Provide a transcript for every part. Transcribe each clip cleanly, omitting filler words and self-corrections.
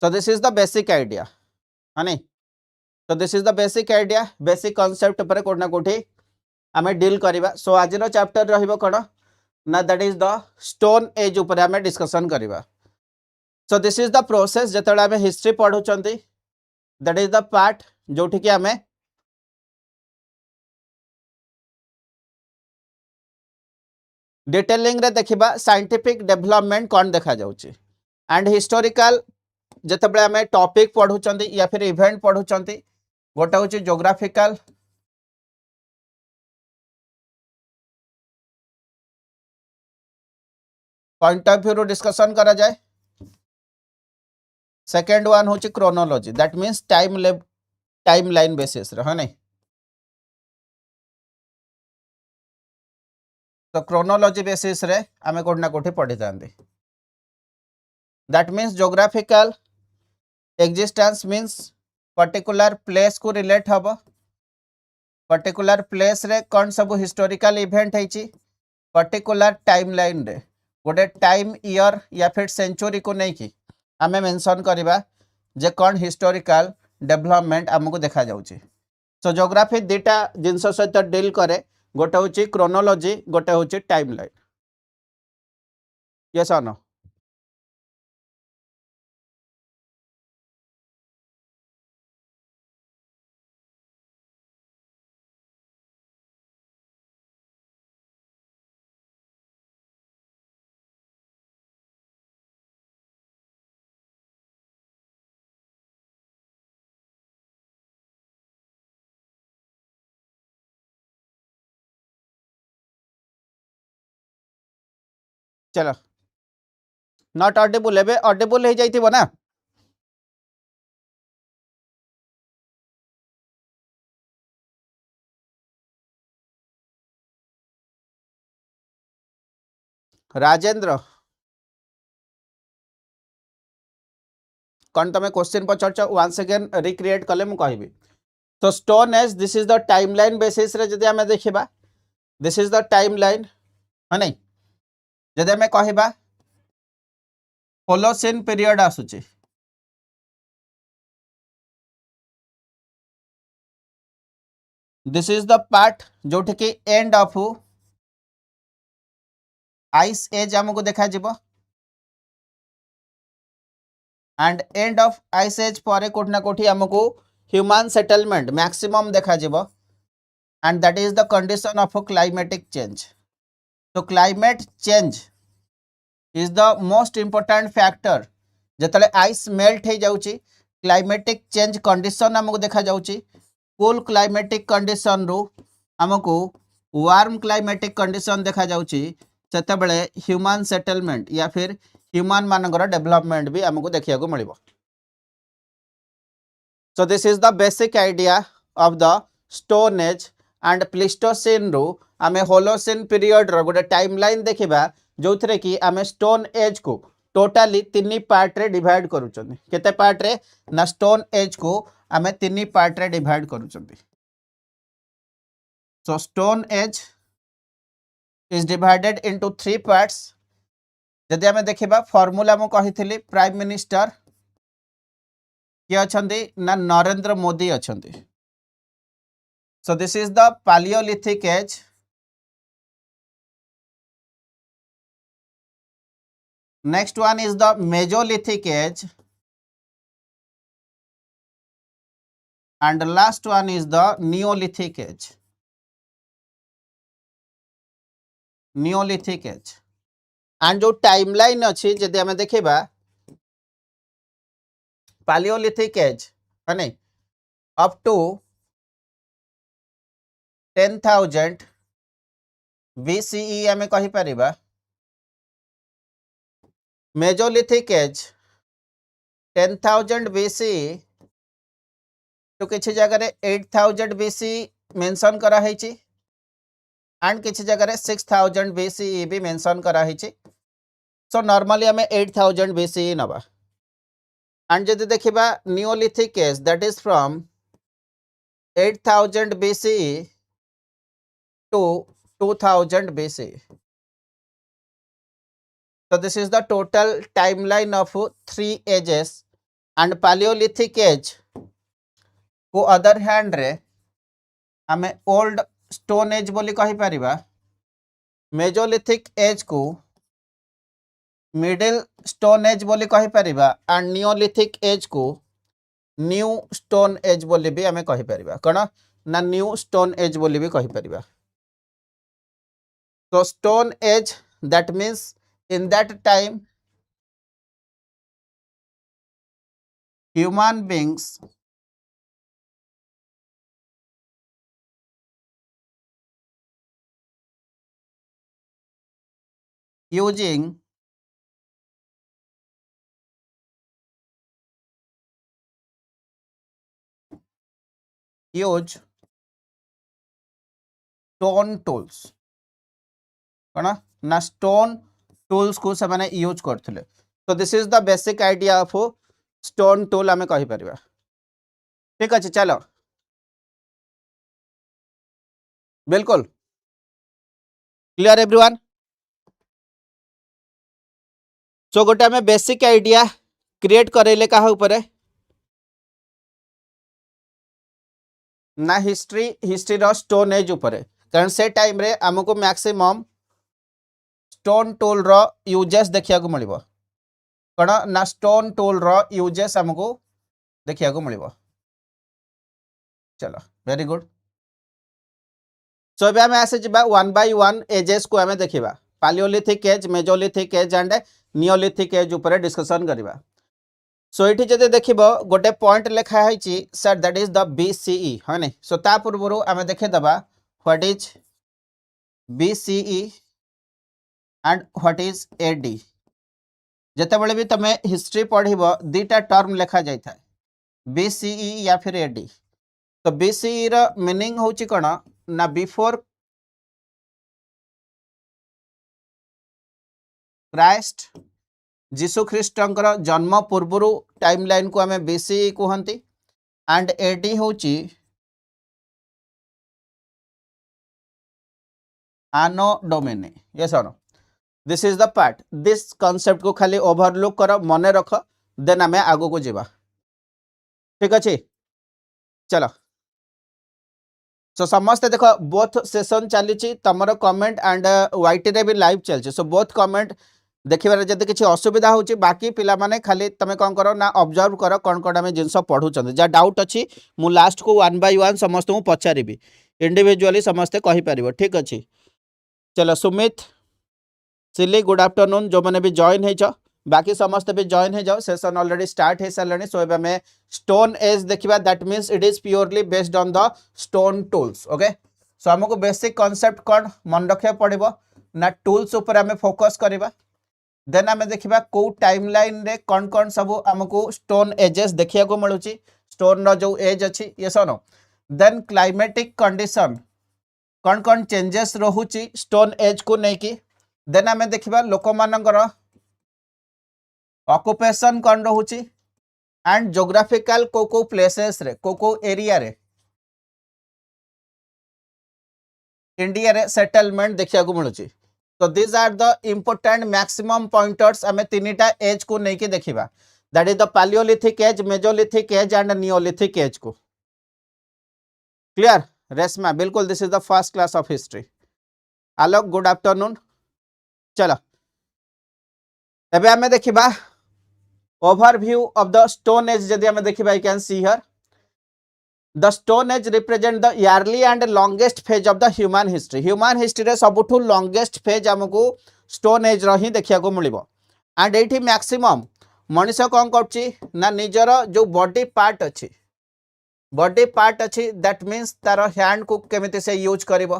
So this is the basic idea, है so this is the basic idea, basic concept पर कोठना कोठी आमे डील करिबा. So आज रो चैप्टर रहिबो कोन ना, that is the stone age ऊपर आमे डिस्कशन करिबा. So this is the process जतळे आमे हिस्ट्री पढु चंती, that is the part जोठी कि आमे डिटेलिंग रे देखिबा साइंटिफिक डेवलपमेंट कोन देखा जाउची, एंड हिस्टोरिकल जतबे आमे टॉपिक पढुचंती या फिर इवेंट पढुचंती, गोटा होची ज्योग्राफिकल, पॉइंट ऑफ व्यू रो डिस्कशन करा जाए. सेकंड वन होची chronology, that means timeline basis रे, है नै. तो क्रोनोलॉजी बेसिस रे आमे कोठना कोठी पढि जांदी. That means geographical existence means particular place को रिलेट हबो, पर्टिकुलर प्लेस रे कोन सब हिस्टोरिकल इवेंट हैची, पर्टिकुलर टाइम लाइन रे गोटे टाइम ईयर या फिर सेंचुरी को नहीं कि आमे मेंशन करिबा जे कोन हिस्टोरिकल डेवलपमेंट हमको देखा जाउची. सो ज्योग्राफी दुटा जिंस सहित डील करे, गोटे होची क्रोनोलॉजी, गोटे होची टाइम लाइन. यस और नो? चलो नॉट ऑडिबल, एबे ऑडिबल हो जाइथिबो ना. राजेंद्र कौन तमे क्वेश्चन पचारछ, वंस अगेन रिक्रिएट कले मु कहबी. तो stone age this is the timeline basis रे जदि हमें देखिबा, दिस इज द टाइमलाइन, है नै. जदि हमें कहबा होलोसिन पीरियड आसुची, दिस इज द पार्ट जोठी कि एंड ऑफ आइस एज हमको देखा जिवो, and end of ice age पर कोठना कोठी हमको ह्यूमन सेटलमेंट मैक्सिमम देखा जिवो, and that is the condition of climatic change. तो climate change is the most important factor. जतले आइस मेल्ट हो जाउची, क्लाइमेटिक चेंज कंडीशन हमको देखा जाउची. कूल क्लाइमेटिक कंडीशन रू हमको वार्म क्लाइमेटिक कंडीशन देखा जाउची, सेतेबेले ह्यूमन सेटलमेंट या फिर ह्यूमन मानकर डेवलपमेंट भी हमको देखिया को मिलिबो. So this is the basic idea of the stone age and Pleistocene रू आमे होलोसिन पीरियड रो गोटे टाइमलाइन देखिबा, जो थरे कि आमे स्टोन एज को टोटाली 3 पार्ट रे डिवाइड करूचंदी. केते पार्ट रे ना, स्टोन एज को आमे 3 पार्ट रे डिवाइड करूचंदी. So stone age is divided into 3 parts. जदि आमे देखिबा फार्मूला मु कहिथिली, प्राइम मिनिस्टर के अछंदी ना, नरेंद्र मोदी अछंदी. So this is the Palaeolithic age, next one is the mesolithic age, and last one is the neolithic age. neolithic age and जो timeline अच्छी जदि हमें देखिबा पैलियोलिथिक एज है नै, अप टू 10,000 BCE हमें कहि परिबा. मेजोलिथिक एज 10,000 BCE तो किसी जगह 8,000 BCE मेंशन करा हैची, एंड किसी जगह 6,000 BCE भी मेंशन करा हैची. सो नॉर्मली हमें 8,000 BCE नबा. एंड जदि देखिबा neolithic age, that is from 8,000 BCE to 2,000 BCE. So this is the total timeline of 3 ages, and palaeolithic age को अदर हैंड रे आमे ओल्ड स्टोन एज बोली कहि परिबा मेजोलिथिक एज को मिडिल स्टोन एज बोली कहि परिबा एंड नियोलिथिक एज को न्यू स्टोन एज बोली भी आमे कहि परिबा कोन ना न्यू स्टोन एज बोली भी कहि परिबा तो stone age that means in that time human beings using use stone tools कौन ना स्टोन टूल्स को से माने यूज करथिले तो this is the basic idea of stone tool आमे कहि परिबा ठीक अछि चलो बिल्कुल क्लियर एवरीवन सो गोटे आमे बेसिक आइडिया क्रिएट करैले काहा ऊपर ना हिस्ट्री रो स्टोन एज ऊपर कारण से टाइम रे हमको मैक्सिमम स्टोन टूल रो यूजेस देखिया को मिलिबो कण ना स्टोन टूल रो यूजेस हमको देखिया को मिलिबो चलो वेरी गुड सो एबे हम आसे जिबा वन बाय वन एजेस को हमें देखिबा Palaeolithic age Mesolithic age and Neolithic age ऊपर डिस्कशन करिबा सो इठी जदे देखिबो गोटे पॉइंट लिखा हैची sir that is the BCE हने सो ता पूर्वरु हमें देखे दबा what is BCE and what is AD जते बेले भी तमे हिस्ट्री पढ़िबो दीटा टर्म लिखा जाय था बीसीई या फिर एडी तो बीसीई रो मीनिंग होची कोन ना बिफोर क्राइस्ट जीसु ख्रीष्टंकर जन्म पूर्वरु टाइमलाइन को हमें बीसीई कहंती एंड एडी होची आनो डोमिनी यस और no this is the part this concept को खाली ओवरलुक कर मन रख देन आमे आगो को जीवा ठीक अच्छे चलो सो समस्त देखो बोथ सेशन चली तुम कमेंट एंड वाईटी रे भी लाइव चलছে सो बोथ कमेंट देखिबार जदि किसी असुविधा होची बाकी पिला माने खाली तमे कोन करो ना ऑब्जर्व करो कोन कोन आमे जिंस पढु चंद जा डाउट अछि मु लास्ट को वन बाय वन समस्त को पचारिबी इंडिविजुअली समस्त कहि परिबो ठीक अछि चलो सुमित सिली गुड आफ्टरनून जो मैंने भी जॉइन हो बाकी समस्त भी जॉइन हो जाओ सेशन ऑलरेडी स्टार्ट हो सारे सो हमें स्टोन एज देखा that means it is purely based on the stone tools okay so हमको बेसिक कॉन्सेप्ट कौन मन रखा पड़ो ना टूल्स उपर आम फोकस करवा देन आम देखा कौ टाइमलाइन रे कौन कौन सब आमको स्टोन एजेस देखा को मिलूँ स्टोन रो जो एज अच्छी ये सो देन क्लाइमेटिक कंडीशन कौन कौन चेंजेस रोची स्टोन एज को लेकिन देन आम देखा लोक मानकर ऑक्युपेशन कौन रोची एंड जोग्राफिकल को प्लेसेस रे को एरिया रे इंडिया रे सेटलमेंट देखा को मिलूँ तो this are the important maximum pointers आम तीनटा एज को लेकिन देखा that is the Palaeolithic age Mesolithic age and Neolithic age को क्लियर रेशमा बिल्कुल this is the first class of history Alok good afternoon चलो एबे हमें देखिबा overview of the stone age जदि हमें देखिबा you can see here the stone age represent the early and longest phase of the human history रे सबुठु longest phase हमको stone age रही देखिया को मिलिबो एंड एठी मैक्सिमम मनुष्य कोन करछि ना निजर जो बॉडी पार्ट अच्छी दैट मीन्स तार हैंड को केमिति से यूज करिवो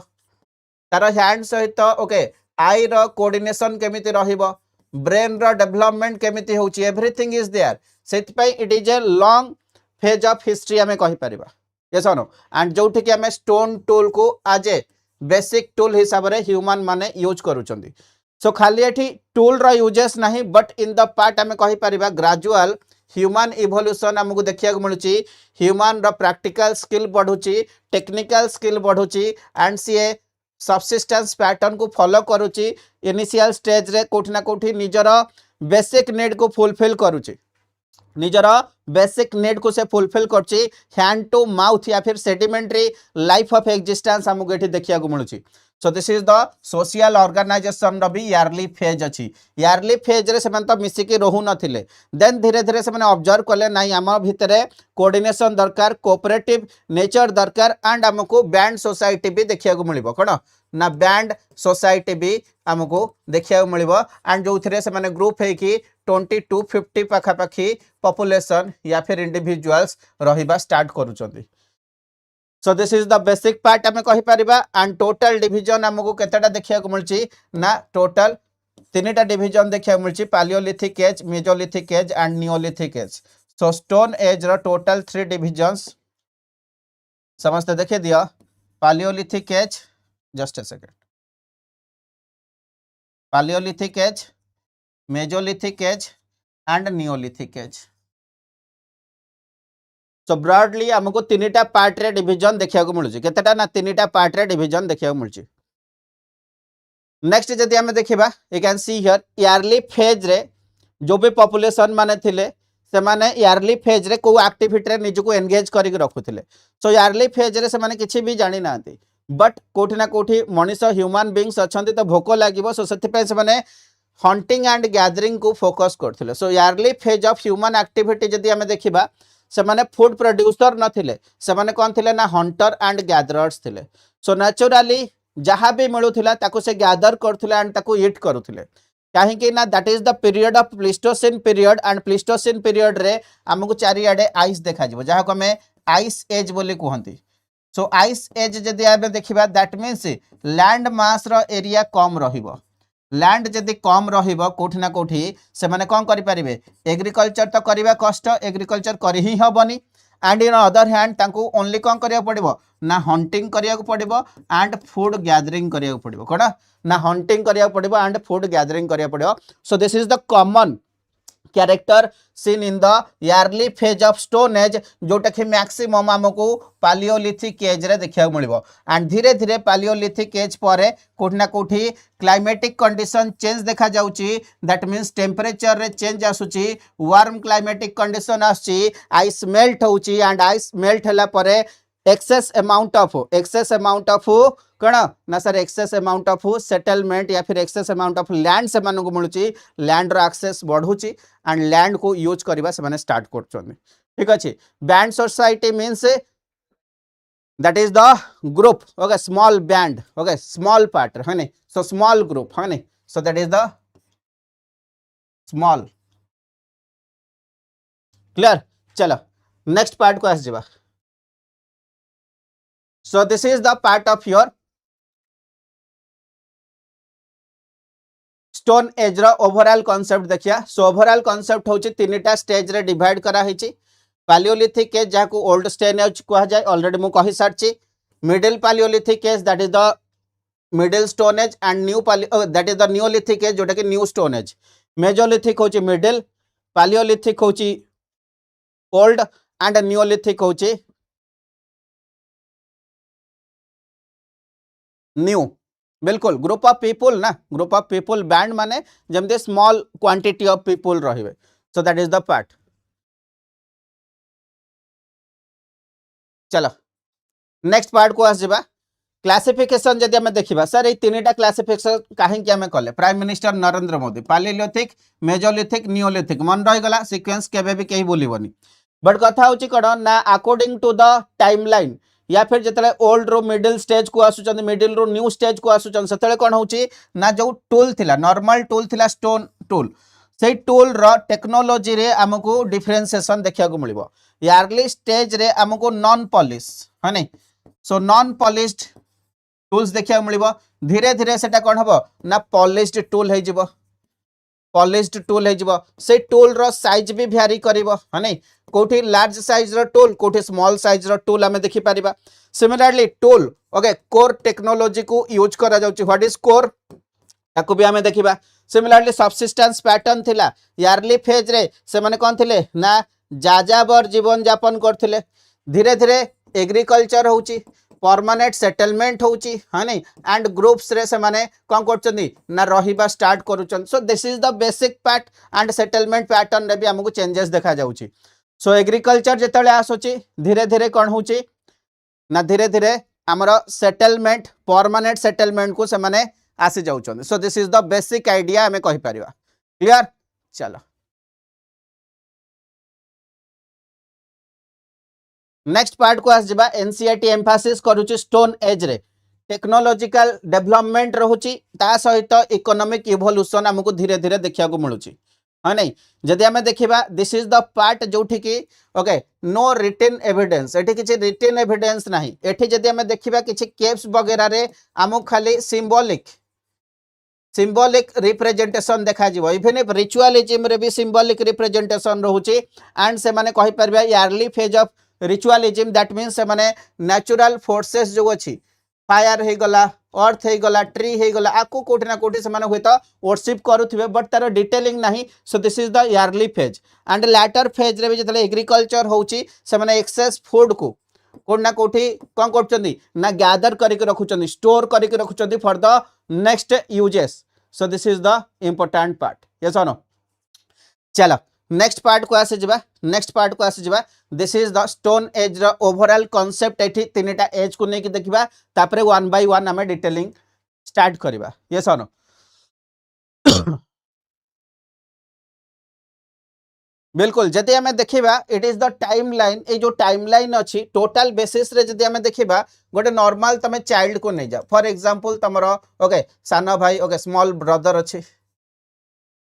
तार हैंड सहित ओके आई रो कोऑर्डिनेशन केमिति रहिबो ब्रेन रो डेवलपमेंट केमिति होची एवरीथिंग इज देयर सेति पई it is a long phase of history हमें कहि परिबा यस और नो एंड जोठी कि हमें स्टोन टूल को आज ए बेसिक टूल हिसाब रे ह्यूमन माने यूज करूचंदी सो खाली एठी टूल रो यूजेस नाही बट इन द पार्ट हमें कहि परिबा ग्रेजुअल ह्यूमन इवोल्यूशन हमको देखिया को मिलुची ह्यूमन रो प्रैक्टिकल स्किल बढ़ुची टेक्निकल स्किल बढ़ुची एंड सी सबसिस्टेंस पैटर्न को फॉलो करूची इनिशियल स्टेज रे कोठी ना कोठी निजर बेसिक नीड को फुलफिल करूची निजर बेसिक नीड को से फुलफिल करछि हैंड टू माउथ या फिर सेडिमेंटरी लाइफ ऑफ एग्जिस्टेंस हमको एठी देखिया को मिलुछि so this is the social organisation रो भी ईयरली फेज अछि ईयरली फेज रे सेमन तो मिसिकी रहू नथिले देन धीरे धीरे सेमने ऑब्जर्व कले नाही हम भितरे कोऑर्डिनेशन दरकार कोऑपरेटिव नेचर दरकार एंड हमको बैंड सोसाइटी भी देखिया को मिलिबो कोन ना बैंड सोसाइटी भी हमको देखिया को मिलिबो एंड जो थरे सेमने ग्रुप है कि 20 to 50 पाखापाखी पॉपुलेशन या फिर इंडिविजुअल्स रहिबा स्टार्ट करूचंदी so this is the basic part हमें कहि परिबा एंड टोटल डिवीजन हमको केतेटा देखिया को मिलची ना टोटल तीनटा डिवीजन देखिया को मिलची Palaeolithic age Mesolithic age and Neolithic age so stone age रो टोटल 3 डिवीजन्स समझते देखे दिया Palaeolithic age just a second Palaeolithic age Mesolithic age and Neolithic age so broadly हमको तीनटा पार्ट रे डिवीजन देखिया को मिलुची केतेटा ना तीनटा पार्ट रे डिवीजन देखिया को मिलुची नेक्स्ट जदि हमें देखिबा you can see here yearly phase रे जो भी पॉपुलेशन माने थिले से माने ईयरली फेज रे को एक्टिविटी रे निज को एंगेज करि रखुथिले सो ईयरली फेज रे से माने किछि भी जानि नांती बट कोठी ना कोठी मनुष्य ह्यूमन बीइंग्स अछंती तो भोक लागिवो सो सेति पे से माने हंटिंग एंड गैदरिंग को फोकस करथिले so early phase of human activity जदि हमें देखिबा से माने फूड प्रोड्यूसर नथिले से माने कोन थिले ना हंटर एंड गैदरर्स थिले सो नेचुरली जहाँ भी मिलूला ताको से गैदर करथिले एंड ताको ईट करूथिले काहे कि ना that is the period of Pleistocene period and Pleistocene period रे हमको चारियाडे आइस देखा जिवो जहाँ को हमें आइस एज बोली कहंती सो आइस एज जदि आबे देखिबा दैट मींस लैंड मास रो एरिया कम रहिबो लैंड जदि कम रहिबो कोठी ना कोठी से माने कोन करि परिबे एग्रीकल्चर तो करिबा कष्ट एग्रीकल्चर करि ही हबनी एंड इन अदर हैंड तांको ओनली कोन करिया पड़िबो ना हंटिंग करिया को पड़िबो एंड फूड गैदरिंग करिया को पड़िबो कोना ना हंटिंग करिया को पड़िबो एंड फूड गैदरिंग करिया पड़िबो so this is the common character seen in the early phase of stone age जोटा कि मैक्सिमम हमको पैलियोलिथिक एज रे देखिया मिलिबो एंड धीरे धीरे पैलियोलिथिक एज परे कोठी ना कोठी क्लाइमेटिक कंडीशन चेंज देखा जाउची दैट मींस टेम्परेचर रे चेंज आसुची वार्म क्लाइमेटिक कंडीशन आसुची आइस मेल्ट होउची एंड आइस मेल्ट हला परे एक्सेस अमाउंट ऑफ कण ना sir excess amount of settlement या फिर एक्सेस अमाउंट ऑफ लैंड से मानक मिलुची लैंड रो एक्सेस बढ़ुची एंड लैंड को यूज करबा से माने स्टार्ट करछन ठीक अछि band society means that is the group okay small band okay small part है नै सो स्मॉल ग्रुप है नै सो that is the small clear चलो नेक्स्ट पार्ट को आस जिबा so this is the part of your stone age रो overall concept देखिया सो ओवरऑल कांसेप्ट होची तीनटा स्टेज रे डिवाइड करा हिची पैलियोलिथिक एज जाको ओल्ड स्टोन एज कहा जाय ऑलरेडी मु कहि सारची middle Palaeolithic age that is the middle stone age and new that is the Neolithic age जोटा कि न्यू स्टोन एज मेसोलिथिक होची मिडिल पैलियोलिथिक होची ओल्ड एंड नियोलिथिक होची न्यू बिल्कुल ग्रुप ऑफ पीपल ना ग्रुप ऑफ पीपल बैंड माने जमते small quantity of people रहिबे so that is the part चलो नेक्स्ट पार्ट को आस जिबा क्लासिफिकेशन जदि हमें देखिबा सर ए तीनटा क्लासिफिकेशन काहे कि हमें कले prime minister Narendra Modi Palaeolithic Mesolithic Neolithic मन रहि गला सीक्वेंस केबे भी केही बोलिबोनी बट कथा होची कड ना अकॉर्डिंग टू द टाइमलाइन या फिर जितले ओल्ड रो मिडिल स्टेज को आसुचन मिडिल रो न्यू स्टेज को आसुचन सेतले कोन होची ना जो टूल थिला नॉर्मल टूल थिला स्टोन टूल से टूल रो टेक्नोलॉजी रे हमको डिफरेंशिएशन देखिया को मिलिबो ईयरली स्टेज रे हमको नॉन पॉलिश है नै सो नॉन पॉलिश्ड टूल्स देखिया मिलिबो धीरे धीरे सेटा कोन हबो ना पॉलिश्ड टूल हे जिवो पॉलिश्ड टूल हे जिवो से टूल रो साइज भी वेरी करिवो है नै कोठी लार्ज साइज रो टूल कोठी स्मॉल साइज रो टूल हमें देखि परिबा similarly tool okay core technology को यूज करा जाउची व्हाट इज कोर ताको भी हमें देखिबा सिमिलरली सबसिस्टेंस पैटर्न थिला ईयरली फेज रे से माने कोन थिले ना जाजाबर जीवन यापन करथिले धीरे धीरे एग्रीकल्चर होउची परमानेंट सेटलमेंट होची हाँ नहीं एंड ग्रुप्स रे से माने कौन करचंदी ना रहिबा स्टार्ट करूचन so this is the basic part and settlement pattern रे भी हमको चेंजेस देखा जाउची सो एग्रीकल्चर जेतले आसुची धीरे धीरे कौन होची ना धीरे धीरे हमर सेटलमेंट परमानेंट सेटलमेंट को से माने आसी जाउचन so this is the basic idea हमें कहि परिबा क्लियर चलो नेक्स्ट पार्ट को आसजिबा एनसीईआरटी एम्फासिस करूची स्टोन एज रे टेक्नोलॉजिकल डेवलपमेंट रहूची ता सहित इकोनॉमिक इवोल्यूशन हमको धीरे धीरे देखिया को मिलुची हाँ नहीं जदि आम देखा दिस इज द पार्ट जो कि ओके नो रिटेन एविडेंस एठी किछि रिटेन एविडेंस नाही एठी जदि आम देखा किछि केव्स वगैरह रे हमको खाली सिंबॉलिक रिप्रेजेंटेशन देखा जिवो इवन इफ रिचुअलिज्म रे भी सिंबॉलिक रिप्रेजेंटेशन रहूची एंड से माने कहि परबा early phase of ritualism that means से माने नेचुरल फोर्सेस जो अछि फायर हे गला अर्थ हे गला ट्री हे गला आकु कोठी ना कोठी से माने होय तो वर्शिप करूथिबे बट तार डिटेलिंग नाही so this is the early phase and later phase रे भी जतले एग्रीकल्चर होउची से माने एक्सेस फूड को कोठी ना कोठी कोन करचंदी ना गैदर करके रखुचंदी स्टोर करके रखुचंदी for the next uses so this is the important part yes और नो चलो नेक्स्ट पार्ट को आसे जिबा this is the stone age र ओवरऑल कांसेप्ट एठी तीनटा एज को नेकी देखिबा तापरे वन बाय वन हमें डिटेलिंग स्टार्ट करबा यस और नो बिल्कुल जदि हमें देखिबा इट इज द टाइमलाइन ए जो टाइमलाइन अछि टोटल बेसिस रे जदि हमें देखिबा गोटे नॉर्मल तमे चाइल्ड को नै जा फॉर एग्जांपल तमरो ओके सानो भाई ओके स्मॉल ब्रदर अछि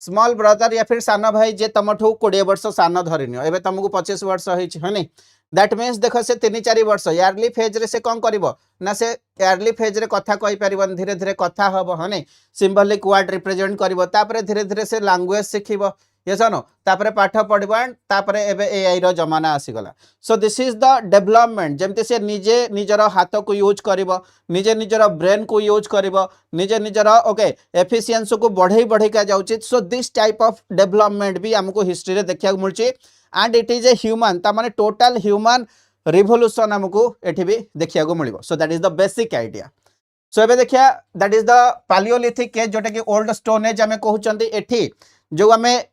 स्मॉल ब्रदर या फिर सानो भाई जे तमठू 20 वर्ष सानो धरिनियो एबे तमको 25 वर्ष होइछि हनी दैट मीन्स देखो से 3-4 वर्ष इयरली फेज रे से कोन करिवो ना से इयरली फेज रे कथा कहि परिबन धीरे धीरे कथा हबो हनी सिंबॉलिक वर्ड रिप्रेजेंट करिवो तापरे धीरे धीरे से लैंग्वेज सिखिबो यस नो तापरे पाठ पढ़िबो तापरे एबे एआई रो जमाना आसी गला so this is the development जेमते से निजे निजर हाथ को यूज करिवो निजे निजर ब्रेन को यूज करिवो निजे निजर ओके एफिशिएंसी को बढ़ई का जाउची so this type of development भी हमको हिस्ट्री रे देखिया को मिलची and it is a human ता माने टोटल ह्यूमन रिवोल्यूशन हमको एठी भी देखिया को मिलिबो so that is the basic idea so एबे देखिया that is the Palaeolithic age जोटा कि ओल्ड स्टोन एज हमें कहउचंदी एठी जो हमें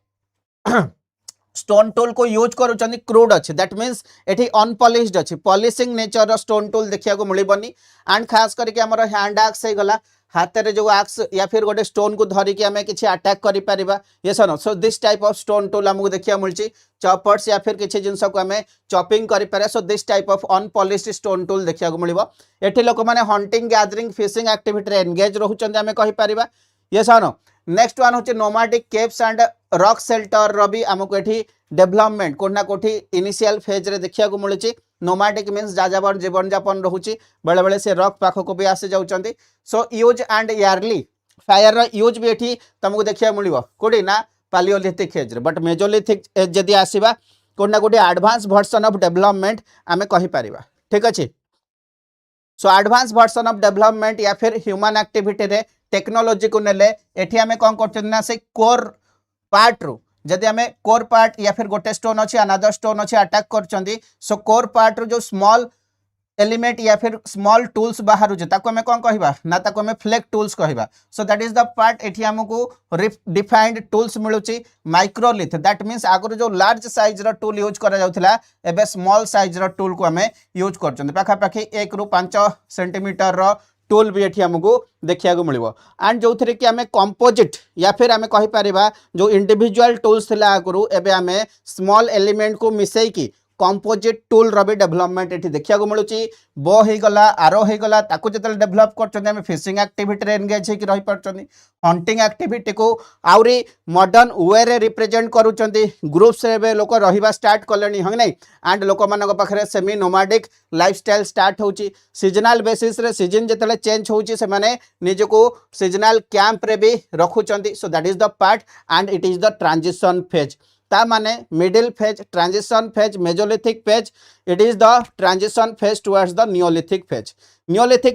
स्टोन टूल को यूज करूचंदी क्रूड अछि दैट मीन्स एठी अनपॉलिश्ड अछि पॉलिशिंग नेचर रो स्टोन टूल देखिया को मिलिबनी एंड खास करके हमर हैंड एक्स हे गला हाथ रे जो एक्स या फिर गोटे स्टोन को धरी कि हमें किछि अटैक करि परिबा yes no so this type of stone tool हमको देखिया मिलची चॉपर्स या फिर किछि जिंस को हमें चॉपिंग करि पारे so this type of unpolished stone tool देखिया को मिलिबो एठी लोक माने हंटिंग गैदरिंग फिशिंग एक्टिविटी रे एंगेज रहउचंदी हमें कहि परिबा यस नो नेक्स्ट वन होचे nomadic caves and rock shelter रो भी हमको एठी डेवलपमेंट कोना कोठी इनिशियल फेज रे देखिया को मिलची नोमैडिक मीन्स जाजाबर जीवन यापन रहूची बेले बेले से रॉक पाख को भी आसे जाउचंदी so use and early fire रो यूज भी एठी तुमको देखिया मिलिबो कोडी ना पैलियोलिथिक एज रे बट मेजोलिथिक एज जदी आसीबा कोना कोठी एडवांस वर्जन ऑफ डेवलपमेंट हमें कहि परिबा ठीक अछि so advance version of development या फिर ह्यूमन एक्टिविटी रे टेक्नोलॉजी को नेले एठी हमें कोन करछन ना से कोर पार्ट रो जदि हमें कोर पार्ट या फिर गोटे स्टोन अच्छी अनादर स्टोन अच्छी अटैक कर सो कोर पार्ट रो जो स्मॉल एलिमेंट या फिर स्मॉल टूल्स बाहर ताको हमें कौन कहबा ना ताको हमें फ्लेक टूल्स कहबा so that is the part एठी हमको डिफाइंड टूल्स मिलुची माइक्रोलिथ दैट मींस आगु जो लार्ज साइज रो टूल यूज करा जाउथला एबे स्मॉल साइज रो टूल को हमें यूज करचंदी पाखा पाखी 1 ରୁ 5 सेंटीमीटर रो टूल भी एठी हमको देखिया को मिलिबो एंड जो थरे कि हमें कंपोजिट या फिर हमें कहि परिबा जो इंडिविजुअल टूल्स थिला आगु एबे हमें स्मॉल एलिमेंट को मिसई की कंपोजिट टूल रो भी डेवलपमेंट एठी देखिया को मिलुची बो हे गला आरो हे गला ताको जतल डेवलप करचंदी हमें फिशिंग एक्टिविटी रे एंगेज हे कि रहि परचंदी हंटिंग एक्टिविटी को आउरी मॉडर्न वे रे रिप्रेजेंट करूचंदी ग्रुप्स रे लोक रहिबा स्टार्ट कलेनी हंग नै एंड लोक मानक पाखरे सेमी नोमैडिक लाइफस्टाइल स्टार्ट होची सीजनल बेसिस रे सीजन जतले चेंज होची से माने निजको सीजनल कैंप रे भी रखुचंदी so that is the part and it is the transition phase ता माने middle phase transition phase Mesolithic phase it is the transition phase towards the Neolithic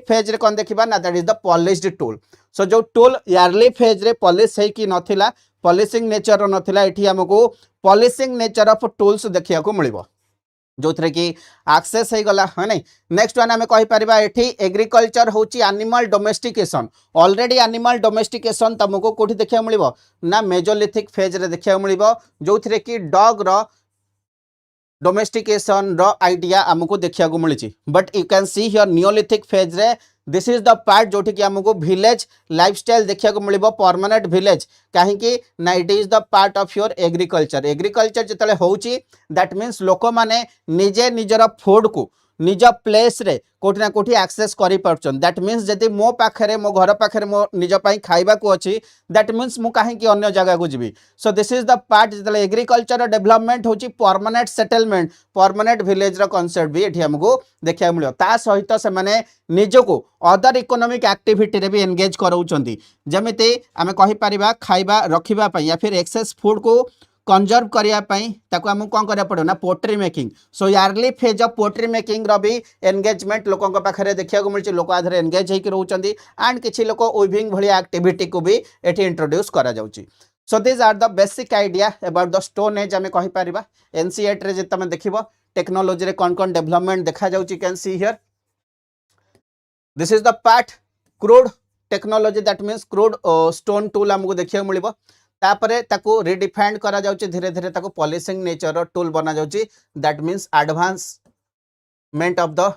phase रे कोन देखिबा ना that is the polished tool so जो tool early phase रे polish है कि नथिला पॉलिशिंग नेचर नथिला एठी हमको पॉलिशिंग नेचर ऑफ टूल्स देखिया को मिलिबो जो थे कि एक्सेस हो गला है नहीं। नेक्स्ट वन आम कहीपर ये एग्रीकल्चर हूँ animal domestication. Already animal domestication तुमको कौटी देखा मिल ना मेजोलिथिक फेज रे देखा मिल जो थे कि डॉग रो डोमेस्टिकेशन रो आइडिया आमको देखा मिली। But you can see here Neolithic phase रे दिस इज द पार्ट जोटी कि आमको विलेज लाइफस्टाइल देखा मिल परमानेंट विलेज कहीं ना it is the part of your agriculture. Agriculture जिते होची दैट मीन्स लोक मैंने निजे निजर फूड को निज प्लेस रे कोठी ना कोठी एक्सेस करि परछन। दैट मीन्स जदि मो पाखरे मो घर पाखरे मो निज पई खाइबा को अछि दैट मीन्स मु काहे कि अन्य जगह को जिबी। सो दिस इज द पार्ट जिते एग्रीकल्चर डेवलपमेंट होची परमानेंट सेटलमेंट परमानेंट विलेज रो कांसेप्ट भी एठी हमको देखा मिलो। ता सहित से माने निजको अदर इकोनॉमिक एक्टिविटी रे भी एंगेज कराउछंती। जेमिति आमे कहि परिबा खाइबा रखिबा पई या फिर एक्सेस फूड को कंजर्व करने कौन करा पड़ो ना pottery making. So early phase of pottery making रो भी एंगेजमेंट लोकों पाखे देखा मिली। लोक आधे एंगेज होकर रोचंती एंड किसी लोक उइविंग भली एक्टिविटी को भी एटी इंट्रोड्यूस करा जाउची। So this are the basic idea about the stone age आम कहीपर। एनसीईआरटी रे जे तुम देखिबो टेक्नोलॉजी रे कौन कौन डेवलपमेंट देखा जाउची can see here this is the part crude technology that means crude stone tool आमको देखा मिल। तापरे ताकू रिडिफाइंड करा जाउची धीरे धीरे ताकू पॉलिशिंग नेचर टूल बना जाउची that means advancement of the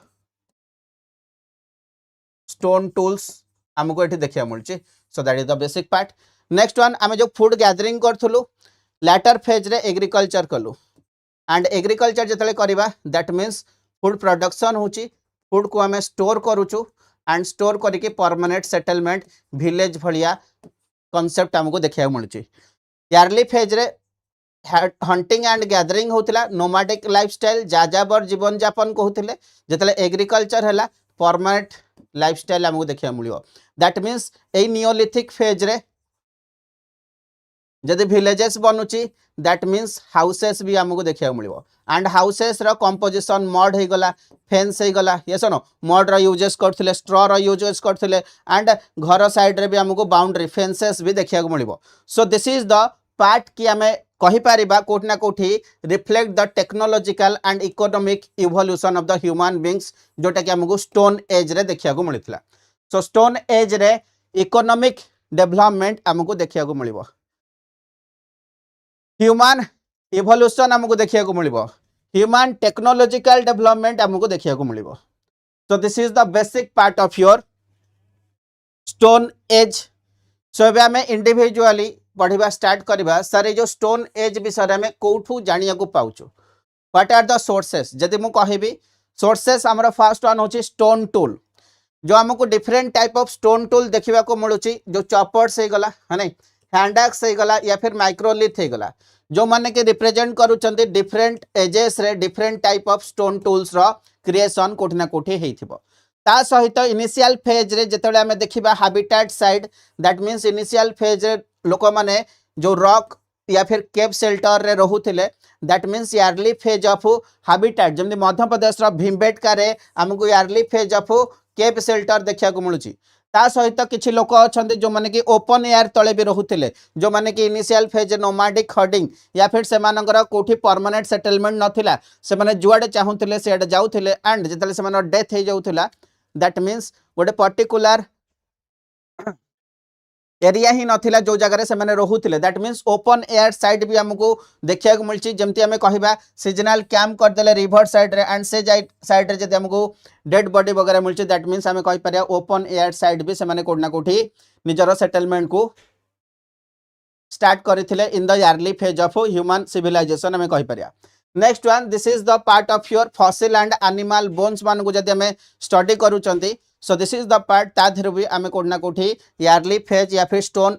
stone tools हमको एठी देखिया मिलची। So that is the basic part. Next one आमे जो फूड गैदरिंग करथुलु लैटर फेज रे एग्रीकल्चर कलु एंड एग्रीकल्चर जतले करबा दैट मीन्स फूड प्रोडक्शन होची फूड को आमे स्टोर करूचु एंड स्टोर करके परमानेंट सेटलमेंट विलेज भलिया कॉन्सेप्ट हमको देखा मिलूँ। यारली फेज रे हंटिंग एंड गैदरिंग होतिला नोमैडिक लाइफस्टाइल जाजाबर जीवन यापन कहते जिते एग्रीकल्चर है परमानेंट लाइफस्टाइल हमको देखा मिलो। That means a neolithic phase रे जदि विलेजेस बनूची दैट मीन्स हाउसेस भी हमको देखा मिलो एंड हाउसेस रो कंपोजिशन मड हो गला फेंस हो गला ये सुनो मड रो यूजेस करथिले स्ट्रॉ रो यूजेस करथिले एंड घर साइड रे भी हमको बाउंड्री फेंसेस भी देखा मिलो। So this is the part कि आमे कहि परिबा कोठी ना कोठी reflect the technological and economic evolution of the human beings जोटा कि हमको स्टोन एज रे देखा मिलथिला। सो स्टोन एज रे इकोनॉमिक डेवलपमेंट हमको देखा मिलो ह्यूमन इवोल्यूशन हमको देखा मिलो ह्यूमन टेक्नोलॉजिकल डेवलपमेंट हमको देखा मिलो। So this is the basic part of your stone age. So एबे हमें इंडिविजुअली पढ़िबा स्टार्ट करबा सर ये जो स्टोन एज विषय में कोठू जानिया को पाउछु व्हाट आर द सोर्सेस। जदि मु कहिबी सोर्सेस हमर फर्स्ट वन होची स्टोन टूल जो हमको different type of stone tool देखा को मिलूची जो चॉपर्स हो गला है नहीं हैंड एक्स हो गला या फिर माइक्रोलिथ हो गला जो माने के रिप्रेजेंट करूचंती डिफरेंट एजेस रे different type of stone tools रो क्रिएशन कोठी ना कोठी हेइथिबो। ता सहित इनिशियल फेज रे जेतेले हमें देखिबा habitat side that means initial phase रे लोक माने जो रॉक या फिर केव शेल्टर रे रहुथिले that means early phase of habitat जमि मध्य प्रदेश रो भीमबेटका रे हमको early phase of cave shelter देखा को मिलूची। ता सहित किछि लोक अछंती जो माने कि ओपन एयर तले भी रहुथिले जो माने कि इनिशियल फेज नोमैडिक हर्डिंग या फिर सेमानकर कोठी परमानेंट सेटलमेंट नथिला से माने जुआडे चाहुथिले सेडे जाउथिले एंड जेतले सेमानर डेथ हे जाउथिला दैट मीन्स गोटे पर्टिकुलर एरिया ही नथिला जो जगह से मैंने रोहुथिले that means open air side भी हमको देखा मिलची। जमती आम कहिबा सीजनल कैंप करदेले रिवर साइड रे एंड से साइड रे जदि हमको डेड बॉडी वगैरह मिलची दैट मीन्स आम कहि परिया ओपन एयर साइड भी से माने कोठी ना कोठी निजर सेटलमेंट को स्टार्ट करथिले in the early phase of human civilization आम कहि परिया। Next one this is the part of your fossil and animal bones मान को जदि हमें स्टडी करूचंती so this is the part ता धीरे भी आम कोठी ना कोठी यारली फेज या फिर स्टोन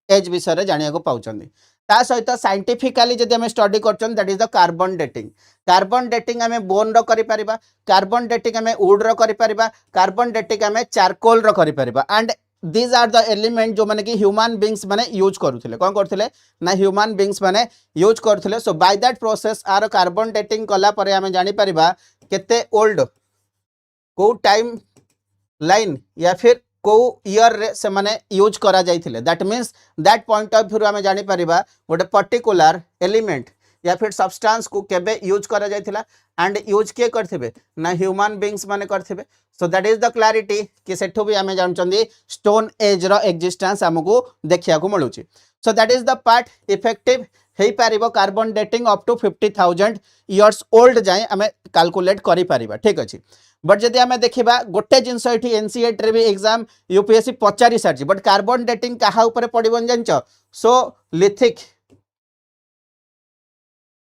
एज विषय जानिया को पाउचंती। ता सहित साइंटिफिकली जदि हमें स्टडी करचन that is the carbon dating. Carbon dating हमें बोन रो करि परिबा कार्बन डेटिंग हमें वुड रो करि परिबा कार्बन डेटिंग हमें चारकोल रो करि परिबा and these are the element जो माने कि ह्यूमन बीइंग्स माने यूज करूथिले कोन करथिले ना ह्यूमन बीइंग्स माने यूज करथिले। सो बाय दैट प्रोसेस आर कार्बन डेटिंग कला परे हमें जानि परिबा केते ओल्ड को टाइम लाइन या फिर को ईयर रे से माने यूज करा जाइथिले that means that point of view आम जानि परिबा गोटे पर्टिकुलर एलिमेंट या फिर सब्सटेंस को केबे यूज करा जायथिला एंड यूज के करथिबे ना ह्यूमन बीइंग्स माने करथिबे so that is the clarity कि सेठो भी आमे जानचंदी स्टोन एज रो एग्जिस्टेंस हमकु देखिया को मिलुची so that is the part effective हे पारिबो carbon dating up to 50,000 years old जाय आमे कैलकुलेट करि पारिबा ठीक अछि बट जदि आमे देखिबा गोटे जिंस एठी एनसीईआरटी रे भी एग्जाम यूपीएससी पचारि सारची बट कार्बन डेटिंग काहा ऊपर पडिबन जानचो so lithic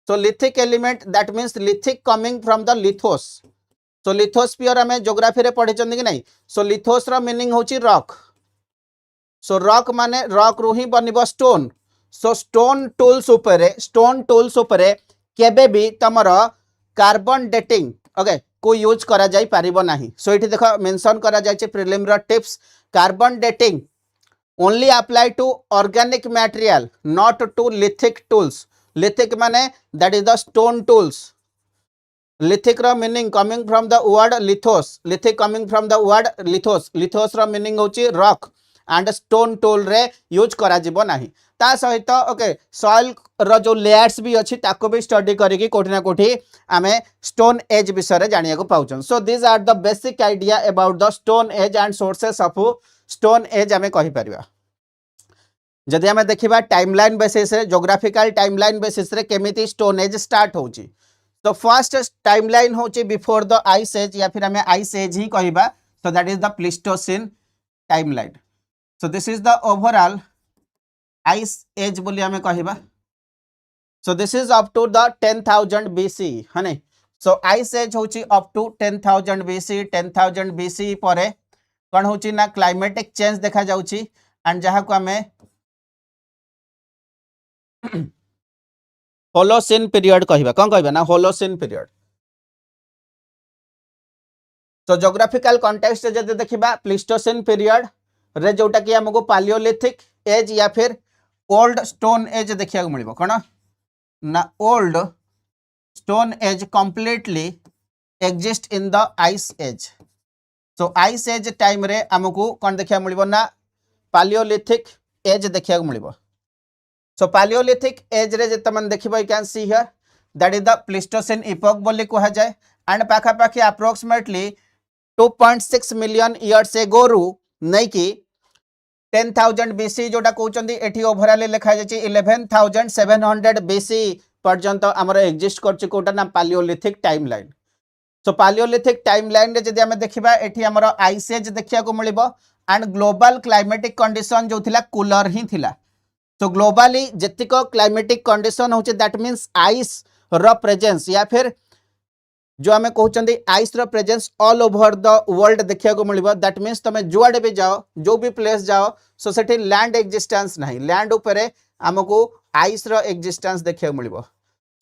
so lithic element that means lithic coming from the lithos so lithosphere ame geography रे पढि चंदी कि नहीं so lithos रा मीनिंग होची rock so rock माने rock रू ही बनिबो stone so stone tools उपरे केबे भी तमरो कार्बन डेटिंग ओके को यूज करा जाई पारिबो नाही so इठी देखो मेंशन करा जाय छै प्रीलिम रा tips carbon dating only apply to organic material not to lithic tools lithic माने that is the stone tools lithic रा meaning coming from the word lithos lithic coming from the word lithos रा meaning होची rock and stone tool रे use करा जिवो नाही ता सहित ओके सॉइल रो जो लेयर्स भी अछि ताको भी स्टडी करिकि कोठी ना कोठी आमे स्टोन एज विषय रे जानिया को पाउछन so this are the basic idea about the stone age and sources of stone age आमे कहि परिबा जदि आमे देखिबा टाइमलाइन बेसिस रे ज्योग्राफिकल टाइमलाइन बेसिस रे केमिति स्टोन एज स्टार्ट होची तो फर्स्ट टाइमलाइन होची बिफोर द आइस एज या फिर आमे आइस एज ही कहिबा so that is the Pleistocene timeline so this is the overall ice age बोली आमे कहिबा so this is up to the 10,000 BC हने सो आइस एज होची अप टू 10,000 बीसी 10,000 बीसी परे कोन होची ना क्लाइमेटिक चेंज देखा जाउची एंड जहा को आमे होलोसिन पीरियड कहिबा कोन कहिबा ना होलोसिन पीरियड तो ज्योग्राफिकल कॉन्टेक्स्ट जदि देखिबा प्लीस्टोसिन पीरियड रे जोटा कि हमको पालियोलिथिक एज या फिर ओल्ड स्टोन एज देखिया को मिलिबो कोन ना old stone age completely exist in the ice age so ice age time रे हमको कोन देखिया मिलिबो ना पालियोलिथिक एज देखिया को मिलिबो सो पालियोलिथिक एज रे जत मन देखिबो you can see here that is the Pleistocene epoch बोली कहा जाय एंड पाखा पाखी अप्रोक्सीमेटली 2.6 मिलियन इयर्स एगो रु नै कि 10,000 बीसी जोटा कहउचंदी एठी ओवरऑल लिखा जाय छि 11,700 बीसी पर्यंत हमर एग्जिस्ट करछि कोटा ना पालियोलिथिक टाइमलाइन सो पालियोलिथिक टाइमलाइन रे जदि हम देखिबा एठी हमर आइस एज देखिया को मिलिबो एंड ग्लोबल क्लाइमेटिक कंडीशन जो थिला कूलर ही थिला तो ग्लोबली जेतिक क्लाइमेटिक कंडीशन होचे दैट मींस आइस रो प्रेजेंस या फिर जो हमें कहउचंदी आइस रो presence all over the world देखिया को मिलिबो दैट मींस तमे जुआडे भी जाओ जो भी प्लेस जाओ सो सेठी लैंड एग्जिस्टेंस नहीं लैंड ऊपर हमको आइस रो एग्जिस्टेंस देखिया को मिलिबो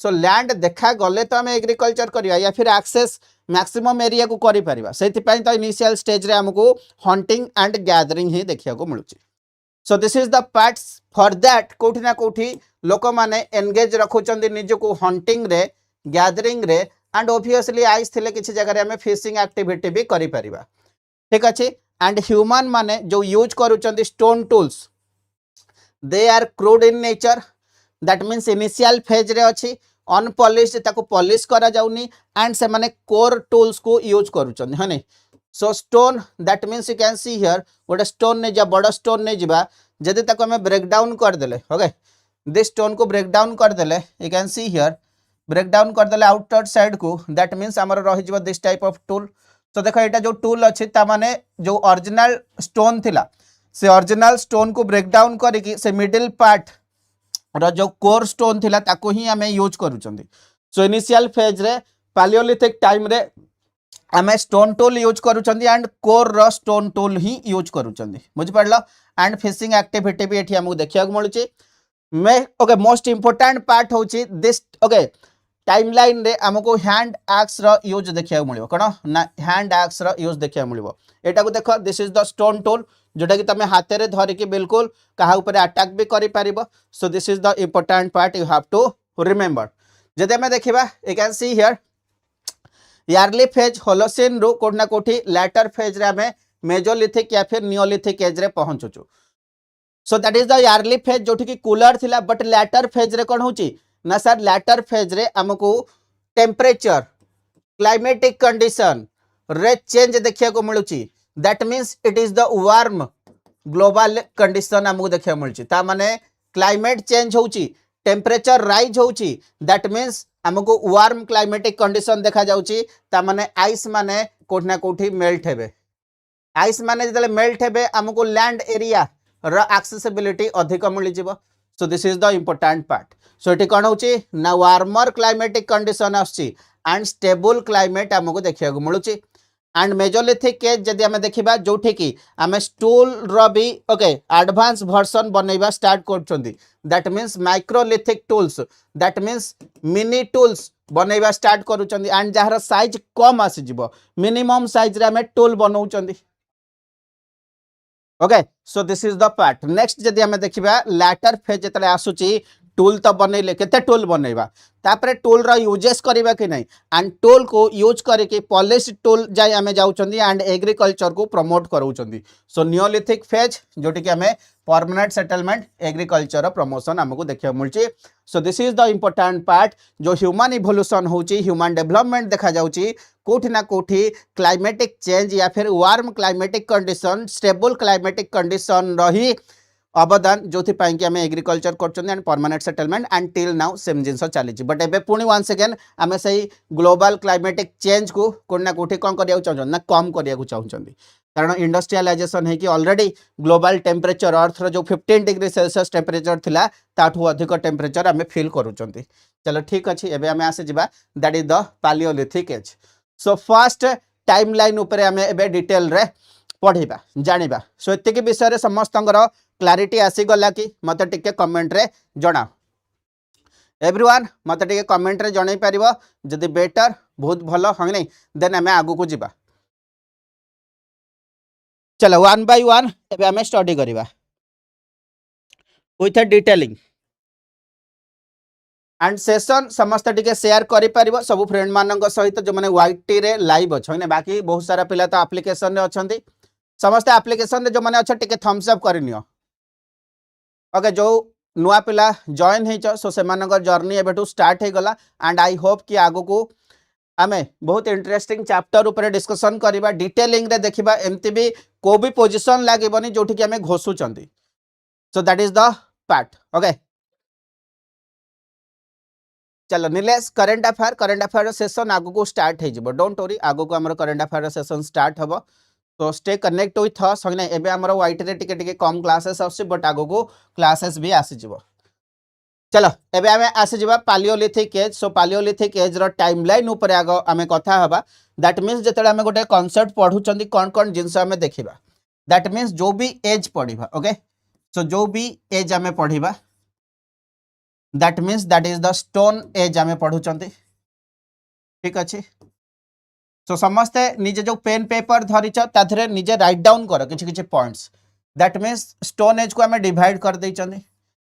सो लैंड देखा गले तो हमें एग्रीकल्चर करिया या फिर एक्सेस मैक्सिमम एरिया को करि परिबा सेति पई तो इनिशियल स्टेज रे हमको हंटिंग एंड गैदरिंग ही देखिया को मिलुची so this is the parts for that कोठी ना कोठी लोक माने एंगेज रखुचंदी निज को हंटिंग रे गैदरिंग रे एंड ऑब्वियसली आइस थिले किछि जगह रे हमें फिशिंग एक्टिविटी भी करि परिबा ठीक अछि एंड ह्यूमन माने जो यूज करूचंदी stone tools they are crude in nature that means initial phase रे अछि अनपॉलिश्ड ताको पॉलिश करा जाउनी एंड से माने कोर टूल्स को यूज करूचंदी हने सो stone that means you can see here गोटे स्टोन ने जा बड़ स्टोन ने जिबा जदि ताको हमें ब्रेक डाउन कर देले ओके दिस स्टोन को ब्रेक डाउन कर देले you can see here break down कर देले आउटर साइड को दैट मींस हमर रहि जिवो दिस टाइप ऑफ टूल तो देखो एटा जो टूल अछि ता माने जो ओरिजिनल स्टोन थिला से ओरिजिनल स्टोन को ब्रेक डाउन करिकि से मिडिल पार्ट रो जो कोर स्टोन थिला ताको ही हमें यूज करूचंदी सो इनिशियल फेज रे पालियोलिथिक टाइम रे हमें स्टोन टूल यूज करूचंदी एंड कोर रो स्टोन टूल ही यूज करूचंदी बुझ पड़लो एंड फिशिंग एक्टिविटी भी एठी हमहु देखिया को मिलुची मैं ओके मोस्ट इंपोर्टेंट पार्ट होची दिस ओके टाइमलाइन रे हमको हैंड एक्स रो यूज देखिया को मिलिबो कोन ना हैंड एक्स रो यूज देखिया को मिलिबो एटा को देखो this is the stone tool जोटा कि तमे हाथ रे धरि कि बिल्कुल कहा ऊपर अटैक भी करि परिबो so this is the important part you have to remember जदि हमें देखिबा you can see here early phase Holocene रो कोठना कोठी लैटर फेज रे हमें मेजोलिथिक या फिर नियोलिथिक एज रे पहुंचुचु so that is the early phase जोठी कि कूलर थिला बट लैटर फेज रे कोन होची ना सर लैटर फेज रे हमको टेम्परेचर क्लाइमेटिक कंडीशन रे चेंज देखिया को मिलुची that means it is the warm global condition हमको देखिया मिलुची ता माने क्लाइमेट चेंज होउची टेम्परेचर राइज होउची दैट मीन्स हमको वार्म क्लाइमेटिक कंडीशन देखा जाउची ता माने आइस माने कोठना कोठी मेल्ट हेबे आइस माने जतले मेल्ट हेबे हमको लैंड एरिया र एक्सेसिबिलिटी अधिक मिल जिवो so this is the important part so एटी कोन होची ना वार्मर क्लाइमेटिक कंडीशन आछी एंड स्टेबल क्लाइमेट हमको देखिया को मिलुची एंड मेजोलिथिक केज जदि आमे देखिबा जोठी की आमे स्टूल रो भी ओके एडवांस वर्जन बनैबा स्टार्ट करछोंदी that means microlithic tools that means mini tools बनैबा स्टार्ट करूछोंदी एंड जहार साइज कम आसी जिवो मिनिमम साइज रे आमे टूल बनौछोंदी okay so this is the part next जदि आमे देखिबा लैटर फेज जतले आसुची टूल तो बनैले केते टूल बनैबा तापरे टूल रो यूजेस करिबा कि नै एंड टूल को यूज करके पॉलिश टूल जाय आमे जाउचंदी एंड एग्रीकल्चर को प्रमोट कराउचंदी सो नियोलिथिक फेज जोटी कि आमे परमानेंट सेटलमेंट एग्रीकल्चर प्रमोशन हमको देखिया मिलची so this is the important part जो ह्यूमन इवोल्यूशन होची ह्यूमन डेवलपमेंट देखा जाउची कोठी ना कोठी क्लाइमेटिक चेंज या फिर warm climatic condition stable climatic condition रही अवदान जो कि आम एग्रीकल्चर कर permanent settlement and till now same जिनस चली बट एबे पुणी वंस अगेन आम से ग्लोबल क्लाइमेटिक चेंज को कोना कोठी कौन करिया चाहछन ना कम करिया चाहछन कारण इंडस्ट्रियलाइजेशन है कि ऑलरेडी ग्लोबल टेम्परेचर अर्थ जो 15 डिग्री सेल्सियस टेम्परेचर थिला ताठू अधिक टेम्परेचर आम फिल करूछंती चलो ठीक अच्छे एबे आम आसे जिबा that is the palaeolithic age so first timeline उपरे आम एबे डिटेल रे पढ़िबा जानिबा सो एतिकी विषय रे समस्तंगर क्लारिटी आसीगला कि मत टिके कमेंट रे जनाओ एवरीवन मत टिके कमेंट रे जणाई पारिबो जदि बेटर बहुत भलो हंग नै देन आमे आगु को जिबा चलो वन बाय वन एबे आमे स्टडी करिबा विथ डिटेलिंग एंड सेशन समस्त टिके शेयर करि पारिबो सब फ्रेंड मानक सहित जो माने वाईटी रे लाइव अछ नै बाकी बहुत सारा पिला तो एप्लीकेशन रे अछंती समस्त एप्लीकेशन रे जो माने अछ टिके थम्स अप करिनियो ओके जो नुआ पिला जॉइन हो सो से जर्नी एबेटू स्टार्ट हो गला एंड आई होप कि आगो को आमे बहुत इंटरेस्टिंग चैप्टर ऊपर डिस्कशन करबा डिटेलिंग रे देखिबा एमती भी को भी पोजीशन लागेबनी जोठी कि आमे घोसुचंती so that is the part okay चलो निलेश करंट अफेयर सेशन आगो को स्टार्ट हो जिवो डोंट वरी आगो को हमर करंट अफेयर सेशन स्टार्ट हबो तो स्टे कनेक्ट विथ अस संगे एबे हमर वाईटी रे टिके टिके कम क्लासेस आसी बट आगो को क्लासेस भी आसी जिवो चलो एबे आमे आसी जिबा पालियोलिथिक एज सो पालियोलिथिक एज रो टाइमलाइन ऊपर आगो आमे कथा हबा दैट मींस जतले आमे गोटे कांसेप्ट पढुचंदी कोन कोन जिंस आमे देखिबा दैट मींस जो भी एज पढिबा ओके सो जो भी एज आमे पढिबा that means that is the stone age आमे पढुचंदी ठीक अछि सो समस्ते निजे जो पेन पेपर धरिच ताधरे निजे राइट डाउन कर किछि किछि points that means stone age को आमे डिवाइड कर दैचंदी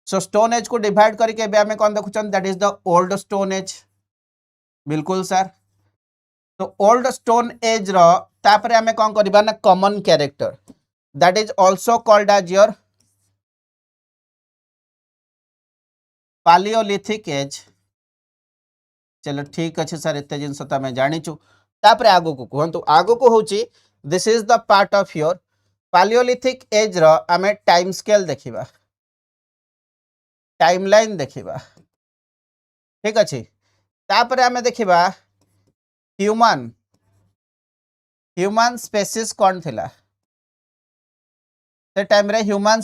सो स्टोन एज को डिवाइड करके एबे आमे कोन देखुचन that is the old stone age बिल्कुल सर तो ओल्ड स्टोन एज रो तापरे आमे कोन करबा ना common character that is also called as your Paleolithic age चलो ठीक अच्छे सर एते जिनस त मैं जानिछु तापरे आगो को कहंतु आगो को होची this is the part of your Paleolithic age रो आमे टाइम स्केल देखिबा टाइमलाइन देखिबा ठीक अछि तापरे आमे देखिबा ह्यूमन ह्यूमन स्पेसीज कोन थिला से टाइम रे ह्यूमन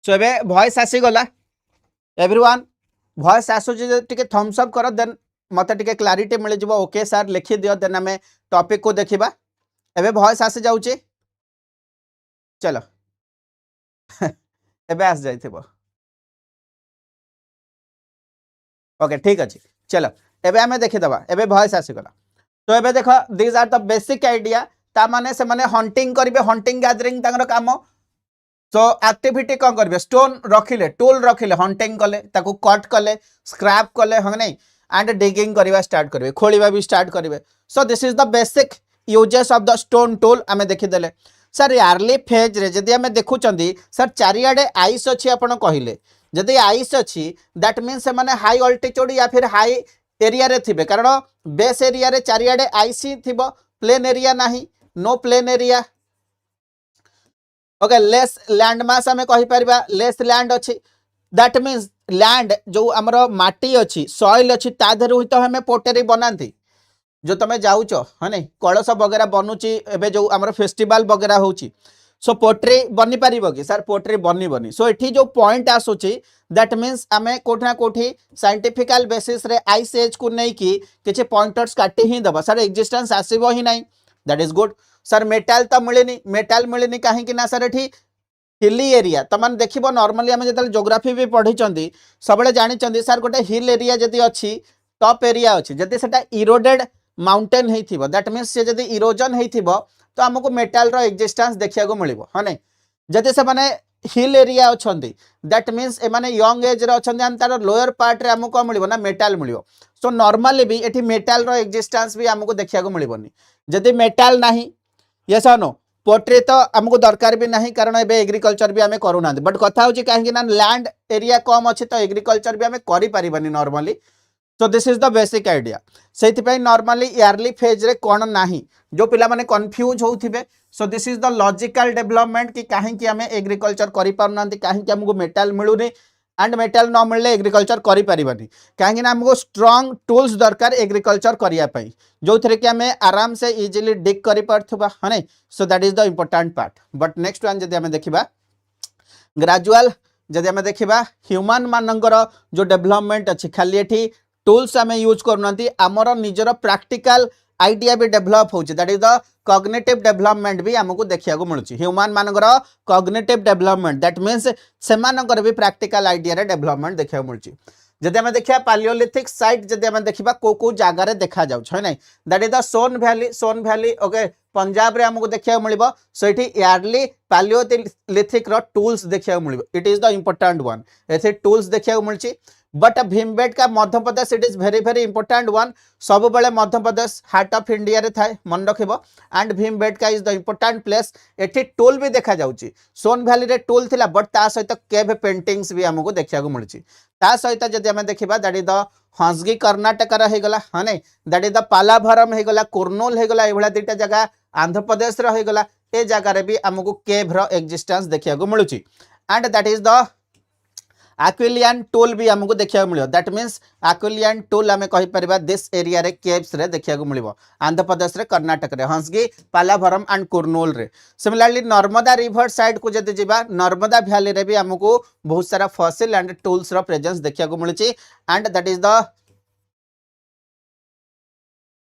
सो एबे वॉइस आसी गला एवरीवन वॉइस आसु जे टिके थम्स अप करो देन मते टिके क्लैरिटी मिल जिवो ओके सर लिखि दियो देन हमें टॉपिक को देखिबा एबे वॉइस आसी जाउची चलो एबे आस जाइथिबो ओके ठीक अछि चलो एबे हमें देखि दबा एबे वॉइस आसी गला तो एबे देखो this are the basic idea ता माने से माने हंटिंग करिवे हंटिंग गैदरिंग तांगर काम सो एक्टिविटी कौन करेंगे स्टोन रखिले टूल रखिले हंटिंग कले ताकू कट कले स्क्रैप कले हम नहीं एंड डिगिंग करवा स्टार्ट करेंगे खोलिबा भी स्टार्ट करेंगे सो this is the basic uses of the stone tool आमे देखिदेले सर अर्ली फेज रे जदि आमे देखुचंदी सर चारियाडे आइस अछि आपण कहिले जदि आइस अछि दैट मीन्स से माने हाई अल्टीट्यूड या फिर हाई एरिया रे थिबे कारण बेस एरिया रे चारियाडे आइस थिबो प्लेन एरिया नाही no plain area okay less land mass हमें कहि परबा लेस लैंड अछि दैट मीन्स लैंड जो हमरो माटी अछि सॉइल अछि ता धरु हित हमें पोटरी बनांती जो तमे जाउचो हने कळस वगैरह बनुची एबे जो हमरो फेस्टिवल वगैरह होची सो पोटरी बनी परिबो कि सर पोटरी बनी बनी सो एठी जो पॉइंट आसुची दैट मीन्स हमें कोठना कोठी साइंटिफिकल बेसिस रे आइस एज को नै कि किछि पॉइंटर्स काटी ही दबा सर एग्जिस्टेंस आसीबो ही नै that is good sir metal तो मिलेनी कहीं कि ना सर एठी हिली एरिया तो मैंने देखिए नॉर्मली आम जो ज्योग्राफी भी पढ़ी सब जानी सर गोटे हिल एरिया जदि अच्छी टॉप एरिया अच्छी जदि से इरोडेड माउंटेन होती दैट मीन्स से जदि इरोजन होती तो आमको मेटाल रो एक्जिस्टेंस देखा मिल हाँ नहीं जदि से माने हिल एरिया अच्छा दैट मीन्स एमाने यंग एज रे अच्छा तार लोअर पार्ट रे आमको मिल ना मेटाल मिल सो नॉर्मली भी एठी मेटाल रो एक्जिस्टेंस भी आमको देखा मिलबनी जदि मेटाल नाही यस नो पोट्री तो आमको दरकार भी नहीं कारण एबे एग्रीकल्चर भी आमे करूना बट कथा होची काहे ना लैंड एरिया कम अच्छी तो एग्रीकल्चर भी आमे करि परिबानी normally so this is the basic idea से नॉर्मली इयरली फेज रे कोन नाही जो पिला माने कंफ्यूज होथिबे so this is the logical development कि काहे कि आमे एग्रीकल्चर करि पारनांती काहे कि हमको मेटल मिलुनी एंड मेटल न मिलले एग्रीकल्चर करि परिबानी काहे ना हमको स्ट्रांग टूल्स दरकार एग्रीकल्चर करिया पई जो थरे कि आमे आराम से इजीली डिग करि परथबा हने so that is the important part but next one जदि आमे देखिबा ग्रेजुअल जदि आमे देखिबा ह्यूमन मानंगर जो डेवलपमेंट अछि खाली एठी टूल्स आमे यूज करनांती हमर निजर प्रैक्टिकल आइडिया भी डेवलप होची that is the cognitive development भी हमको देखिया को मिलुची ह्यूमन मानकर कॉग्निटिव डेवलपमेंट दैट मीन्स सेमानकर भी प्रैक्टिकल आइडिया रे डेवलपमेंट देखिया को मिलुची जदि हम देखिया पालियोलिथिक साइट जदि हम देखिबा को जागा रे देखा जाउ छै नै that is the Son valley okay Punjab रे हमको देखिया मिलबो सो इठी इयरली पालियोलिथिक रो टूल्स देखिया मिलबो it is the important one एथे टूल्स देखिया मिलची but Bhimbetka Madhya Pradesh it is very very important one सब बेले Madhya Pradesh heart of India रे थाए मन रखिबो and Bhimbetka is the important place एठी टूल भी देखा जाउची सोन वैली रे टूल थिला बट ता सहित केव पेंटिंग्स भी हमको देखिया को मिलची ता सहित जदि हम देखिबा दैट इज द हंसगी कर्नाटक रा हे गला हाने दैट इज द पालाभरम हे गला कुर्नूल हे गला एभला दुटा जगह आंध्र प्रदेश रो हे गला ए जगह रे भी हमको केव रो एक्जिस्टेंस देखिया को मिलुची and that is the Acheulian tool भी हमको देखिया मिलियो दैट मीन्स एक्विलियन टूल हमें कहि परिबा दिस एरिया रे केव्स रे देखिया को मिलिबो आंध्र प्रदेश रे कर्नाटक रे हंसगी पालाभरम एंड कुर्नूल रे सिमिलरली नर्मदा रिवर साइड को जदि जिबा नर्मदा वैली रे भी हमको बहुत सारा fossil and tools row presence देखिया को मिलुची and that is the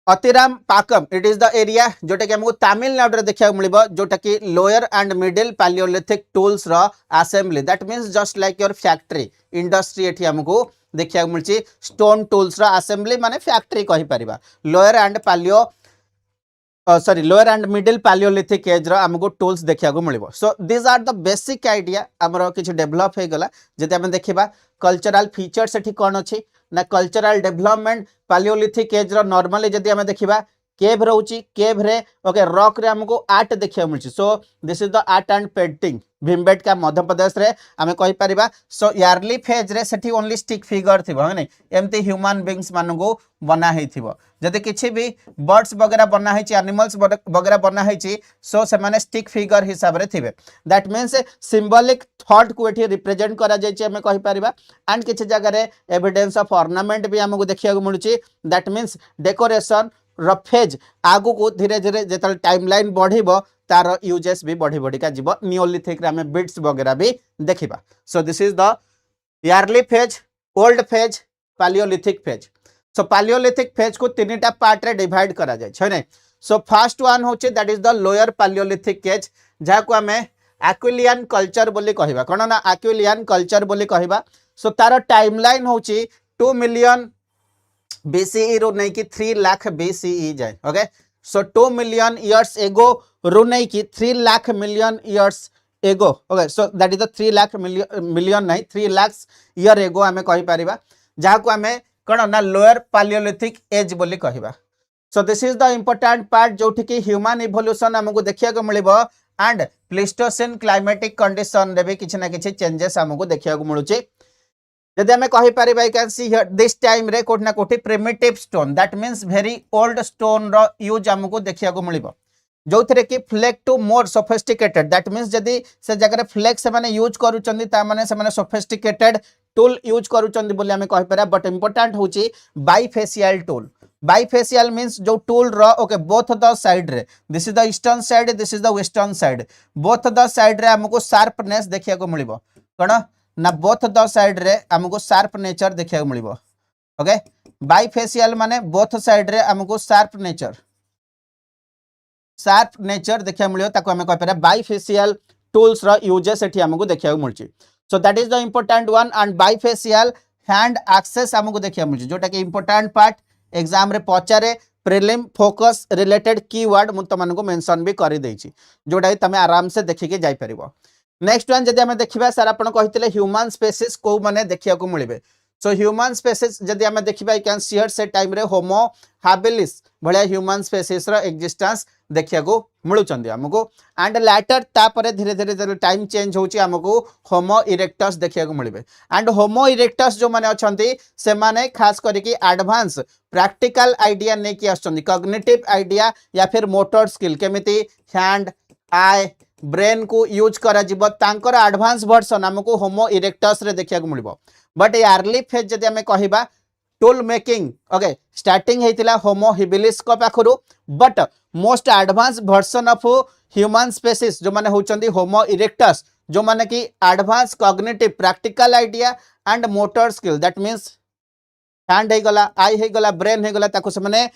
अतिराम पाकम it is the area जोटा कि हमको तमिलनाडु रे देखिया मिलबो जोटा कि lower and middle Palaeolithic tools रो assembly that means just like your factory industry एठी हमको देखिया मिलची स्टोन टूल्स रो असेंबली माने फैक्ट्री कहि परिबा lower and palaeo lower and middle Palaeolithic as रो हमको टूल्स देखिया को मिलबो so this are the basic idea हमरो किछ डेवलप हे गला जदि हम देखिबा कल्चरल फीचर्स एठी कोन अछि ना कल्चरल डेवलपमेंट पैलियोलिथिक एज रो नॉर्मली जदि हम देखिबा केव रहउची केव रे ओके रॉक रे हमको आर्ट देखिया मिलची so this is the art and painting Bhimbetka Madhya Pradesh रे हमें कहि परिबा सो इयरली फेज रे सेठी ओनली स्टिक फिगर थिबो हने एमती ह्यूमन बीइंग्स मानको बना हेथिबो जदि किछि भी बर्ड्स वगैरह बना हेछि एनिमल्स वगैरह बना हेछि सो से माने स्टिक फिगर हिसाब रे थिबे दैट मीन्स सिंबॉलिक थॉट को एठी रिप्रेजेंट करा जायछि हमें कहि परिबा एंड किछि जगह रे एविडेंस ऑफ ऑर्नामेंट भी हमको देखिया को मिलुची दैट मीन्स डेकोरेशन फेज आगु को धीरे धीरे जो टाइमलाइन बढ़िबो तार यूजेस भी बढ़ी बढ़िका जीव नियोलिथिक रे हमें बिट्स वगैरह भी देखिबा so this is the early phase old phase palaeolithic phase so palaeolithic phase को तीनटा पार्ट रे डिवाइड करा जाय छै नै सो फर्स्ट वन होचे that is the lower palaeolithic age जहा को हमें एक्विलियन कल्चर बोली कहिबा कोन ना एक्विलियन कल्चर बोली कहिबा सो तार टाइमलाइन होची 2 मिलियन BCE रो नै कि 3 लाख BCE जाय okay so 2 million years ago रो नै कि 3 lakh million years ago okay so that is the 3 lakh million नै 3 लाख ईयर एगो हमें कहि परिबा जहा को हमें कोन ना लोअर पालियोलिथिक एज बोली कहिबा so this is the important part जोठी कि ह्यूमन इवोल्यूशन हमको देखिया को मिलिबो एंड प्लीस्टोसिन क्लाइमेटिक कंडीशन रे भी किछि ना किछि चेंजेस हमको देखिया को मिलुची जदि हमें कहि परिबा you can see here this time रे कोठना कोठी primitive stone that means very old stone रो यूज हमको देखिया को मिलिबो जो थरे कि flake to more sophisticated that means जदि से जगह फ्लेक से माने यूज करूचंदी ता माने से माने सोफिस्टिकेटेड टूल यूज करूचंदी बोली हमें कहि परिबा बट इंपोर्टेंट होची बाइफेशियल टूल बाइफेशियल मींस जो टूल रो ओके बोथ द साइड रे this is the eastern side this is the western side both the side रे हमको शार्पनेस देखिया को मिलिबो कोन ना बोथ द साइड रे हमको शार्प नेचर देखिया को मिलिबो ओके बाइफेशियल माने बोथ साइड रे हमको शार्प नेचर देखिया मिलियो ताको हमें कहि पारे बाइफेशियल टूल्स रो यूजेस एठी हमको देखिया को मिलची so that is the important one and bifacial hand axes हमको देखिया मिलची जोटा कि इंपोर्टेंट पार्ट एग्जाम रे पचारे प्रीलिम फोकस रिलेटेड कीवर्ड मु तमन को मेंशन भी करि देछि जोटा कि तमे आराम से देखि के जाई परिबो नेक्स्ट वन जदि हमें देखिबा सर आपण कहितले ह्यूमन स्पेसीज को माने देखिया को मिलिबे सो ह्यूमन स्पेसीज जदि हमें देखिबा यू कैन सी हियर से टाइम रे होमो हैबिलिस भलिया ह्यूमन स्पेसीज रो एग्जिस्टेंस देखिया को मिलुचंदी हमको एंड लैटर तापरे धीरे धीरे टाइम चेंज होची हमको होमो इरेक्टस देखिया को मिलबे एंड होमो इरेक्टस जो माने अछंती से माने खास करी कि एडवांस प्रैक्टिकल आइडिया ने कि आछंती कॉग्निटिव आइडिया या फिर मोटर स्किल केमिति हैंड आई ब्रेन को यूज करा जिवो तांकर एडवांस वर्जन हमको होमो इरेक्टस रे देखिया को मिलबो बट ये अर्ली फेज जदि हमें कहिबा टूल मेकिंग ओके स्टार्टिंग हेतिला होमो हिबिलिस को पाखरु but most advance version of human species जो माने होचंदी होमो इरेक्टस जो माने कि advance cognitive practical idea and motor skill that means hand हे गला आई हे गला ब्रेन हे गला ताको से माने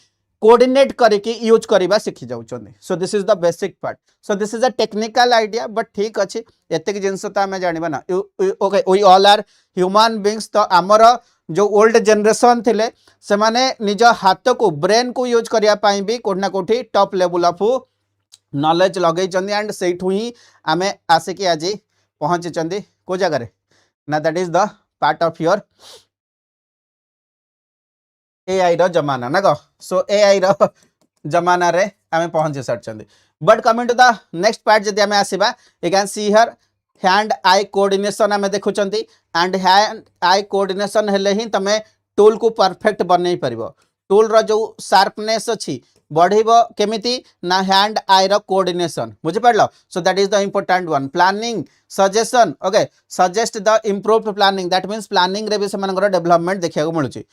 कोऑर्डिनेट करके यूज करबा सिखि जाउचंदी so this is the basic part so this is a technical idea but ठीक अछि एतेक जिंस त हमें जानिबा ना okay we all are human beings तो हमर जो ओल्ड जनरेशन थिले से माने निज हाथ को ब्रेन को यूज करिया पाई भी कोठना कोठी टॉप लेवल ऑफ नॉलेज लगै चंदी एंड सेठु ही हमें आसे कि आज पहुंची चंदी को जगह रे ना that is the part of your AI रो जमाना ना गो सो AI रो जमाना रे हमें पहुंचे सरचंदी but coming to the next part जदि हमें आसीबा you can see here hand eye coordination हमें देखुचंदी एंड हैंड आई कोऑर्डिनेशन हेले ही तमे टूल को परफेक्ट बनै परिबो टूल रो जो शार्पनेस अछि बढ़िबो केमिति ना हैंड आई रो कोऑर्डिनेशन बुझि पड़लो so that is the important one planning suggestion okay suggest the improved planning that means planning रे भी समनकर डेवलपमेंट देखिया को मिलुची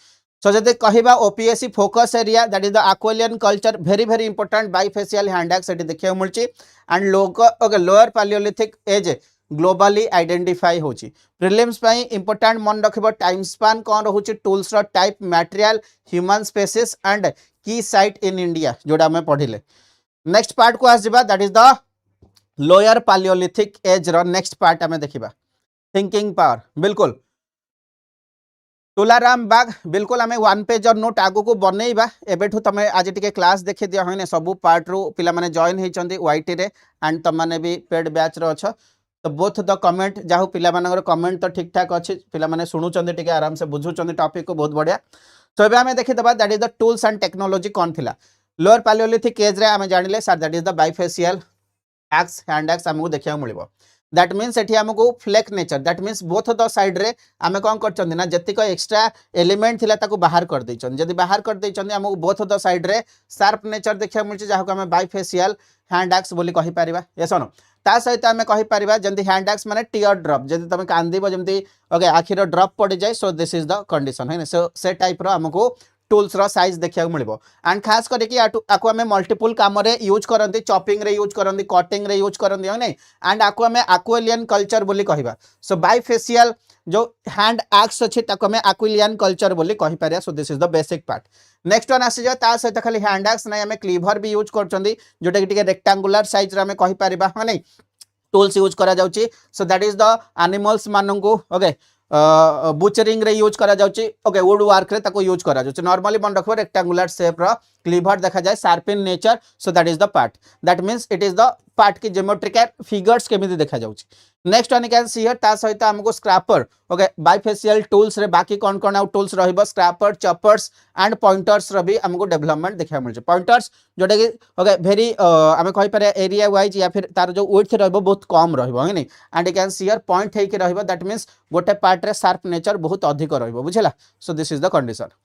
सो जदि कहिबा OPSC focus area that is the Acheulian culture very very important bifacial hand axe एटी देखिया को मिलुची and okay lower palaeolithic age globally identify होची प्रीलिम्स पई इंपोर्टेंट मन रखिबो टाइम स्पान कोन रहउची टूल्स रो type material human species and की साइट इन इंडिया जोडा हमें पढिले नेक्स्ट पार्ट को आसीबा that is the lower palaeolithic age रो नेक्स्ट पार्ट हमें देखिबा थिंकिंग पावर बिल्कुल तुलाराम बाग बिल्कुल हमें 1 पेज और नोट आगु को बनैबा एबेठु तमे आज टिके क्लास देखि दिया होइने सब पार्ट रो पिला माने जॉइन हेचंदी YT रे एंड तम माने भी पेड बैच रो अछ तो बोथ द कमेंट जाहु पिला मानकर कमेंट तो ठीक ठाक अछि पिला माने सुनुचंदी टिके आराम से बुझुचंदी टॉपिक को बहुत बढ़िया तो एबे हमें देखि दबा that is the tools and technology कोन थिला लोअर पालियोलिथिक एज रे हमें जानिले sir that is the bifacial axe hand axe हमको देखिया मिलबो दैट मीन्स एठी हमको flake nature that means both the side रे आमे कोन करचंदी ना जतिक एक्स्ट्रा एलिमेंट थिला ताको बाहर कर दैचन जदी बाहर कर दैचन हमको बोथ द साइड रे शार्प नेचर देखिया मिलची जाहको हमें बाइफेशियल हैंड एक्स बोली कहि परिबा यसनो ता सहित आमे कहि परिबा जंदी हैंड एक्स माने टीयर ड्रॉप जदी तमे कांदीबो जंदी ओके आखिर ड्रॉप पड़ी जाय सो दिस इज द कंडीशन है सो से टाइप रो हमको टूल्स रो साइज देखिया मिलबो एंड खास करके आको हमें मल्टीपल काम रे यूज करंती चॉपिंग रे यूज करंती कटिंग रे यूज करंती हो नै एंड आको हमें एक्विलियन कल्चर बोली कहबा सो बाइफेशियल जो हैंड एक्स अच्छे ताको हमें एक्विलियन कल्चर बोली कहि पारिया सो this is the basic part next one आसी जा ता सहित खाली हैंड एक्स नै हमें क्लीवर भी यूज करचंदी जोटा कि टिके रेक्टेंगुलर साइज रे हमें कहि पारिबा हो नै टूल्स यूज करा जाउची so that is the animals मानंगु ओके बुचरिंग रे यूज करा जाउची ओके वुड वर्क रे ताको यूज करा जाउची नॉर्मली मन रखबो रेक्टेंगुलर शेप रो क्लीवर देखा जाए sharp in nature so that is the part that means it is the part की ज्योमेट्रिकल फिगर्स केमिति देखा जाउची next one can see here ता सहित हमको स्क्रैपर ओके बाइफेशियल टूल्स रे बाकी कौन कौन आउट टूल्स रहइबो स्क्रैपर चॉपर्स एंड पॉइंटर्स रो भी हमको डेवलपमेंट देखा मिल पॉइंटर्स जोटा कि ओके वेरी हमें कहि पारे एरिया वाइज या फिर तार जो विड्थ रहइबो बहुत कम रहइबो है नै and you can see here point हे के रहइबो दैट मींस गोटे पार्ट रे शार्प नेचर बहुत अधिक रहइबो बुझला so this is the condition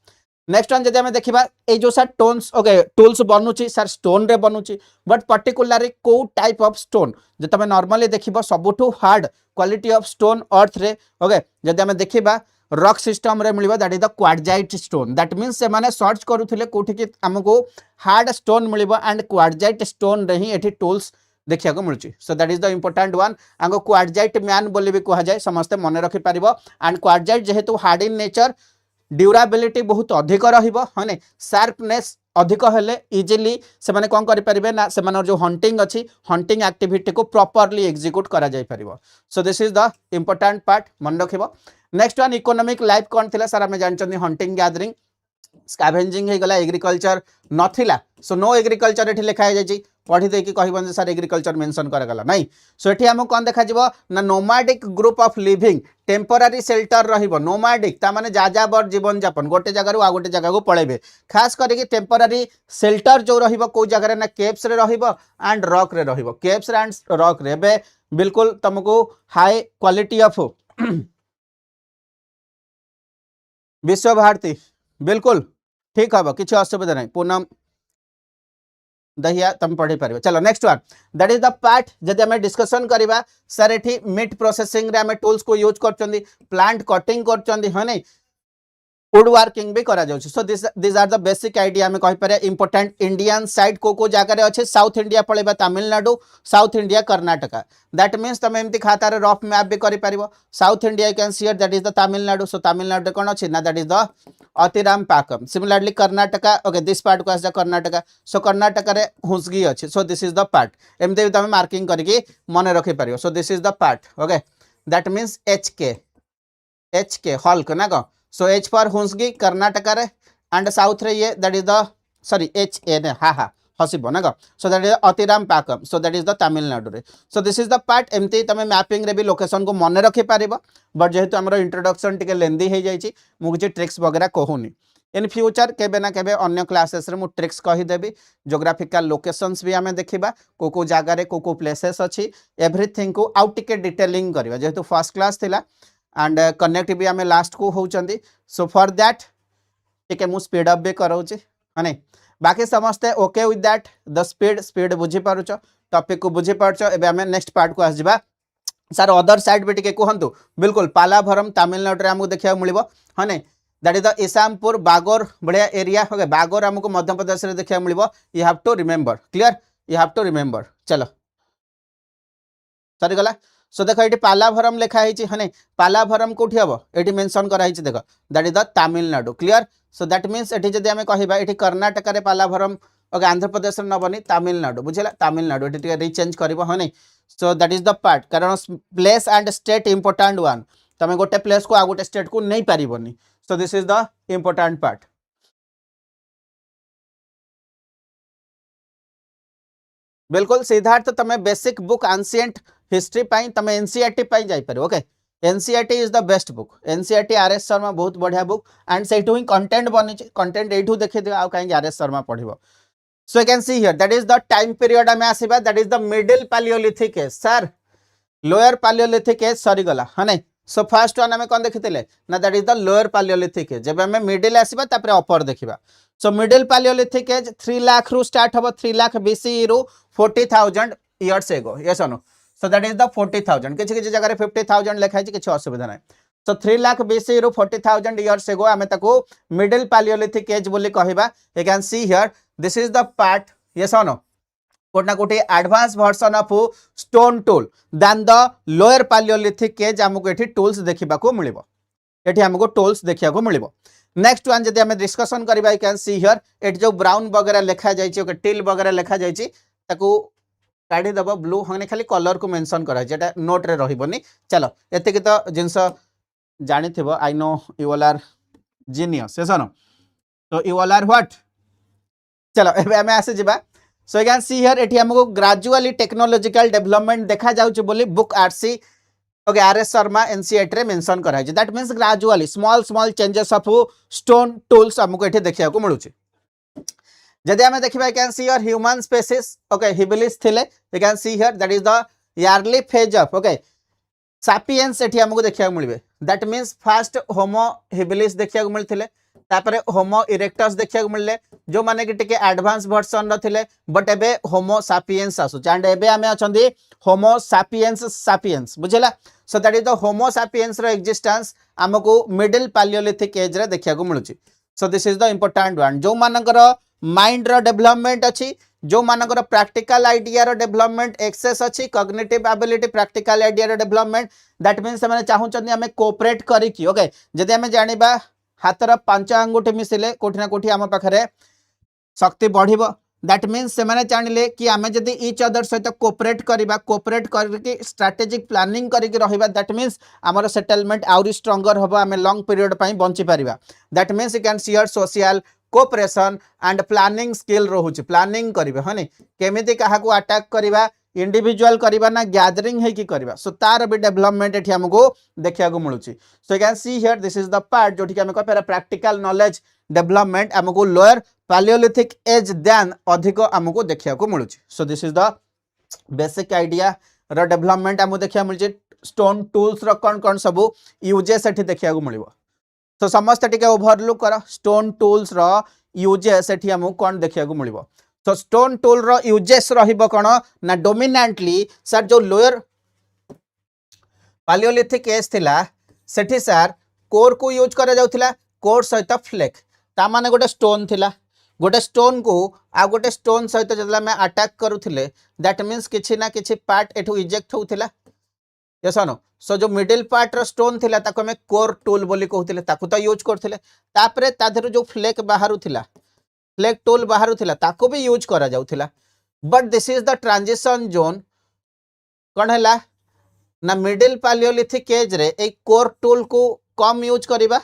next one जदि हमें देखिबा ए जो सर टोन्स ओके टूल्स बनुची सर स्टोन रे बनुची बट पर्टिकुलरली को टाइप ऑफ स्टोन जे तमे नॉर्मली देखिबो सबुठु hard quality of stone earth रे ओके जदि हमें देखिबा रॉक सिस्टम रे मिलिबो that is the quartzite stone that means से माने सर्च करूथिले कोठी कि हमको हार्ड स्टोन मिलिबो एंड क्वार्टजाइट स्टोन रे ही एठी टूल्स देखिया को मिलुची so that is the important one आंगो क्वार्टजाइट मैन बोली भी कहा जाए समस्त मन रखि पारिबो एंड क्वार्टजाइट जेहेतु हार्ड इन नेचर ड्यूराबिलिटी बहुत अधिक रहिबो हने शार्पनेस अधिक हेले इजीली से माने कोन करि परिबे ना से मानर जो हंटिंग अछि हंटिंग एक्टिविटी को प्रॉपर्ली एग्जीक्यूट करा जाय परिबो so this is the important part मन रखिबो नेक्स्ट वन इकोनॉमिक लाइफ कोन थिला सर हमें जानचनी हंटिंग गैदरिंग स्कैवेंजिंग हे गला एग्रीकल्चर नथिला सो नो एग्रीकल्चर एठी लिखा है जायची पढ़ी दे कि कहबन जे सर एग्रीकल्चर मेंशन करा गला नहीं सो एठी हम कोन देखा जिवो ना nomadic group of living temporary shelter रहिबो नोमैडिक ता माने जाजाबर जीवन यापन गोटे जगह आ गोटे जगह को पळेबे खास करके टेम्पररी शेल्टर जो रहिबो को जगह रे ना केव्स रे रहिबो एंड रॉक रे रहिबो केव्स एंड रॉक रे बे बिल्कुल तुमको हाई क्वालिटी ऑफ विश्व भारती बिल्कुल ठीक हम किसी असुविधा नहीं पूनम दहिया तुम पढ़ी पार चलो next one that is the part जदि हमें डिस्कशन करवा सर एठी मीट प्रोसेसिंग रे हमें टूल्स को यूज करचंदी प्लांट कटिंग करचंदी है नहीं वुड वर्किंग भी करा जाउछ so this are the basic idea हमें कहि पारे इंपोर्टेंट इंडियन साइड को जगह रे अच्छे साउथ इंडिया पळेबा Tamil Nadu south India Karnataka that means तुम एमती खाता रे रफ मैप भी करि पारिबो south India you can see here that is the Tamil Nadu so Tamil Nadu रे कोन अछि ना that is the Attirampakkam similarly Karnataka okay this part को आस कर्नाटका सो कर्नाटका रे हुसगी अछि so this is the part एमते तुम मार्किंग करके मन रखि पारिबो so this is the part okay that means HK हल्क ना को सो एच फॉर हुसगी कर्नाटका रे एंड साउथ रे ये that is the sorry H A ने हा हसिबो ना को so that is Attirampakkam so that is the Tamil Nadu रे so this is the part एमती तमे मैपिंग रे भी लोकेशन को मन रखि पारिबो बट जेहेतु हमरो इंट्रोडक्शन टिके लेंदी हे जायछि मु किछि ट्रिक्स वगैरह कहूनी इन फ्यूचर केबे ना केबे अन्य क्लासेस रे मु ट्रिक्स कहि देबी ज्योग्राफिकल लोकेशंस भी हमें देखिबा को जगह रे को प्लेसेस अछि एवरीथिंग को आउट टिके डिटेलिंग करबा जेहेतु फर्स्ट क्लास थिला एंड कनेक्ट भी हमें लास्ट को होउचंदी सो फॉर दैट टिके मु स्पीड अप भी कराउची हने बाकी समस्ते okay with that the speed बुझी पारुचो टॉपिक को बुझी पारुचो एबे हमें नेक्स्ट पार्ट को आसजिबा सर अदर साइड भी टिके कहंतु बिल्कुल पालाभरम तमिलनाडु रे हमको देखिया मिलिबो हने that is the Isampur Bagor बढ़िया एरिया ओके बागोर हमको मध्य प्रदेश रे देखिया मिलिबो you have to remember clear you have to remember चलो सरी गला सो देखो ये पालाभरम लिखा है हने पालाभरम कोठी हबो एटी मेंशन करा है देखो that is the Tamil Nadu clear so that means eighty जदि हमें कहबा एटी कर्नाटक रे पालाभरम ओके आंध्र प्रदेश रे नबनी तमिलनाडु बुझिला तमिलनाडु एटी टिके रीचेंज करबो हने so that is the part कारण place and state important one तमे गोटे प्लेस को आ गोटे स्टेट को नहीं पारिबोनी so this is the important part बिल्कुल सिद्धार्थ तमे बेसिक बुक एंशिएंट हिस्ट्री पाई तमे एनसीईआरटी पाई जाई पारे okay NCERT is the best book NCERT RS Sharma बहुत बढ़िया बुक एंड सेठू ही कंटेंट बनी कंटेंट एठू देखि दियो आ काई आरएस शर्मा पढिबो so you can see here that is the time period हमें आसीबा that is the middle Palaeolithic age sir lower palaeolithic age सरी गला हने सो फर्स्ट वन हमें कोन देखितिले ना that is the lower palaeolithic age जब हमें मिडिल आसीबा तापरे अपर देखिबा so middle Palaeolithic age 3 lakh रु स्टार्ट हबो 3 लाख बीसी रु 40,000 years ago yes no so that is the 40,000 किछि किछि जगह रे 50,000 लिखा है किछि असुविधा नै सो 3 लाख BC रु 40,000 years ago आमे ताको मिडिल पैलियोलिथिक एज बोली कहिबा. You can see here this is the part, yes or no, कोटना कोटी advance version of stone tool then the lower palaeolithic age हमको एठी टूल्स देखिबा को मिलिबो. एठी हमको टूल्स देखिया को मिलिबो. नेक्स्ट वन जदि हमें डिस्कशन करबा, you can see here eight जो ब्राउन वगैरह लिखा जाइछि, ओके टिल वगैरह लिखा जाइछि, ताको काढी दबो ब्लू हने खाली कलर को मेंशन करा जेटा नोट रे रहिबोनी. चलो एते कि तो जिंस जानि थिबो. I know you all are genius, yes no. तो यू ऑल आर व्हाट. चलो एबे हमें आसे जिबा. So you can see here एठी हमको ग्रेजुअली टेक्नोलॉजिकल डेवलपमेंट देखा जाउछ बोली book RC okay RS Sharma NCERT रे मेंशन करा है. That means gradually small small changes of stone tools हमको एठी देखिया को मिलुछि. जदि हमें देखिबा, you can see here human species okay हिबिलिस थिले. You can see here that is the early phase of okay sapiens एठी हमको देखिया को मिलबे. That means first Homo habilis देखिया को मिलथिले, तापरे होमो इरेक्टस देखिया को मिलले जो माने कि टिके एडवांस वर्जन रथिले, बट एबे होमो सापियंस आसु एंड एबे हमें अछंदी होमो सापियंस सापियंस बुझिला. So that is the Homo sapiens रो एक्जिस्टेंस हमको मिडिल पैलियोलिथिक एज रे देखिया को मिलुची. So this is the important one. जो मानकर माइंड रो डेवलपमेंट अछि, जो मानकर प्रैक्टिकल आइडिया रो डेवलपमेंट एक्सेस अछि, कॉग्निटिव एबिलिटी प्रैक्टिकल आइडिया रो डेवलपमेंट, दैट मींस माने चाहू चंदी हमें कोऑपरेट करी कि ओके जदि हमें जानिबा हाथर 5 अंगुठी मिसिले कोठी ना कोठी आम पाखरे शक्ति बढ़िबो. दैट मीन्स से माने जानिले कि आमे जदि ईच अदर सहित कोऑपरेट करके स्ट्रेटेजिक प्लानिंग करके रहिबा, दैट मीन्स आमर सेटलमेंट आउरी स्ट्रॉन्गर हबो, आमे लॉन्ग पीरियड पई बंची परिबा. That means you can see here social cooperation and planning skill रहुछि. प्लानिंग करिवे हनी केमिति काहा को अटैक करिबा, इंडिविजुअल करिबा ना गैदरिंग है कि करिबा. सो तार भी डेवलपमेंट एठी हमको देखिया को मिलुछि. So you can see here this is the part जोठी हमें कहपरा प्रैक्टिकल नॉलेज डेवलपमेंट हमको लोअर पैलियोलिथिक एज देन अधिक हमको देखिया को मिलुछि. So this is the basic idea रो डेवलपमेंट हमको देखिया मिलुछि. स्टोन टूल्स रो कोन सब यूजेस एठी देखिया को मिलिबो. तो समस्त टिके ओवरलुक कर स्टोन टूल्स रो यूजेस एठी हमको कोन देखिया को मिलिबो. तो स्टोन टूल रो यूजेस रहिबो कोन ना डोमिनेंटली सर जो लोअर पैलियोलिथिक एज थिला सेठी सर कोर को यूज करा जाउथिला, कोर सहित फ्लेक ता माने गोटे स्टोन थिला, गोटे स्टोन को आ गोटे स्टोन सहित जदला में अटैक करूथिले, दैट मींस किछि ना किछि पार्ट एठू इजेक्ट होउथिला. Yes no. सो जो मिडिल पार्ट रो स्टोन थिला ताको हमें कोर टूल बोली कहउथिले, ताको तो यूज करथिले. तापरे ताधर जो फ्लेक बाहरु थिला, फ्लेक टूल बाहरु थिला, ताको भी यूज करा जाउथिला. But this is the transition zone कोन हैला ना मिडिल पैलियोलिथिक एज रे ए कोर टूल को कम यूज करिबा,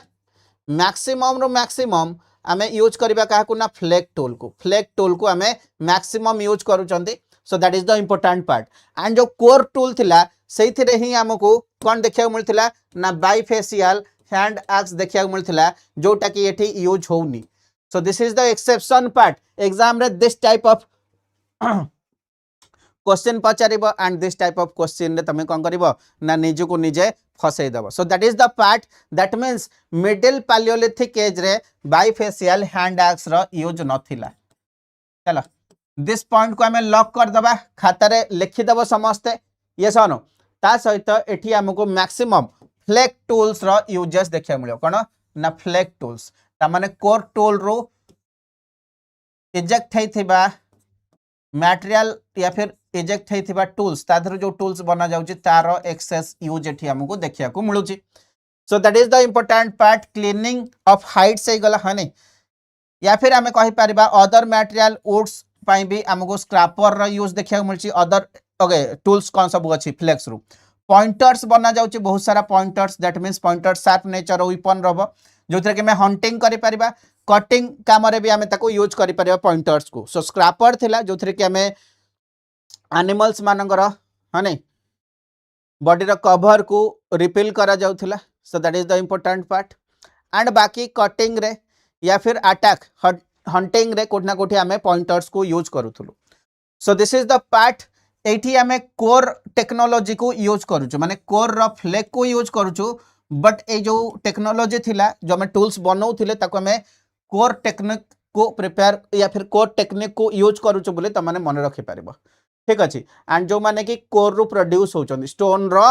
मैक्सिमम रो मैक्सिमम आमे यूज करिबा काहा ना फ्लेक टूल को आमे मैक्सिमम यूज करूचंती. So that is the important part. And जो कोर टूल थिला सेइथिरे ही हमको कोन देखिया मिलथिला ना बाइफेशियल हैंड एक्स देखिया मिलथिला जोटा कि एठी यूज होउनी. So this is the exception part. Exam रे दिस टाइप ऑफ क्वेश्चन पचारिबो and this type of question रे तमे कोन करिवो ना निजु को निजे फसै दबो. So that is the part that means middle Palaeolithic age रे बाइफेशियल हैंड एक्स रो यूज नथिला. चलो दिस पॉइंट को हमें लॉक कर दबा, खाता रे लिखि दबो समस्ते. यस और नो. ता सहित एठी हमको मैक्सिमम फ्लेक टूल्स रो यूजेस देखिया मिलियो कोन ना फ्लेक टूल्स ता माने कोर टूल रो इजेक्ट हेथिबा मटेरियल या फिर इजेक्ट हेथिबा टूल्स ताधर जो टूल्स बना जाउची तारो एक्सेस यूज एठी हमको देखिया को मिलुची. So that is the important part. Cleaning of height से गला हने या फिर हमें कहि परिबा अदर मटेरियल वुड्स पई भी हमको स्क्रैपर रो यूज देखिया को मिलची. अदर ओके टूल्स कौन सब अच्छी फ्लेक्स रू पॉइंटर्स बना जाउची, बहुत सारा pointers. That means pointer sharp nature weapon रबो जो कि मैं हंटिंग करि परिबा, कटिंग काम रे भी हमें ताको यूज करि परिबा पॉइंटर्स को. सो स्क्रैपर थिला जो कि हमें एनिमल्स मानकर हने बॉडी रो कवर को रिपील करा जाउथिला. So that is the important part. And बाकी कटिंग रे या फिर अटैक हंटिंग रे कोठना कोठी हमें पॉइंटर्स को यूज करूथुलु. So this is the part. एठी हमें कोर टेक्नोलॉजी को यूज करूछु, माने कोर रो फ्लेक को यूज करूछु. बट ए जो टेक्नोलॉजी थिला जो हमें टूल्स बनाउथिले ताको हमें कोर टेक्निक को प्रिपेयर या फिर कोर टेक्निक को यूज करूछु बोले त माने मन रखि परिबो. ठीक अछि. एंड जो माने कि कोर रु प्रोड्यूस होचंदी स्टोन रो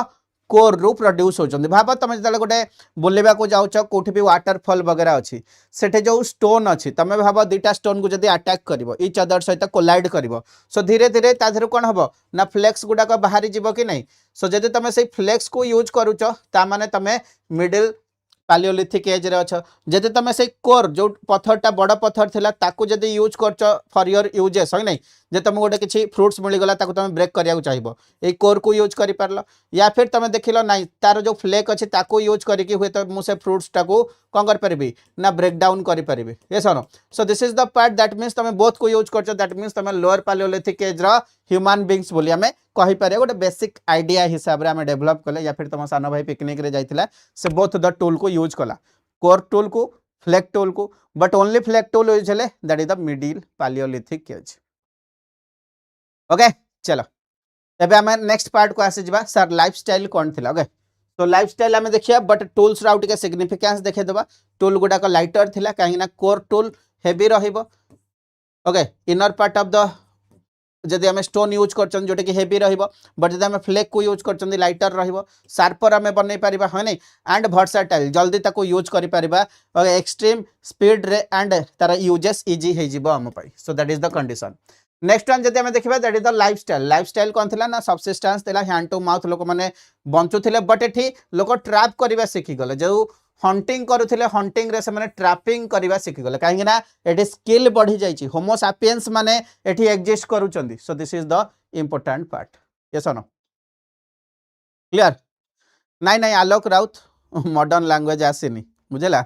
कोर रु प्रोड्यूस होचंदी भाबा तमे जतले गोटे बुलिबा को जाउछ कोठी भी वाटरफॉल वगैरह अछि सेठे जो स्टोन अछि तमे भाबा दुईटा स्टोन को जदी अटैक करिवो इच अदर सहित कोलाइड करिवो सो धीरे धीरे ता धीरे कोन हबो ना फ्लेक्स गुडा को बाहरी जीवो कि नहीं सो जदी तमे से फ्लेक्स को यूज करूछ ता माने तमे मिडिल पालियोलिथिक एज रे अछ जदि तमे से कोर जो पत्थरटा बड़ पत्थर थिला ताकू जदि यूज करछ फॉर योर यूजेस है नहीं जे तुम गोटे किसी फ्रुट्स मिल गला ताकू तुम ब्रेक करिया चाहिए ये कोर को यूज कर पारल या फिर तुम देखिल ना तार जो फ्लेक अच्छी ताकू यूज करके हुए तो मुझे फ्रुट्स टाकू कौन कर पारिबी ना ब्रेक डाउन कर पारिबी ये sir so this is the part that means तुम बोथ को यूज करछ दैट मीन्स तुम लोअर पालियोलिथिक एज रो ह्यूमन बीइंग्स बोली हमें कहि पारे गोटे बेसिक आइडिया हिसाब रे हमें डेवलप कले या फिर तुम सान भाई पिकनिक रे जाइतिला से बोथ द टूल को यूज कला कोर टूल को फ्लेक टूल को but only flake tool use हेले that is the middle palaeolithic age okay चलो एबे हमें नेक्स्ट पार्ट को आसी जिबा सर लाइफस्टाइल कोन थिला ओके तो लाइफस्टाइल हमें देखिया बट टूल्स राउट के सिग्निफिकेंस देखे देबा टूल गुडा को लाइटर थिला काहे ना कोर टूल हेवी रहिबो okay inner part of the जदि आम स्टोन यूज कर जोटा कि हेवी रहिबो बट जदि आम फ्लेक को यूज कर लाइटर रहिबो शार्पर आम बनै पारिबा है नहीं एंड वर्साटाइल जल्दी ताको यूज करि पारिबा एक्सट्रीम स्पीड रे एंड तार यूजेस इजी हे जिवो हम पई सो that is the condition next one जदि आम देखिबा दैट इज द लाइफस्टाइल कोन थिला ना सबसिस्टेंस थिला हैंड टू माउथ लोक माने बंचुथिले बट एठी लोक ट्रैप करबा सिखि गले जो हंटिंग करुथिले हंटिंग रे से माने ट्रैपिंग करबा सिखि गले काहे ना एटी स्किल बढ़ी जाइछि होमो सापियंस माने एटी एग्जिस्ट करूचंदी so this is the important part yes और नो क्लियर नहीं नहीं आलोक राउत मॉडर्न लैंग्वेज आसीनी बुझेला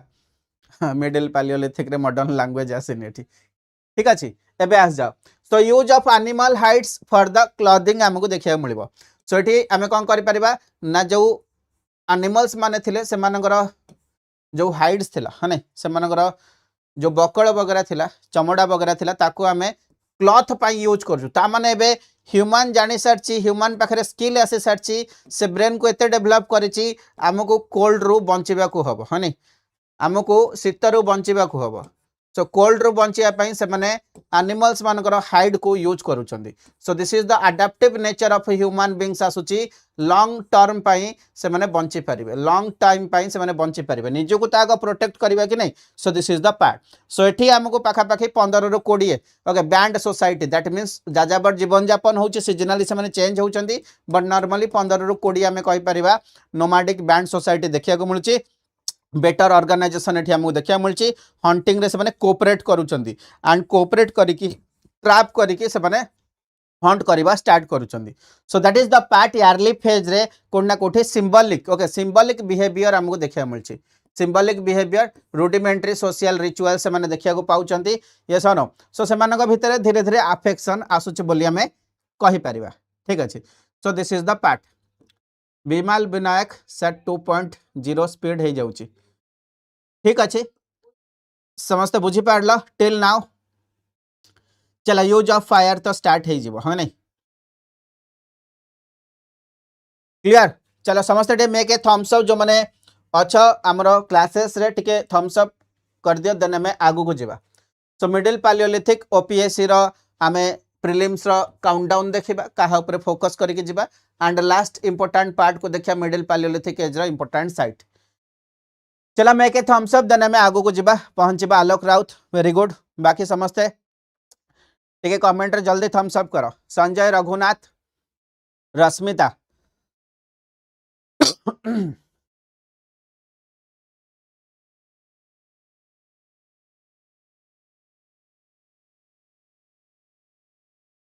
मिडिल पालियोलिथिक रे मॉडर्न लैंग्वेज आसीनी एठी ठीक अछि एबे आस जाओ so use of animal hides for the clothing हमको देखिया मिलबो सो एठी हमें कोन करि परिबा ना जो एनिमल्स माने थिले से मानकर जो हाइड्स थिला हने से मानकर जो बकल वगैरह थिला चमड़ा वगैरह थिला ताकू आमे क्लॉथ पाई यूज करछु ता माने एबे ह्यूमन जानि सारची ह्यूमन पाखरे स्किल आसे सारची से ब्रेन को एते डेवलप करिची हमको कोल्ड रु बंचिबा को हबो हने हमको शीत रु बंचिबा को हबो सो कोल्ड रु बंचिया पई से माने एनिमल्स मानकर हाइड को यूज करूचंदी so this is the adaptive nature of human beings आसुची लॉन्ग टर्म पई से माने बंची परिबे लॉन्ग टाइम पई से माने बंची परिबे निजो को तागा प्रोटेक्ट करबा कि नहीं so this is the part so एठी हमको पाखा पाखी 15 रु 20 okay band society that means जाजाबर जीवन यापन होची सीजनली से माने चेंज होचंदी बट नॉर्मली 15 रु 20 हमें कहि परिबा नोमैडिक बैंड सोसाइटी देखिया को मिलुची बेटर ऑर्गेनाइजेशन एठी हमको देखिया मिलची हंटिंग रे से माने कोऑपरेट करूचंदी एंड कोऑपरेट करिकी ट्रैप करिकी से माने हंट करबा स्टार्ट करूचंदी so that is the part early phase रे कोना कोठी सिंबॉलिक ओके सिंबॉलिक बिहेवियर हमको देखिया मिलची symbolic behaviour rudimentary social ritual से माने देखिया को पाउचंती यस और नो सो से मानक भितरे धीरे धीरे अफेक्शन आसुची बोली हमें कहि परिबा ठीक अछि so this is the part Vimal Vinayak set 2.0 speed हे जाउची ठीक अच्छे समस्त बुझी पारल टिल नाउ चला यूज ऑफ फायर तो स्टार्ट हो जीवो है नहीं क्लियर चलो समस्त टे मेक ए थम्स अप जो माने अच्छा हमरो क्लासेस रे टिके थम्स अप कर दियो देन हमें आगु को जीवा सो मिडिल पालियोलिथिक ओपीएससी रो हमें प्रीलिम्स रो काउंटडाउन देखिबा काहा ऊपर फोकस करके जीवा एंड लास्ट इंपोर्टेंट पार्ट को देखिया मिडिल पालियोलिथिक एज रो इंपोर्टेंट साइट चला मैं के थम्स अप देना मैं आगु को जीवा पहुंचबा आलोक राउत वेरी गुड बाकी समस्ते ठीक है कमेंट रे जल्दी थम्स अप करो संजय रघुनाथ रश्मिता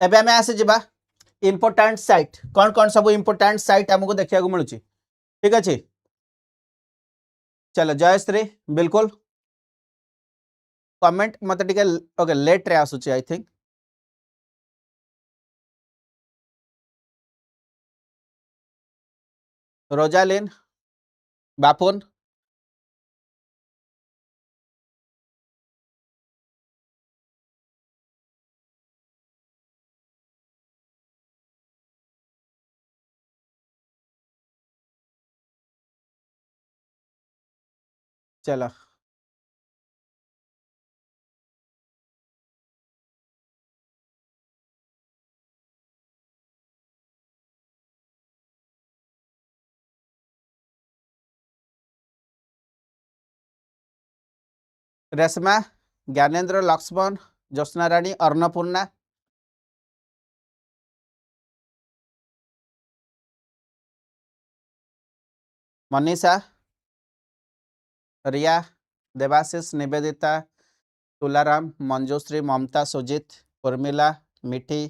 एबे हमें आसे जीवा इंपोर्टेंट साइट कौन कौन सब इंपोर्टेंट साइट हमको देखिया को मिलुची ठीक अछि चलो जयश्री बिल्कुल कमेंट मत टिके ओके लेट रे आसुची आई थिंक रोजालिन बापुन चलो रेशमा, ज्ञानेन्द्र, लक्ष्मण, ज्योत्स्ना रानी, अन्नपूर्णा, मनीषा, रिया, देवाशीष, निवेदिता, तुलाराम, मंजुश्री, ममता, सुजित, उर्मिला, मिठी,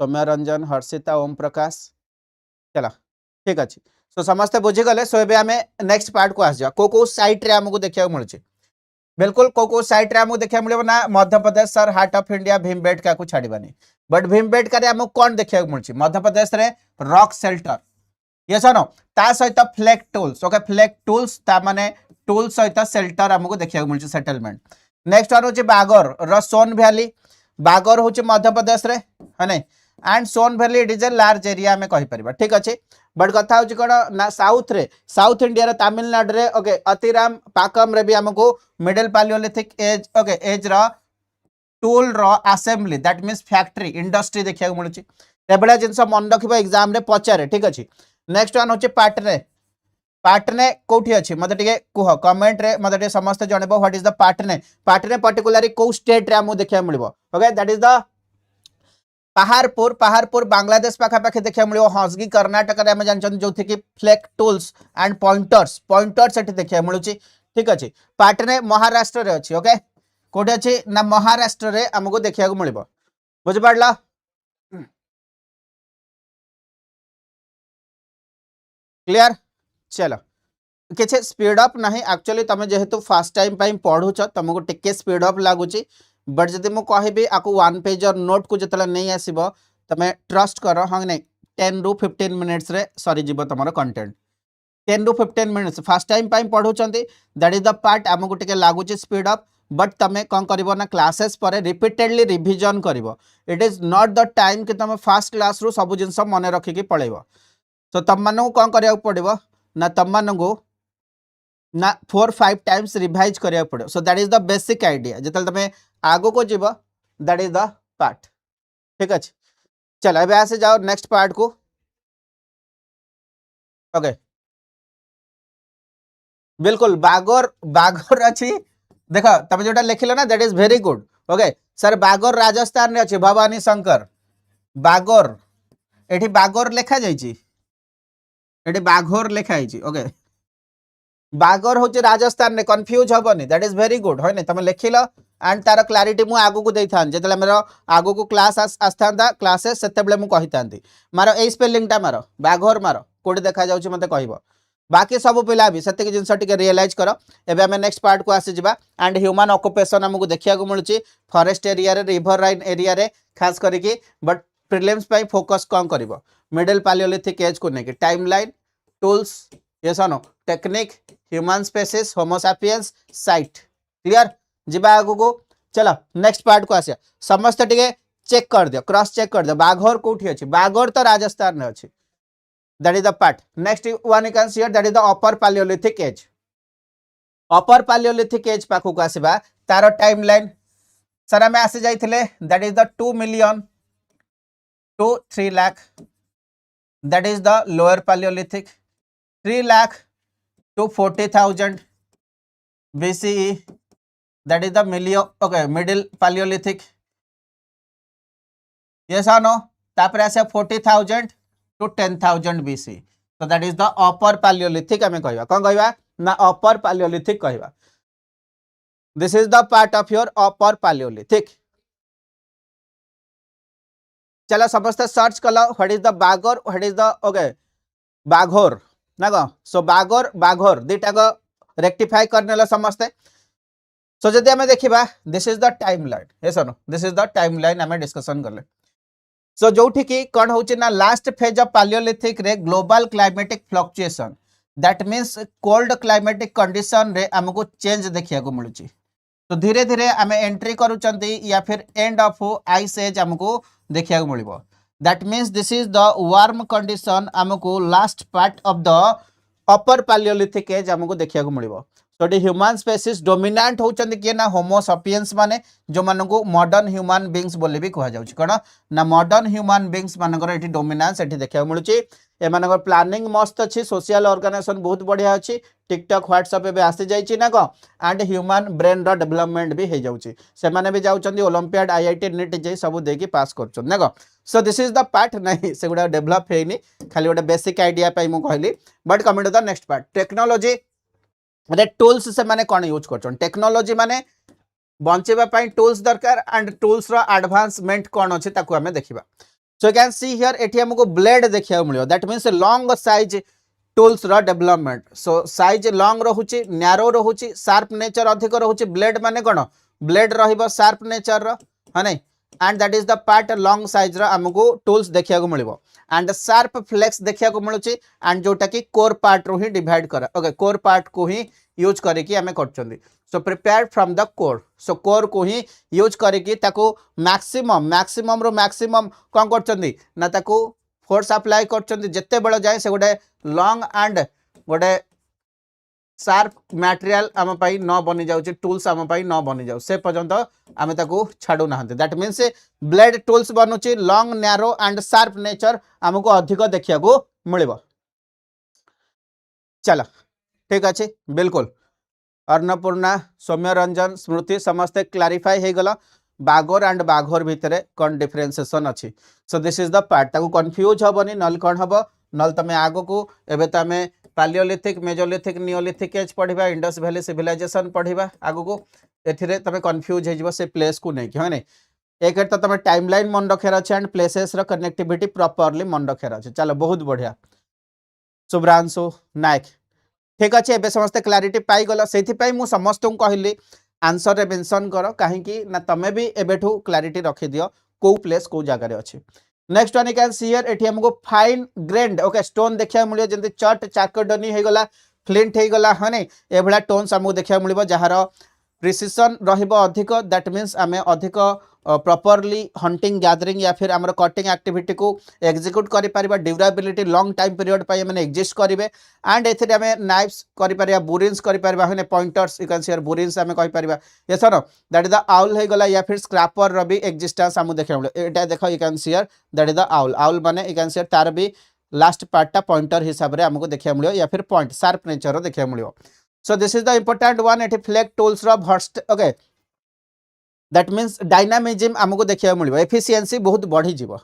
सौम्यरंजन, हर्षिता, ओम प्रकाश। चलो ठीक अच्छे। सो समस्ते बुझीगले। सो एबे आमे नेक्स्ट पार्ट को आस को साइट रे हमको देखा मिलूँ बिल्कुल को साइट रे हमको देखा मिले ना Madhya Pradesh sir heart of India Bhimbetka को छाड़बानी बट भीमबेटका आमको कौन देखा मिलूँ मध्य प्रदेश रे रॉक शेल्टर ये सनो ता सहित flag tools okay flag tools ता माने टूल सहित शेल्टर हमको देखा मिलूँ सेटलमेंट। नेक्स्ट वन हूँ बागर र सोन वैली बागर हूँ मध्य प्रदेश रे है नहीं and Son valley it is a large area आम कहीपर ठीक अच्छे बट कथा हूँ कौन ना साउथ रे साउथ इंडिया तमिलनाडु रे ओके अतिराम पाकम रे भी हमको middle palaeolithic age okay age रो टूल रो assembly that means factory industry देखा मिलूँ एभलिया जिनस मन रख एग्जाम रे पचारे ठीक अच्छे। नेक्स्ट वन हूँ पाटने पाटने कौटी अच्छी मत कह कमेंट रे मत समस्त जनब what is the Patne Patne particularly कौ स्टेट रे हमको देखा मिल okay that is the Paharpur Paharpur Bangladesh पाखापाखि देखा मिले हंसगी कर्णाटक में जानते जो कि flake tools and pointers pointers देखा मिलूँ ठीक अच्छे। पाटने महाराष्ट्र रे अच्छी ओके कौटे अच्छी ना महाराष्ट्र रे हमको देखा मिल बुझिपार क्लियर। चलो किसी स्पीड अप ना एक्चुअली तुम जेहेतु फास्ट टाइम पढ़ुच तुमको टिके स्पीड अप लगुच बट जब मुझे कहबी आपको वन पेजर नोट को जो नहीं आसब तुम ट्रस्ट कर हाँ नहीं 10 ରୁ 15 मिनिट्स रे सरीज तुम कंटेंट 10 ରୁ 15 मिनिट्स फास्ट टाइम पढ़ुंट दैट इज द पार्ट आमको टिके लगुच स्पीड अप बट तुम कौन कर ना क्लासेस पर रिपीटेडली रिविजन कर it is not the time कि तुम फास्ट क्लास रू सब जिन मन रखिकी पलैब सो तुम मानू कौन करा पड़ो ना तुम मानू ना 4-5 टाइम्स रिवाइज करा पड़ो सो that is the basic idea जो तुम आगो को जीव दैट इज द पार्ट ठीक अच्छे। चलो अब आसे जाओ नेक्स्ट पार्ट को ओके बिल्कुल बागर बागर अच्छी देख तुम जो लिखल ना that is very good okay sir बागर राजस्थान रे अच्छी भवानी शंकर बागर एठी बागर लिखा जाइए एठी बाघर लिखाई ओके बागर हूँ राजस्थान में कन्फ्यूज हेनी दैट इज वेरी गुड है तुम लिखिल एंड तार क्लारिटी मुझे आगू को देता जो आम आगू को क्लास आसता क्लासेस से मुझे मार यही स्पेलिंगटा मार बाघर मार कौटे देखा जाऊँ मत कह बाकी सब पिला भी से जिनस रियलाइज कर एबे हमें नेक्स्ट पार्ट को आसी जावा एंड ह्यूमन ऑक्युपेशन हमको देखा मिलूँ फॉरेस्ट एरिया रे रिवर लाइन एरिया रे खास करके बट प्रिलिम्स पे फोकस कौन कर मिडिल पालियोलिथिक एज को लेकिन टाइम लाइन टूल्स ये सन technique human species Homo sapiens site clear जीवा आगु को चलो नेक्स्ट पार्ट को आसिया समस्त टिके चेक कर दियो क्रॉस चेक कर दियो बाघर कोठी अछि बाघर तो राजस्थान में अछि that is the part. Next one you can see here that is the upper palaeolithic age upper palaeolithic age पाखु को आसीबा तार टाइम लाइन सर हमें आसी जाइथिले that is the 2 million to 3 lakh that is the lower palaeolithic 3 lakh to 40,000 BCE that is the middle Paleolithic yes or no तापर आसे 40,000 to 10,000 BC so that is the upper Paleolithic हमें कहवा कौन कहवा ना upper Paleolithic कहवा this is the part of your upper Paleolithic। चलो समस्त सर्च कलो व्हाट इज द बागर व्हाट इज द ओके बाघोर ना कौन सो बागर बाघर दुटा को रेक्टिफाई करने समस्ते सो जदि आम देखा this is the time line ये सुनो this is the time line आम डिस्कसन कले सो जो कौन हो लास्ट फेज ऑफ पालियोलिथिक रे global climatic fluctuation that means cold climatic condition रे हमको चेंज देखा मिलूँ तो धीरे धीरे आम एंट्री करूँ या फिर एंड ऑफ आइस एज हमको देखा मिल that means this is the warm condition हमको last part of the upper palaeolithic age हमको देखा मिल तो ह्यूमन स्पेसीज डोमिनेंट होचंदी किए ना होमो सपियंस माने जो मानको मॉडर्न ह्यूमन बीइंग्स बोली भी कहा जाउची कोन ना मॉडर्न ह्यूमन बीइंग्स मानकर एठी डोमिनेंस एठी देखा मिलुची एमानकर प्लानिंग मस्त अछि सोशल ऑर्गेनाइजेशन बहुत बढ़िया अछि टिकटॉक व्हाट्सएप पे आसी जाइची ना को एंड ह्यूमन ब्रेन रो डेवलपमेंट भी हे जाउची से माने भी जाउचंदी ओलंपियाड आईआईटी नीट जे सब देकी पास करचन ना को so this is the part नहीं से गुडा डेवलप हेनी खाली गोटे बेसिक आइडिया पई मु कहली but coming to the next part technology रे टूल्स से माने कोन यूज करचन टेक्नोलॉजी माने बंचेबा पई टूल्स दरकार एंड टूल्स रो एडवांसमेंट कोन अछि ताकू हमें देखिबा so you can see here एठी हमको ब्लेड देखिया मिलियो that means long size tools रो डेवलपमेंट सो साइज लॉन्ग रहउची नैरो रहउची शार्प नेचर अधिक रहउची ब्लेड माने कोन ब्लेड रहिबो शार्प नेचर रो हने and that is the part long size रो हमको टूल्स देखिया को मिलिबो एंड शार्प फ्लेक्स देखिया को मिलुची एंड जोटा की कोर पार्ट रो ही डिवाइड करा ओके कोर पार्ट को ही यूज करके हमें करचंदी so prepared from the core so core को ही यूज करके ताको मैक्सिमम रो मैक्सिमम कोन करचंदी ना ताको फोर्स अप्लाई करचंदी जत्ते बळ जाय से गोटे लॉन्ग एंड गोटे शार्प मटेरियल आम पाई न बनी जाउची टूल्स आम पाई न बनी जाउ से पर्यंत आमे ताको छाडू नाहंते दैट मींस ब्लेड टूल्स बनुची long narrow and sharp nature हमको अधिक देखिया को मिलिबो चलो ठीक अच्छे बिल्कुल अन्नपूर्णा सौम्य रंजन स्मृति समस्ते क्लारिफाई हो गला बागर एंड बाघर भितर कौन डिफरेंशिएशन अच्छी सो दिस इज द पार्ट ताको कंफ्यूज हबनी नल कौन हम नल तुम आग को एबे तो आम पालियोलिथिक मेजोलिथिक नियोलिथिक एज पढ़ा इंडस वैली सिविलाइजेशन पढ़ा आग को ए तुम कंफ्यूज हो से प्लेस को लेकिन है एक तो तुम टाइमलाइन मन रखार अच्छे एंड प्लेसेस रो कनेक्टिविटी प्रॉपर्ली मन रखार अच्छे चलो बहुत बढ़िया शुभ्रांशु नायक ठीक अच्छे एबे समस्ते क्लारिटी पाईगल से समस्त को कहली आंसर रे मेंशन कर कहीं ना तमें भी एबेठू क्लारिटी रखी दियो को प्लेस को जगह अच्छे next one you can see here एठी हमको फाइन ग्रेन्ड ओके स्टोन देखा मिलियो जंती चट चाकडनी हो गला फ्लिंट हो गला हने ए भला टोन्स हमको देखा मिलियो जहार प्रिसिशन रहिबो अधिक दैट मीन्स आमे अधिक प्रॉपर्ली हंटिंग गैदरिंग या फिर आमर कटिंग एक्टिविटी को एग्जीक्यूट करि परिबा ड्यूरेबिलिटी लॉन्ग टाइम पीरियड पई माने एग्जिस्ट करिवे एंड एथिरे आमे नाइफ्स करि परिबा बुरिन्स करि परिबा हने pointers you can see here burins आमे कहि परिबा yes no that is the awl हे गला या फिर स्क्रैपर रो भी एग्जिस्टेंस हमु देखै मिले एटा देखो you can see here that is the owl owl माने यू कैन सी हियर तार भी लास्ट पार्टटा पॉइंटर हिसाब रे हमको देखै मिलियो या फिर पॉइंट शार्प नेचर रो देखै मिलियो so this is the important one एठी फ्लैग टूल्स रो भर्स्ट ओके दैट मींस डायनामिज्म हमको देखिया मिलिबो एफिशिएंसी बहुत बढ़ी जीवो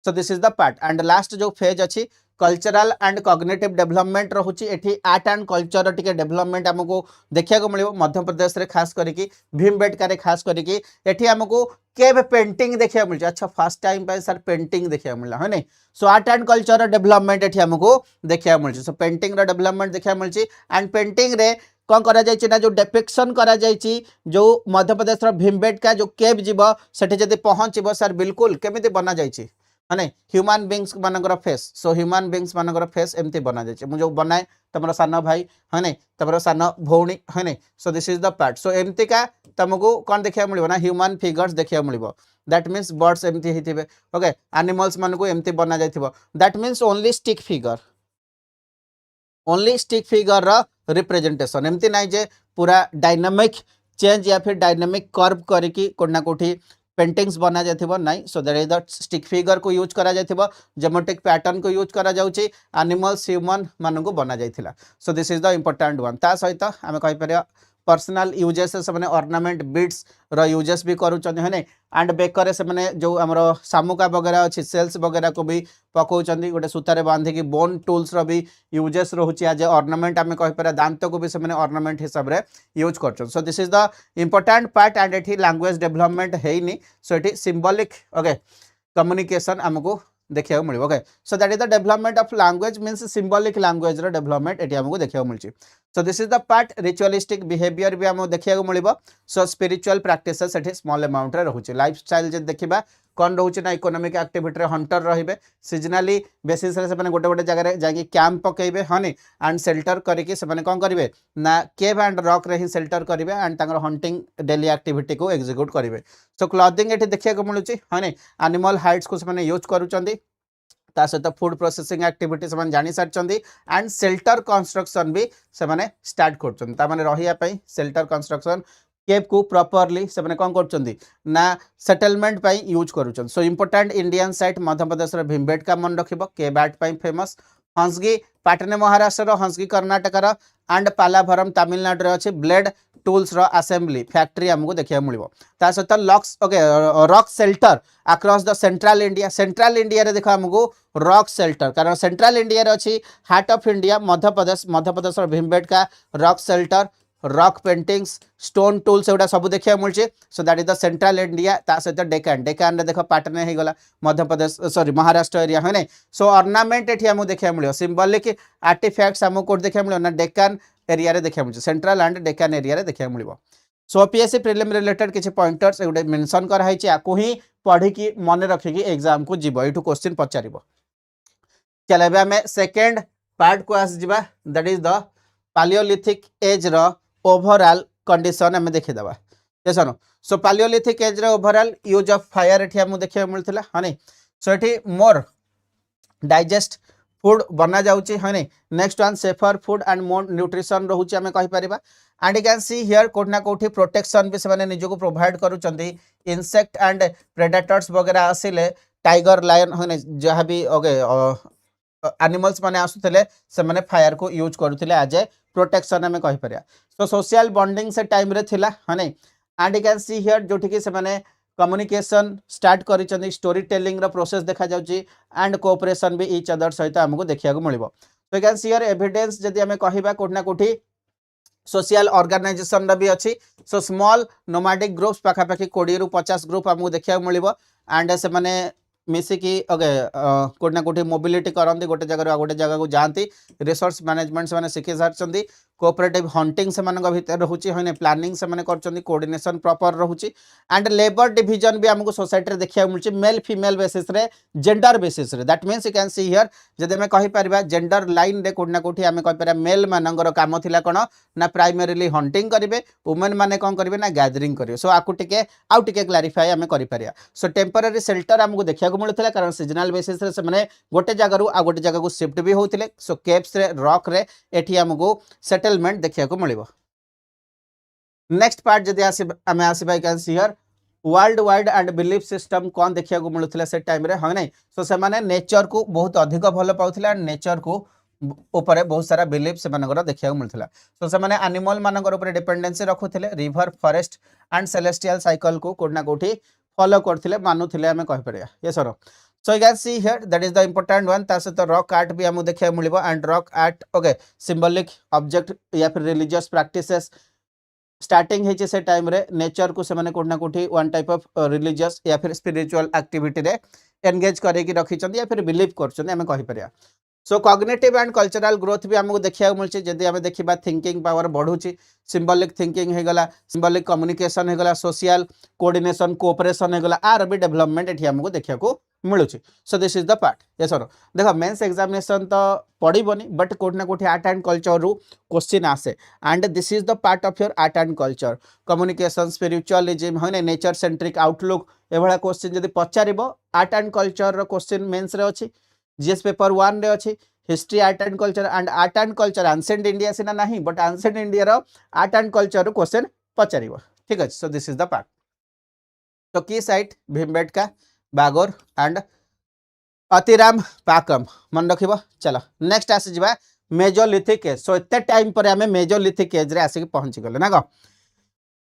so this is the part and last जो फेज अछि कल्चरल एंड कॉग्निटिव डेवलपमेंट रहउची एठी आर्ट एंड कल्चर टिके डेवलपमेंट हमको देखिया को मिलिबो मध्य प्रदेश रे खास करिकि भीमबेटका रे खास करिकि एठी हमको केव पेंटिंग देखिया मिलछ अच्छा फर्स्ट टाइम पे सर पेंटिंग देखिया मिलला है नै सो आर्ट एंड कल्चर डेवलपमेंट एठी हमको देखिया मिलछ सो पेंटिंग रो डेवलपमेंट देखिया मिलछ एंड पेंटिंग रे कौन करा जायछि ना जो डिपिक्शन करा जायछि जो मध्य प्रदेश रो भीमबेटका जो केव जीव सेठी जदी पहुंचबो सर बिल्कुल केमिति बना जायछि है ह्यूमन बीइंग्स मानकर फेस सो ह्यूमन बीइंग्स मानकर फेस एमती बना जाए मुझे बनाए तुम सान भाई है तुम सान भौणी है सो दिस इज द पार्ट सो एमती का तुमको कौन देखा मिले ना ह्यूमन फिगर्स देखा मिले दैट मीन्स बर्ड्स एमती होते ओके एनिमल्स मान को एमती बना जाए that means only stick figure representation एमती ना जे पूरा डायनामिक चेंज या फिर डायनामिक कर्व करके कोना कोठी पेंटिंग्स बना जाथिबो नहीं so that is the stick figure को यूज करा जाथिबो ज्योमेट्रिक पैटर्न को यूज करा जाउची एनिमल्स ह्यूमन मान को बना जाइथिला so this is the important one ता सहित आमे कहि परिया पर्सनल यूजेस से माने ऑर्नामेंट बीड्स रो यूजेस भी करूचंदी हने एंड बेकर से माने जो हमरो सामुका वगैरह अछि सेल्स वगैरह को भी पकोचंदी गोटे सूतारे बांधी की बोन टूल्स रो भी यूजेस रहउची आज ऑर्नामेंट आमे कहि परिया दांत को भी से माने ऑर्नामेंट हिसाब रे यूज करछन so this is the important part and एठी लैंग्वेज डेवलपमेंट हेइनी सो एठी सिंबॉलिक ओके कम्युनिकेशन हमको देखिया मिले okay so that is the development of language means symbolic language रो डेवलपमेंट एटी हमको देखिया मिलची so this is the part ritualistic behaviour भी हमको देखिया मिलबो सो स्पिरिचुअल प्रैक्टिसेस एटी स्मॉल अमाउंट रे रहउची लाइफस्टाइल जे देखिबा कौन रहउची ना इकोनॉमिक एक्टिविटी रे हंटर रहिबे सीजनली बेसिस रे से माने गोटे गोटे जगह रे जाकी कैंप पकेबे हनी एंड शेल्टर करके से माने कोन करिवे ना केव एंड रॉक रे ही शेल्टर करिवे एंड तांगर हंटिंग डेली एक्टिविटी को एग्जीक्यूट करिवे सो क्लॉथिंग एटी देखिया को मिलुची हनी एनिमल हाइड्स को से माने यूज करूचंदी ता सहित फूड प्रोसेसिंग एक्टिविटी से जानी सारी एंड शेल्टर कंस्ट्रक्शन भी से स्टार्ट कर रही शेल्टर कंस्ट्रक्शन केप को प्रॉपर्ली से कौन कर ना सेटलमेंट यूज कर so important Indian site Madhya Pradesh Bhimbetka मन रखिबो के बैट फेमस हंसगी पाटने महाराष्ट्र हंसगी कर्णाटकर एंड पालाभरम तमिलनाडु रे अच्छी ब्लेड टूल्स रो असेंबली फैक्ट्री हमको देखा मिल सहित लक्स okay rock shelter across the central India रे देखो हमको रॉक शेल्टर कारण सेंट्रल इंडिया रे अच्छी heart of India Madhya Pradesh Bhimbetka rock shelter rock paintings stone tools एगुड़ा सब देखा मिलूँ so that is the central India ता सहित डेकान देख पाटने हो गला मध्य प्रदेश सॉरी महाराष्ट्र एरिया है ना सो ऑर्नामेंट ये आमको देखा मिले सिंबॉलिक आर्टिफैक्ट्स आमको कोड देखा मिले ना डेकान एरिया रे देखा मिले सेंट्रल एंड डेकान एरिया रे देखा मिले सो ओपीएससी प्रीलिम रिलेटेड किसी पॉइंटर्स एगुड़े मेंशन कराई आपको ही पढ़ी मन रखिकी एग्जाम को जीव यू क्वेश्चन पचार चल आम सेकेंड पार्ट को आसवा that is the palaeolithic age रो ओवरऑल कंडीशन आम देखीदे yes or no so paleolithic age रे ओवरऑल यूज ऑफ फायर एठी हमु देखिया मिलथिला हनी सो एठी मोर डाइजेस्ट फूड बना जाउची हनी next one safer food and more nutrition रहउची हमें कहि परिबा and you can see here कोठना कोठी प्रोटेक्शन भी से माने निजो को प्रोवाइड करूचंती इंसेक्ट एंड प्रेडेटर्स वगैरह आसिले टाइगर लायन हनी जहां भी ओके एनिमल्स माने आसुतले से माने फायर को यूज करूथिले एज ए प्रोटेक्शन हमें कहि परिया सो सोशल बॉन्डिंग से टाइम रे थिला हनी and you can see here जोठी कि से माने कम्युनिकेशन स्टार्ट करिचंदी स्टोरी टेलिंग रो प्रोसेस देखा जाउची एंड कोऑपरेशन भी ईच अदर सहित हमको देखिया को मिलिबो so you can see here evidence जदी हमें कहिबा कोठना कोठी सोशल ऑर्गेनाइजेशन भी अच्छी सो स्मॉल नोमैडिक ग्रुप्स पाखापाखि 20 रु 50 ग्रुप हमको देखिया को मिलिबो एंड से माने मिसिकी ओके कोठना कोठी मोबिलिटी करंती गोटे जगह गोटे जगह को जाती रिसोर्स मैनेजमेंट से माने शिखि सारचंदी कोऑपरेटिव हंटिंग से मानक भीतर रहउची होने प्लानिंग से माने करचंदी कोऑर्डिनेशन प्रॉपर रहउची एंड लेबर डिवीजन भी हमको सोसाइटी रे देखिया मिलची मेल फीमेल बेसिस रे जेंडर बेसिस रे that means you can see here जदि हमें कहि परिबा जेंडर लाइन रे कोठना कोठी हमें कहि परिबा मेल मानकर काम थिला कोन ना प्राइमरीली हंटिंग करिवे वुमेन माने कोन करिवे ना गैदरिंग करिवे सो आकु टिके आउ टिके क्लैरिफाई हमें करि परिया सो टेंपरेरी शेल्टर हमको देखिया को मिलथिला कारण सीजनल बेसिस रे से माने गोटे जगह रु आ गोटे जगह को शिफ्ट भी होउथिले सो केप्स रे रॉक रे एठी हमको सेटलमेंट देखिया को मिलिबो नेक्स्ट पार्ट जदि आमे आसीबा can see here worldwide and belief system कौन देखिया को मिलुथिला से टाइम रे हां नै सो से माने नेचर को बहुत अधिक भलो पाउथिला एंड नेचर को ऊपर बहुत सारा बिलीफ से मानकर देखिया को मिलथिला सो से माने एनिमल मानकर ऊपर डिपेंडेंसी रखुथिले river forest and celestial cycle को कोठना कोठी फॉलो करथिले मानुथिले हमें कहि परिया ये सरो so you can see here that is the important one ता सहित रॉक आर्ट भी हमको देखिया मिलिबो and rock art okay symbolic object या फिर रिलीजियस प्रैक्टिसेस स्टार्टिंग है से टाइम रे नेचर को से माने कोठना कोठी वन टाइप ऑफ रिलीजियस या फिर स्पिरिचुअल एक्टिविटी रे एंगेज करे कि रखी चंदी या फिर बिलीव करचंदी हमें कहि परिया सो कॉग्निटिव एंड कल्चरल ग्रोथ भी हमको देखिया मिलची जदी हमें देखिबा थिंकिंग पावर बढ़ुची सिंबॉलिक थिंकिंग हे गला सिंबॉलिक कम्युनिकेशन हे गला सोशल कोऑर्डिनेशन कोऑपरेशन हे गला आर भी डेवलपमेंट एठी हमको देखिया को मिलुची so this is the part yes sir देखो मेंस एग्जामिनेशन तो पड़बनी बट कोठना कोठी आर्ट एंड कल्चर रु क्वेश्चन आसे and this is the part of your art and culture communication spiritualism होने नेचर सेंट्रिक आउटलुक एभला क्वेश्चन जदी पचारिबो आर्ट एंड कल्चर रो क्वेश्चन मेंस रे अछि जीएस पेपर 1 रे अछि history art and culture ancient India सिना नहीं but ancient India row art and culture रो क्वेश्चन पचारिबो ठीक अछि so this is the part तो की site Bhimbetka Bagor and Attirampakkam मन रखिबो चलो नेक्स्ट आसी जिबा मेजोलिथिक एज सो एते टाइम पर हमें मेजोलिथिक एज रे आसी पहुंची गले ना गो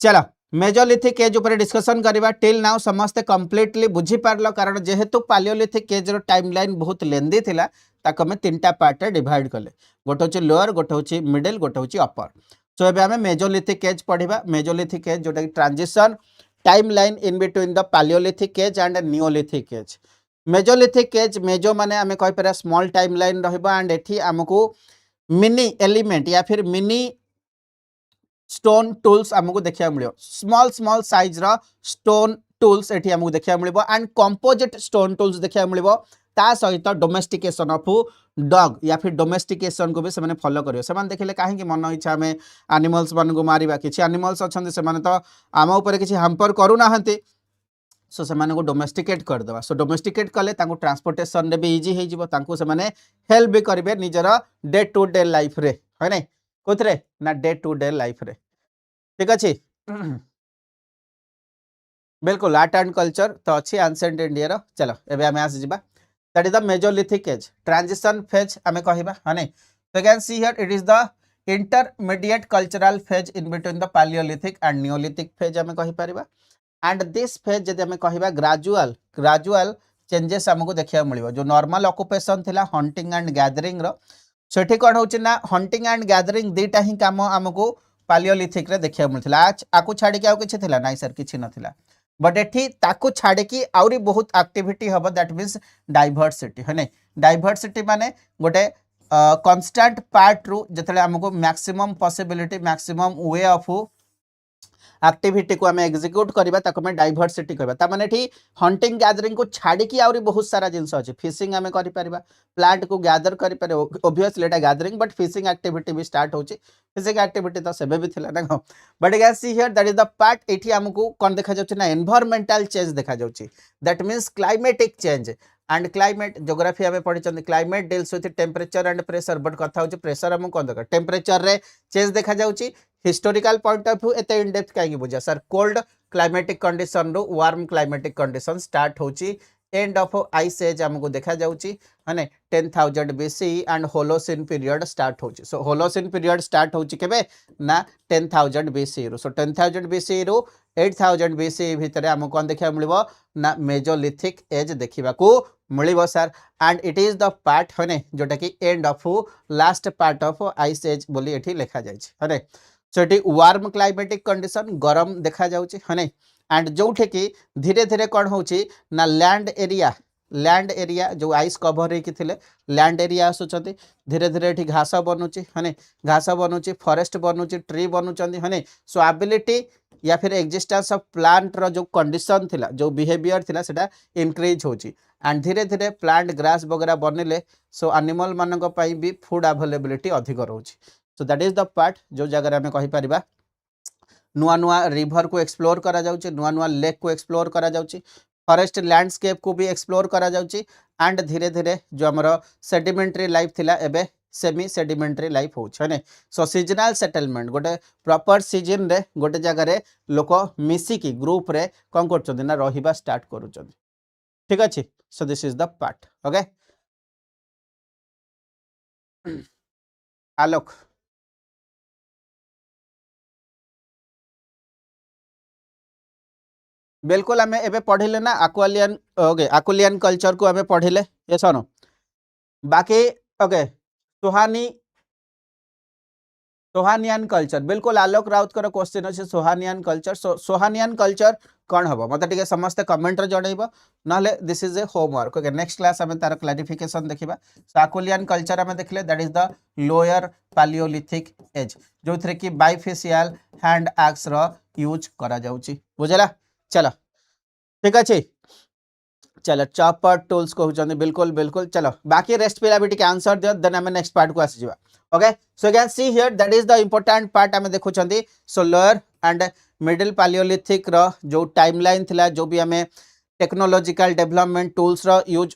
चलो मेजोलिथिक एज ऊपर डिस्कशन करिबा टिल नाउ समस्त कंप्लीटली बुझी पारलो कारण जेहेतु पालियोलिथिक एज रो टाइमलाइन बहुत लेंदी थिला ताको में तीनटा पार्ट रे डिवाइड करले गोटे होची लोअर गोटे होची मिडिल गोटे होची अपर सो एबे हमें मेजोलिथिक एज पढिबा मेजोलिथिक एज जोटा transition timeline in between the palaeolithic age and Neolithic age Mesolithic age meso माने हमें कहि पर स्मॉल टाइमलाइन रहबा एंड एठी हमको मिनी एलिमेंट या फिर मिनी स्टोन टूल्स हमको देखिया मिलियो स्मॉल साइज रा स्टोन टूल्स एठी हमको देखिया मिलिबो एंड कंपोजिट स्टोन टूल्स देखिया मिलिबो ता सहित डोमेस्टिकेशन ऑफ डॉग या फिर डोमेस्टिकेशन को भी से फॉलो करियो से देखिले काहे कि मन इच्छा हमें एनिमल्स मन को मारिबा किछि एनिमल्स अछन से माने तो आम ऊपर किछि हैम्पर करू नाहंती सो से माने को डोमेस्टिकेट कर दवा सो डोमेस्टिकेट कले तांको ट्रांसपोर्टेशन रे भी इजी हे जिवो तांको से माने हेल्प भी करिवे निजर डे टू डे लाइफ रे है नै कोथरे ना डे टू डे लाइफ रे ठीक अछि बिल्कुल आर्ट एंड कल्चर तो अच्छी एंशिएंट इंडिया रो चलो एबे हमें आस जिबा that is the mesolithic age transition phase हमें कहिबा हने so you can see here it is the intermediate cultural phase in between the paleolithic and neolithic phase हमें कहि परिबा and this phase जदि हमें कहिबा gradual चेंजेस हमको देखिया मिलिबो जो नॉर्मल ऑक्युपेशन थिला हंटिंग एंड गैदरिंग रो सेठी कोन होची ना हंटिंग एंड गैदरिंग दीटा ही काम हमको पालियोलिथिक रे देखिया मिलथिला आज आकु छाडी के आउ किछि थिला नाइ सर किछि नथिला बट एठी ताकु छाडी की आउरी बहुत एक्टिविटी हबो दैट मींस डाइवर्सिटी है नै डाइवर्सिटी माने गोटे कांस्टेंट पार्ट रु जतले हमको maximum possibility maximum way of activity को हमें एग्जीक्यूट करबा ताको में डाइवर्सिटी कहबा ता माने एठी हंटिंग गैदरिंग को छाडी की आउरी बहुत सारा जिंस अछि फिशिंग हमें करि परिबा प्लांट को गैदर करि पारे obviously Etah gathering but fishing activity भी स्टार्ट होची फिशिंग एक्टिविटी तो सेबे भी थिला ना but you see here that is the part एठी हमको कोन देखा जाउची ना एनवायरमेंटल चेंज देखा जाउची that means climatic change and climate geography हमें पढ़ी climate deals with temperature and pressure but कथा होची प्रेशर हम कोन देखा टेम्परेचर रे चेंज देखा जाउची हिस्टोरिकल पॉइंट ऑफ व्यू एते इन डेप्थ काई बुझा सर कोल्ड क्लाइमेटिक कंडीशन रो वार्म क्लाइमेटिक कंडीशन स्टार्ट होची एंड ऑफ आइस एज हमको देखा जाउची माने 10000 BC and Holocene period start होची सो होलोसिन पीरियड स्टार्ट होची केबे ना 10000 बीसी रो सो 10000 बीसी रो 8000 बीसी भितरे हमको कोन देखिया मिलबो ना मेजोलिथिक एज देखिबा को मिलिबो sir and it is the part हने जोटा कि end of last part of ice age बोली एठी लिखा जाय छै हने सो एठी वार्म क्लाइमेटिक कंडीशन गरम देखा जाउची हने एंड जोठे कि धीरे धीरे कौन होची ना लैंड एरिया जो आइस कवर होई थिले लैंड एरिया आसुचंती धीरे धीरे एठी घास बनुची हने घास बनुची फॉरेस्ट बनुची ट्री बनुचंती हने सो एबिलिटी या फिर एग्जिस्टेंस ऑफ प्लांट रो जो कंडीशन थिला जो बिहेवियर थिला सेटा इंक्रीज होची एंड धीरे धीरे प्लांट ग्रास वगैरह बनिले सो एनिमल मानक पई भी फूड अवेलेबिलिटी अधिक रहउची so that is the part जो जगह हमें कहि परिबा नुआ नुआ रिवर को एक्सप्लोर करा जाउची नुआ नुआ लेक को एक्सप्लोर करा जाउची फॉरेस्ट लैंडस्केप को भी एक्सप्लोर करा जाउची एंड धीरे धीरे जो हमरो सेडिमेंटरी लाइफ थिला एबे सेमी सेडिमेंटरी लाइफ होछ ने सो सीजनल सेटलमेंट गोटे प्रॉपर सीजन रे गोटे जगह रे लोक मिसी की ग्रुप रे कोन करचोदी ना रहिबा स्टार्ट करूचोदी ठीक अछि so this is the part okay Alok बिल्कुल हमें एबे पढ़िले ना आक्वालियन ओके आक्वालियन कल्चर को हमें पढ़िले ये सुनो बाकी ओके सुहानी सोहानियन कल्चर बिल्कुल आलोक राउत कर क्वेश्चन अछि सोहानियन कल्चर सोहानियन कल्चर कौन हम मत टे समस्त कमेंट रे जणैबो नले this is a homework okay next class हमें तार क्लैरिफिकेशन देखिबा साकुलियन कल्चर हमें देखले that is the lower palaeolithic age जो थरे कि बाइफेशियल हैंड एक्स रो यूज करा जाउची बुझला चलो ठीक अछि चलो चॉपर टूल्स कहउछन बिल्कुल बिल्कुल चलो बाकी रेस्ट पिला भी टिके आंसर दियो देन हमें नेक्स्ट पार्ट को आसी जिवा okay so you can see here that is the important part हमें देखुछंती so lower and middle palaeolithic रो जो टाइमलाइन थिला जो भी हमें टेक्नोलॉजिकल डेवलपमेंट टूल्स रो यूज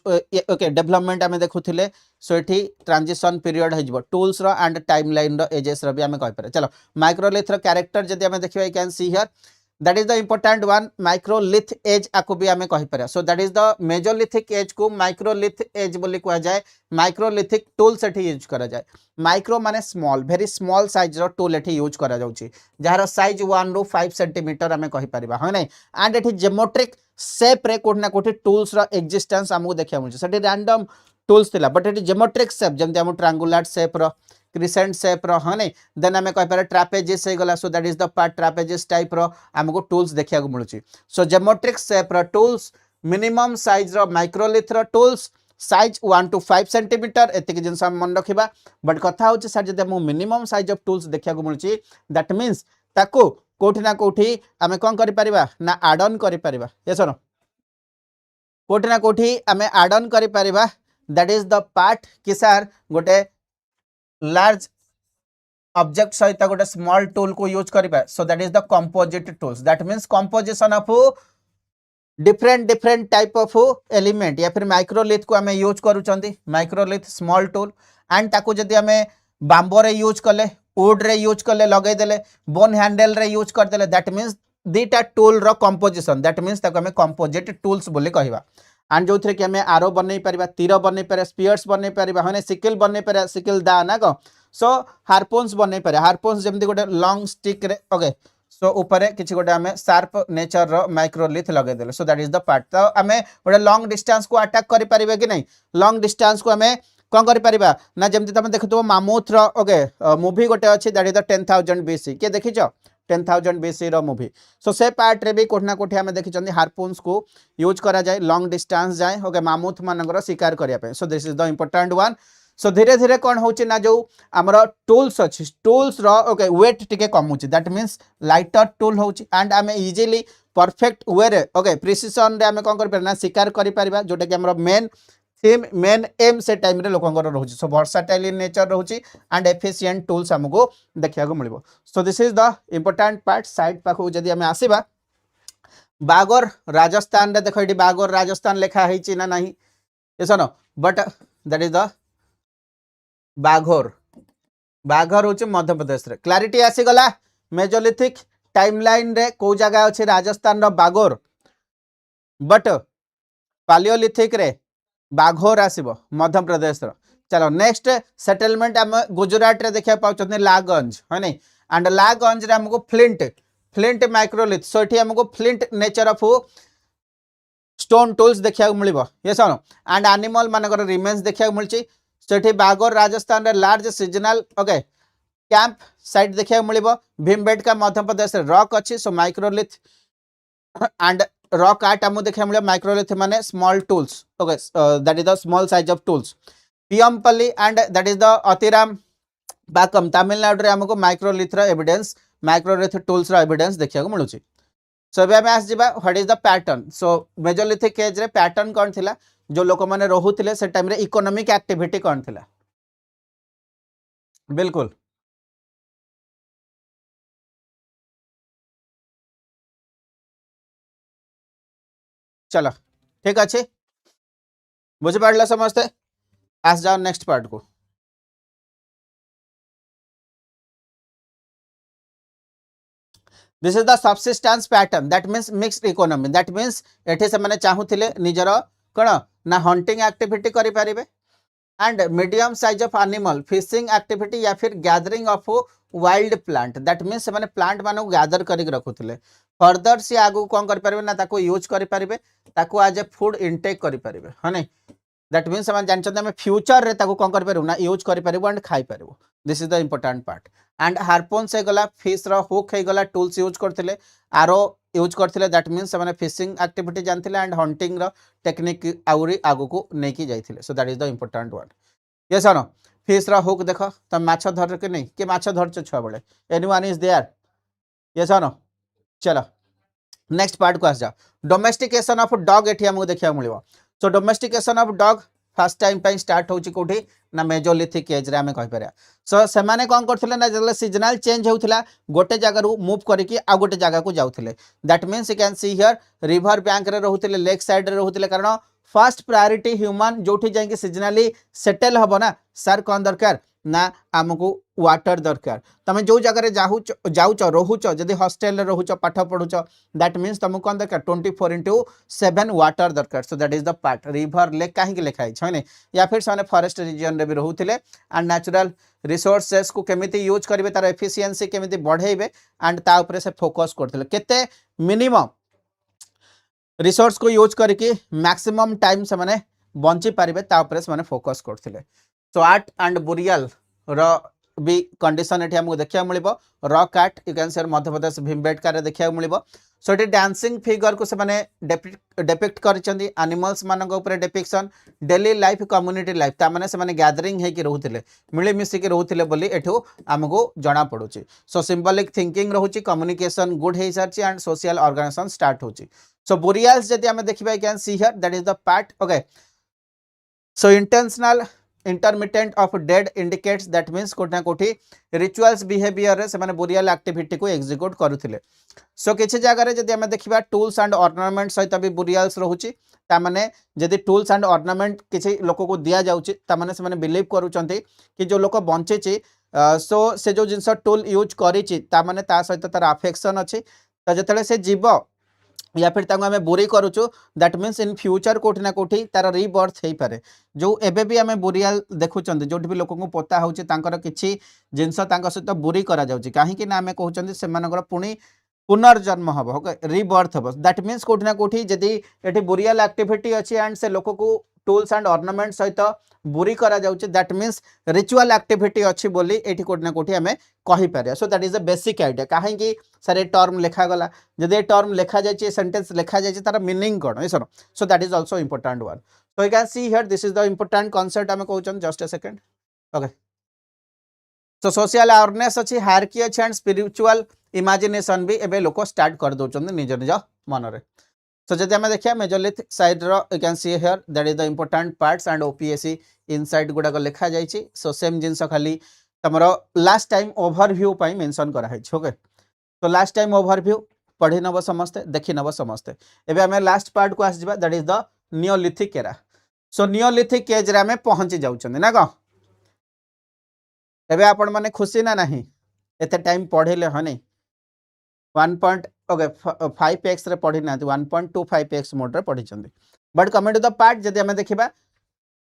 ओके डेवलपमेंट हमें देखुथिले सो एठी ट्रांजिशन पीरियड हो जिवो टूल्स रो एंड टाइमलाइन रो एजेस रो भी हमें कहि पारे चलो माइक्रोलिथ रो कैरेक्टर जदी हमें देखिबा you can see here that is the important one microlith age आको भी हमें कहि पारे so that is the mesolithic age को microlith age बोली कहा जाए microlithic tool सेठी यूज करा जाए माइक्रो माने स्मॉल वेरी स्मॉल साइज रो टूल एठी यूज करा जाउची जहार साइज 1 रो 5 सेंटीमीटर हमें कहि परिबा ह नै एंड एठी ज्योमेट्रिक शेप रे कोठना कोठी टूल्स रो एग्जिस्टेंस हमहु देखिया मुछ सेठी रैंडम टूल्स थिला बट एठी ज्योमेट्रिक शेप जेमते हम ट्रायंगुलर शेप रो क्रिसेंट शेप रो हने देन हमें कहि पारे ट्रापेजिस हे गला so that is the part trapezes type रो हमको टूल्स देखिया को मिलुची सो ज्योमेट्रिक शेप रो टूल्स मिनिमम साइज रो माइक्रोलिथ रो टूल्स साइज 1 to 5 सेंटीमीटर एतिक जिंस हम मन रखिबा बट कथा होची सर जदि हम मिनिमम साइज ऑफ टूल्स देखिया को मिलुची दैट मींस ताको कोठी ना कोठी हमें कोन करि परिबा ना ऐड ऑन करि परिबा ये सुनो कोठी ना कोठी हमें ऐड ऑन करि परिबा दैट इज द पार्ट कि सर गोटे लार्ज ऑब्जेक्ट सहित गोटे स्मॉल टूल को यूज करिबा सो that is the composite tools that means composition of different different type of element या फिर माइक्रोलिथ को आम यूज करूँ माइक्रोलिथ स्मॉल टूल एंड ताको जदि आम बांबो रे यूज कले वुड रे यूज कले लगेदेले बोन हैंडल रे यूज करदेले दैट मीन्स दीटा टूल रो कंपोजिशन दैट मीन्स ताको आम कंपोजिट टूल्स बोली कहवा एंड जो कि आम आरो बन पार तीर बन पार स्पीयर्स बन पार मैंने सिकिल बन पार सिकिल दा ना कौ सो हारपोन्स बन पार हारपोन्स जमी गोटे लॉन्ग स्टिक रे ओके सो ऊपर किसी गोटे आम शार्प नेचर रो माइक्रोलिथ लगेदेले so that is the part तो आम गोटे लॉन्ग डिस्टेंस को अटैक करि परिबे कि नहीं लॉन्ग डिस्टेंस को आम कौन कर ना जमी तुम देखु मामूथ रो ओके मूवी गोटे अच्छी दैट इज द 10,000 BC किए देखिच 10,000 BC रो मूवी सो से पार्ट रे भी कोठना कोठी आम देखिं हारपून्स को यूज करा जाए लॉन्ग डिस्टेंस जाए ओके मामूथ मानकर शिकार करने सो this is the important one सो धीरे धीरे कौन हो जो आमर टूल्स अच्छी टूल्स रो ओके वेट टिके कमुची दैट मीन्स लाइटर टूल हो एंड आम इजिली परफेक्ट वे रे ओके प्रिसिशन रे आम कौन कर शिकार कर जोटा कि मेन थीम मेन एम से टाइम रे लोकंकर रोचे सो वर्साटाइल इन नेचर रोचे एंड एफिशिएंट टूल्स हमको देखा मिल so this is the important part side पाखु जदि आम आसवा बागर राजस्थान रे देख ये बागर राजस्थान लिखा है ना नहीं ये सन बट दैट इज द बाघोर बाघर हूँ मध्य प्रदेश रे क्लारिटी आसीगला मेजोलिथिक टाइमलाइन रे को जगह अच्छे राजस्थान रो बागोर बट पालियोलिथिक रे बाघोर आसीबो मध्य प्रदेश रो चलो नेक्स्ट सेटलमेंट आम गुजरात रे देखा पाउछन लागंज है नहीं एंड लागंज रे हमको फ्लिंट फ्लिंट माइक्रोलिथ सो एठी हमको flint nature of stone tools देखा मिलिबो यस नो एंड एनिमल मानकर रिमेन्स देखा मिलची सेठी बागोर राजस्थान रे large seasonal okay camp site देखा मिलिबो भीमबेटका मध्य प्रदेश रे रॉक अच्छी so microlith and rock art आमको देखा मिले माइक्रोलिथ माने small tools okay that is the small size of tools Paiyampalli and that is the Attirampakkam Tamil Nadu रे हमको माइक्रोलिथ रो एविडेंस माइक्रोलिथ टूल्स रो एविडेंस देखा मिलू सो एबे हम आस जिबा what is the pattern so mesolithic age रे पैटर्न कौन थिला जो लोक मैंने रोते से टाइम रे इकोनॉमिक एक्टिविटी कौन थिला बिल्कुल चलो ठीक अच्छे बुझिपार समस्ते आस जाओ नेक्स्ट पार्ट को this is the subsistence pattern that means mixed economy that means एठी से माने चाहूथिले निजर कौन ना हंटिंग एक्टिविटी करि परिबे and medium size of animal fishing activity या फिर gathering of wild plant that means से प्लांट मान गैदर कर रखुले फर्दर सी आगु कौन करें ना ताको यूज करें ताको एज ए फूड इनटेक करें हाँ नहीं दैट मीन्स जानते फ्यूचर रे ताको कौन कर ना यूज करें एंड खाई पार this is the important part and harpoons गला फिश हुक हो गला टूल्स यूज करते आरो यूज करते दैट मीन्स से फिशिंग एक्टिविटी जानते एंड हंटिंग टेक्निक आउरी आगु को लेकिन जाइए सो that is the important one ये सन फिश हुक देख तुम माछ धर कि नहीं कि माछ धरच छुआ बेले एनीवन इज देयर ये सन चलो नेक्स्ट पार्ट को आस जाओ डोमेस्टिकेशन ऑफ डॉग एठी हमको देखा मिलिबो so domestication of dog first time पे स्टार्ट होची कोठी ना मेजोलिथिक एज रे हमें कहि पारे सो से माने कोन करथिले ना जले सीजनल चेंज होउथिला गोटे जगह रु मूव करके आ गोटे जगह को जाउथिले that means you can see here river bank रे रहउथिले लेक साइड रे रहउथिले कारण फर्स्ट प्रायोरिटी ह्यूमन जोठी जाके सीजनली सेटल हबो ना सर कोन दरकार ना आमको वाटर दरकार तुम जो जगह जाऊच रोच जदि हॉस्टेल रोच पाठ पढ़ुच दैट मीन्स तुमको कौन दरकार 24/7 वाटर दरकार सो that is the part river lake कहीं लिखाई है या फिर से फॉरेस्ट रीजन रे भी रोते एंड नेचुरल रिसोर्सेस को केमिति यूज करेंगे तार एफिशिएंसी केमिति बढ़ेबे एंड ता ऊपर से फोकस करते केते मिनिमम रिसोर्स को यूज करके मैक्सिमम टाइम से माने बंची पारे ता ऊपर से माने फोकस करते सो आर्ट एंड बुरियल रो भी कंडीशन एठी हमको देखा मिलिबो rock art you can say Madhya Pradesh Bhimbetka रे देखा मिलिबो सो एठी डांसिंग फिगर को से माने डिपिक्ट करचंदी एनिमल्स मानक ऊपर depiction daily life community life ता माने से माने गैदरिंग हे कि रहउथिले मिली मिसी के रहउथिले बोली एठो हमको जाना पड़ुची सो सिंबॉलिक थिंकिंग रहउची कम्युनिकेशन गुड हे सरची एंड सोशल ऑर्गेनाइजेशन स्टार्ट होची सो बुरियल्स जदि हम देखिबा can see here that is the part okay so intentional intermittent of dead indicates that means कोठा कोठी रिचुअल्स बिहेवियर रे से माने बुरियल एक्टिविटी को एग्जीक्यूट करूथिले सो किछि जगह रे जदि हमें देखिबा टूल्स एंड ऑर्नामेंट सहित भी बुरियल्स रहउची ता माने जदि टूल्स एंड ऑर्नामेंट किछि लोक को दिया जाउची ता माने से माने बिलीव करूचंती कि जो लोक बंचेची सो से जो जिंस टूल यूज करिची ता माने ता सहित तार अफेक्शन अछि त जतले से जीव या फिर तांको हमें बुरी करूचु दैट मीन्स इन फ्यूचर कोठी ना कोठी तार रीबर्थ हेई पारे जो एबे भी हमें बुरियल देखुचंदी जोठी भी लोकन को पता होउची तांकर किछि जिंस तांका सहित बुरी करा जाउची काहे कि ना हमें कहउचंदी से मानकर पुनी पुनर्जन्म हम ओके रीबर्थ हम दैट मीन्स कोठी ना कोठी जदि एठी बुरियल एक्टिविटी अछि एंड से लोक को टूल्स एंड ऑर्नामेंट सहित बुरी करा जाउची दैट मीन्स रिचुअल एक्टिविटी अछि बोली एठी कोठी ना कोठी हमें कहि पारे सो that is a basic idea काहे कि सर ए टर्म लिखा गला जदि ए टर्म लिखा जायछि सेंटेंस लिखा जायछि तार मीनिंग कोन एसनो so that is also important one so you can see here this is the important concept हमें कहउछन just a second okay so social awareness अछि हायरार्की अछि एंड स्पिरिचुअल इमेजिनेशन भी एबे लोक स्टार्ट कर दोचन निज निज मन रे सो जदि हमें देखिया मेजोलिथिक साइड रो you can see here that is the important parts and OPSC inside गुडा को लिखा जायछि सो सेम जिंस खाली तमरो लास्ट टाइम ओवरव्यू पई मेंशन करा है ओके तो लास्ट टाइम ओवरव्यू पढ़ी नब समस्ते देखि नब समस्ते एबे हमें लास्ट पार्ट को आस जिबा that is the neolithic era so neolithic age रे हमें पहुंची जाउछन ना को एबे आपण माने खुशी ना नहीं एते टाइम पढ़ेले हने 1. ओके 5x रे पढ़ी ना 1.25x मोड रे पढ़ी चंदी but coming to the part जदि हमें देखिबा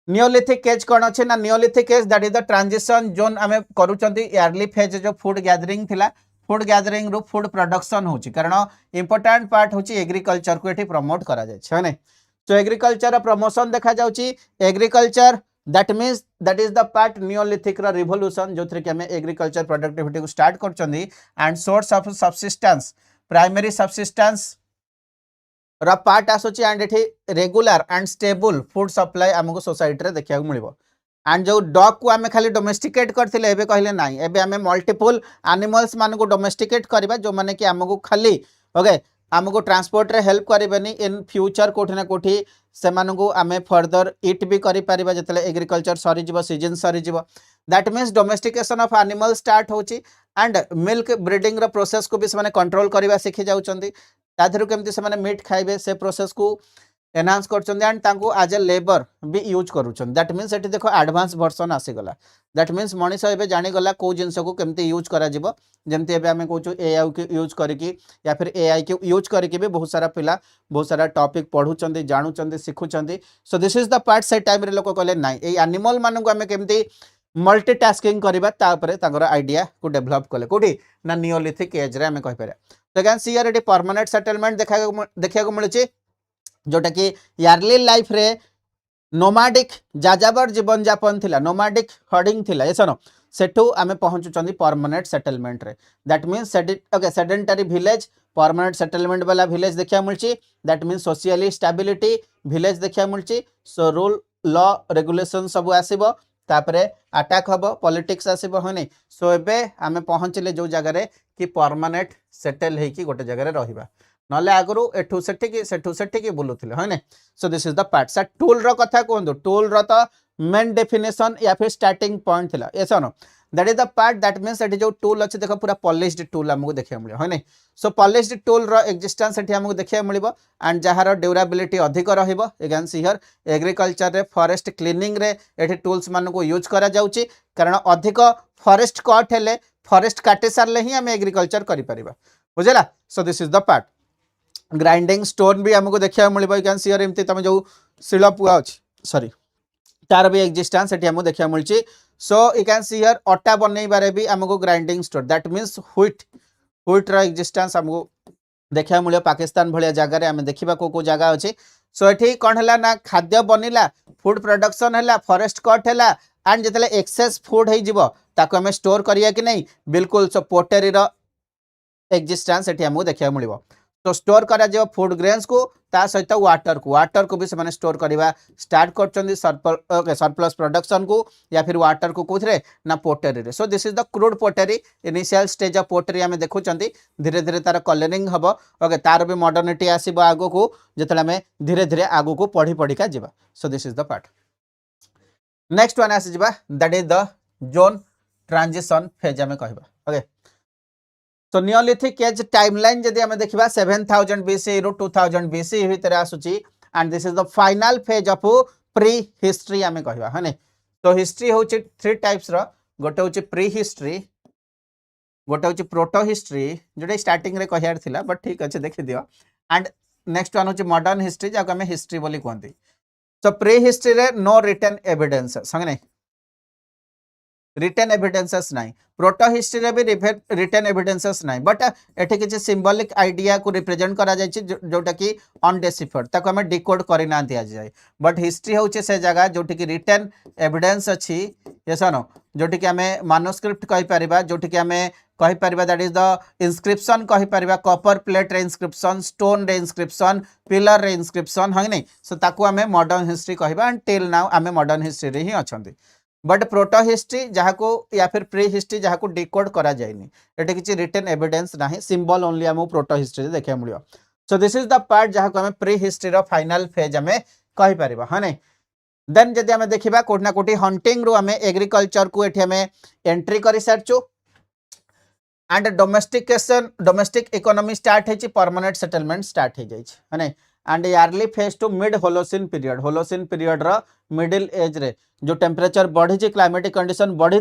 नियोलिथिक एज कोन अछि ना neolithic age that is the transition zone हमें करू चंदी अर्ली फेज जो फूड गैदरिंग थिला फूड गैदरिंग रु फूड प्रोडक्शन होची कारण इंपोर्टेंट पार्ट होची एग्रीकल्चर को एठी प्रमोट करा जाय छै ने सो एग्रीकल्चर प्रमोशन देखा जाउची agriculture that means that is the part neolithic रा रिवोल्यूशन जो थ्रे कि हमें एग्रीकल्चर प्रोडक्टिविटी को स्टार्ट कर चंदी and source of subsistence primary subsistence रा पार्ट आसोची एंड एठी regular and stable food supply हमको सोसाइटी रे देखिया मिलिबो एंड जो डॉग को आमे खाली डोमेस्टिकेट करथिले एबे कहले नाही एबे हमें मल्टीपल एनिमल्स मान को डोमेस्टिकेट करबा जो माने कि हमको खाली ओके हमको ट्रांसपोर्ट रे हेल्प करबेनी इन फ्यूचर कोठी ना कोठी से मानकु आमे फर्दर इट भी करि परिबा जतले एग्रीकल्चर सरी जीव सीजन सरी जीव that means domestication of animal start होची एंड मिल्क ब्रीडिंग रो प्रोसेस को भी से माने कंट्रोल करबा सिखि जाउचंदी ताधरु केमती से माने मीट खाइबे से प्रोसेस को एनहांस करचंदी एंड तांको एज ए लेबर भी यूज करूचंदी दैट मीन्स एठी देखो एडवांस वर्जन आसी गला दैट मीन्स मनीष एबे जानि गला को जिंस को केमती यूज करा जिवो जेमती एबे हमें कहूछु एआई के यूज करके या फिर एआई के यूज करके भी बहुत सारा पिला बहुत सारा टॉपिक पढुचंदी जानुचंदी सिखुचंदी so this is the part से टाइम रे लोक कहले नाही ए एनिमल मानन को हमें केमती मल्टीटास्किंग करबा ता परे तांगर आइडिया को डेवलप कले कोठी ना नियोलिथिक एज रे हमें कहि पारे तो can see here eighty permanent settlement देखा को मिलुची जोटा कि यार्ली लाइफ रे नोमाडिक जाजाबर जीवन यापन थिला नोमाडिक हर्डिंग थिला एसनो सेठू आमे पहुंचुचंदी परमानेंट सेटलमेंट रे that means sedentary village permanent settlement वाला विलेज देखिया मिलची that means socially stability village देखिया मिलची सो रूल लॉ रेगुलेशन सब आसीबो तापरे अटैक हबो पॉलिटिक्स आसीबो होनी सो एबे आमे पहुंचले जो जगह रे कि परमानेंट सेटल हे कि गोटे जगह रे रहिबा नले आगरु एठू सेठी की बोलुथिले होने so this is the part sir tool रो कथा कोंदो टूल रो तो मेन डेफिनेशन या फिर स्टार्टिंग पॉइंट थिला एसनो that is the part that means एठी जो टूल अछि देखो पूरा पॉलिश्ड टूल हमको देखिया मिले होने सो पॉलिश्ड टूल रो एक्जिस्टेंस एठी हमको देखिया मिलिबो एंड जहार ड्यूरेबिलिटी अधिक रहिबो अगेन सी हियर एग्रीकल्चर रे फॉरेस्ट क्लीनिंग रे एठी टूल्स मान को यूज करा जाउची कारण अधिक फॉरेस्ट कट हेले फॉरेस्ट काटे सारले ही हम एग्रीकल्चर करि परिबा बुझला so this is the part grinding stone भी हमको देखिया मिलिबो यू कैन सी हियर एमती तमे जो शिलपुआ अछि सॉरी तार भी एक्जिस्टेंस एठी हमको देखिया मिलची so you can see here आटा बनै बारे भी हमको grinding stone that means wheat रो एक्जिस्टेंस हमको देखिया मिलियो पाकिस्तान भलिया जगह रे हम देखिबा को जगह अछि सो एठी कोन हला ना खाद्य बनिला फूड प्रोडक्शन हला फॉरेस्ट कट हला एंड जतले एक्सेस फूड हे जिवो ताको हम स्टोर करिया कि नहीं बिल्कुल सो पोटरी रो एक्जिस्टेंस एठी हमको देखिया मिलिबो तो स्टोर करा जो फूड ग्रेन्स को ता सहित वाटर को भी से माने स्टोर करबा स्टार्ट करचंदी सरप्लस प्रोडक्शन को या फिर वाटर को कोथरे ना पोटरी रे so this is the crude pottery initial stage of pottery हमें देखुचंदी धीरे धीरे तार कलरिंग हबो ओके तार भी मॉडर्निटी आसीबो आगो को जतले हमें धीरे धीरे आगो को पढ़ी का जिबा so this is the part next one आसीबा that is the zone transition phase आमे कहबा okay so neolithic age timeline जदि आमे देखिबा 7000 BC रु 2000 BC भितर आसुची and this is the final phase of pre history आमे कहबा हने तो हिस्ट्री होची थ्री टाइप्स रो गोटे होची प्री हिस्ट्री गोटे होची प्रोटो हिस्ट्री जोटे स्टार्टिंग रे कहियार थिला बट ठीक अछि देखि दियो एंड नेक्स्ट वन होची मॉडर्न हिस्ट्री जाको हमें हिस्ट्री बोली कहंती सो प्री हिस्ट्री रे नो रिटन एविडेंस संगे रिटन एविडेंसेस नहीं प्रोटो हिस्ट्री रे भी रिटन एविडेंसेस नहीं बट एठी किछि सिंबॉलिक आइडिया को रिप्रेजेंट करा जाय छि जोटा कि अनडेसिफर्ड ताको हमें डिकोड करि ना दिया जाय बट हिस्ट्री होचे से जगह जोटी कि रिटन एविडेंस अछि यस नो जोटी कि हमें मैन्युस्क्रिप्ट कहि परिबा जोटी कि हमें कहि परिबा दैट इज द इंस्क्रिप्शन कहि परिबा कॉपर प्लेट रे इंस्क्रिप्शन स्टोन रे इंस्क्रिप्शन पिलर रे इंस्क्रिप्शन हय नै सो ताको हमें मॉडर्न हिस्ट्री कहिबा एंड टिल नाउ हमें मॉडर्न हिस्ट्री रे ही अछंती बट प्रोटो हिस्ट्री जहाँ को या फिर प्री हिस्ट्री जहाँ को डिकोड करा जायनी एटे किछि रिटन एविडेंस नाही सिंबल ओनली हमो प्रोटो हिस्ट्री देखा मिलियो सो दिस इज द पार्ट जहाँ को हमें प्री हिस्ट्री रो फाइनल फेज हमें कहि परिबा हने देन जदि हमें देखिबा कोठना कोठी हंटिंग रो हमें एग्रीकल्चर को एठी हमें एंट्री करि सारचो एंड डोमेस्टिक इकोनॉमी स्टार्ट है परमानेंट सेटलमेंट स्टार्ट हो जाए हने and early phase to mid holocene period रो मिडिल एज रे जो टेम्परेचर बढ़ी क्लाइमेटिक कंडीशन बढ़ी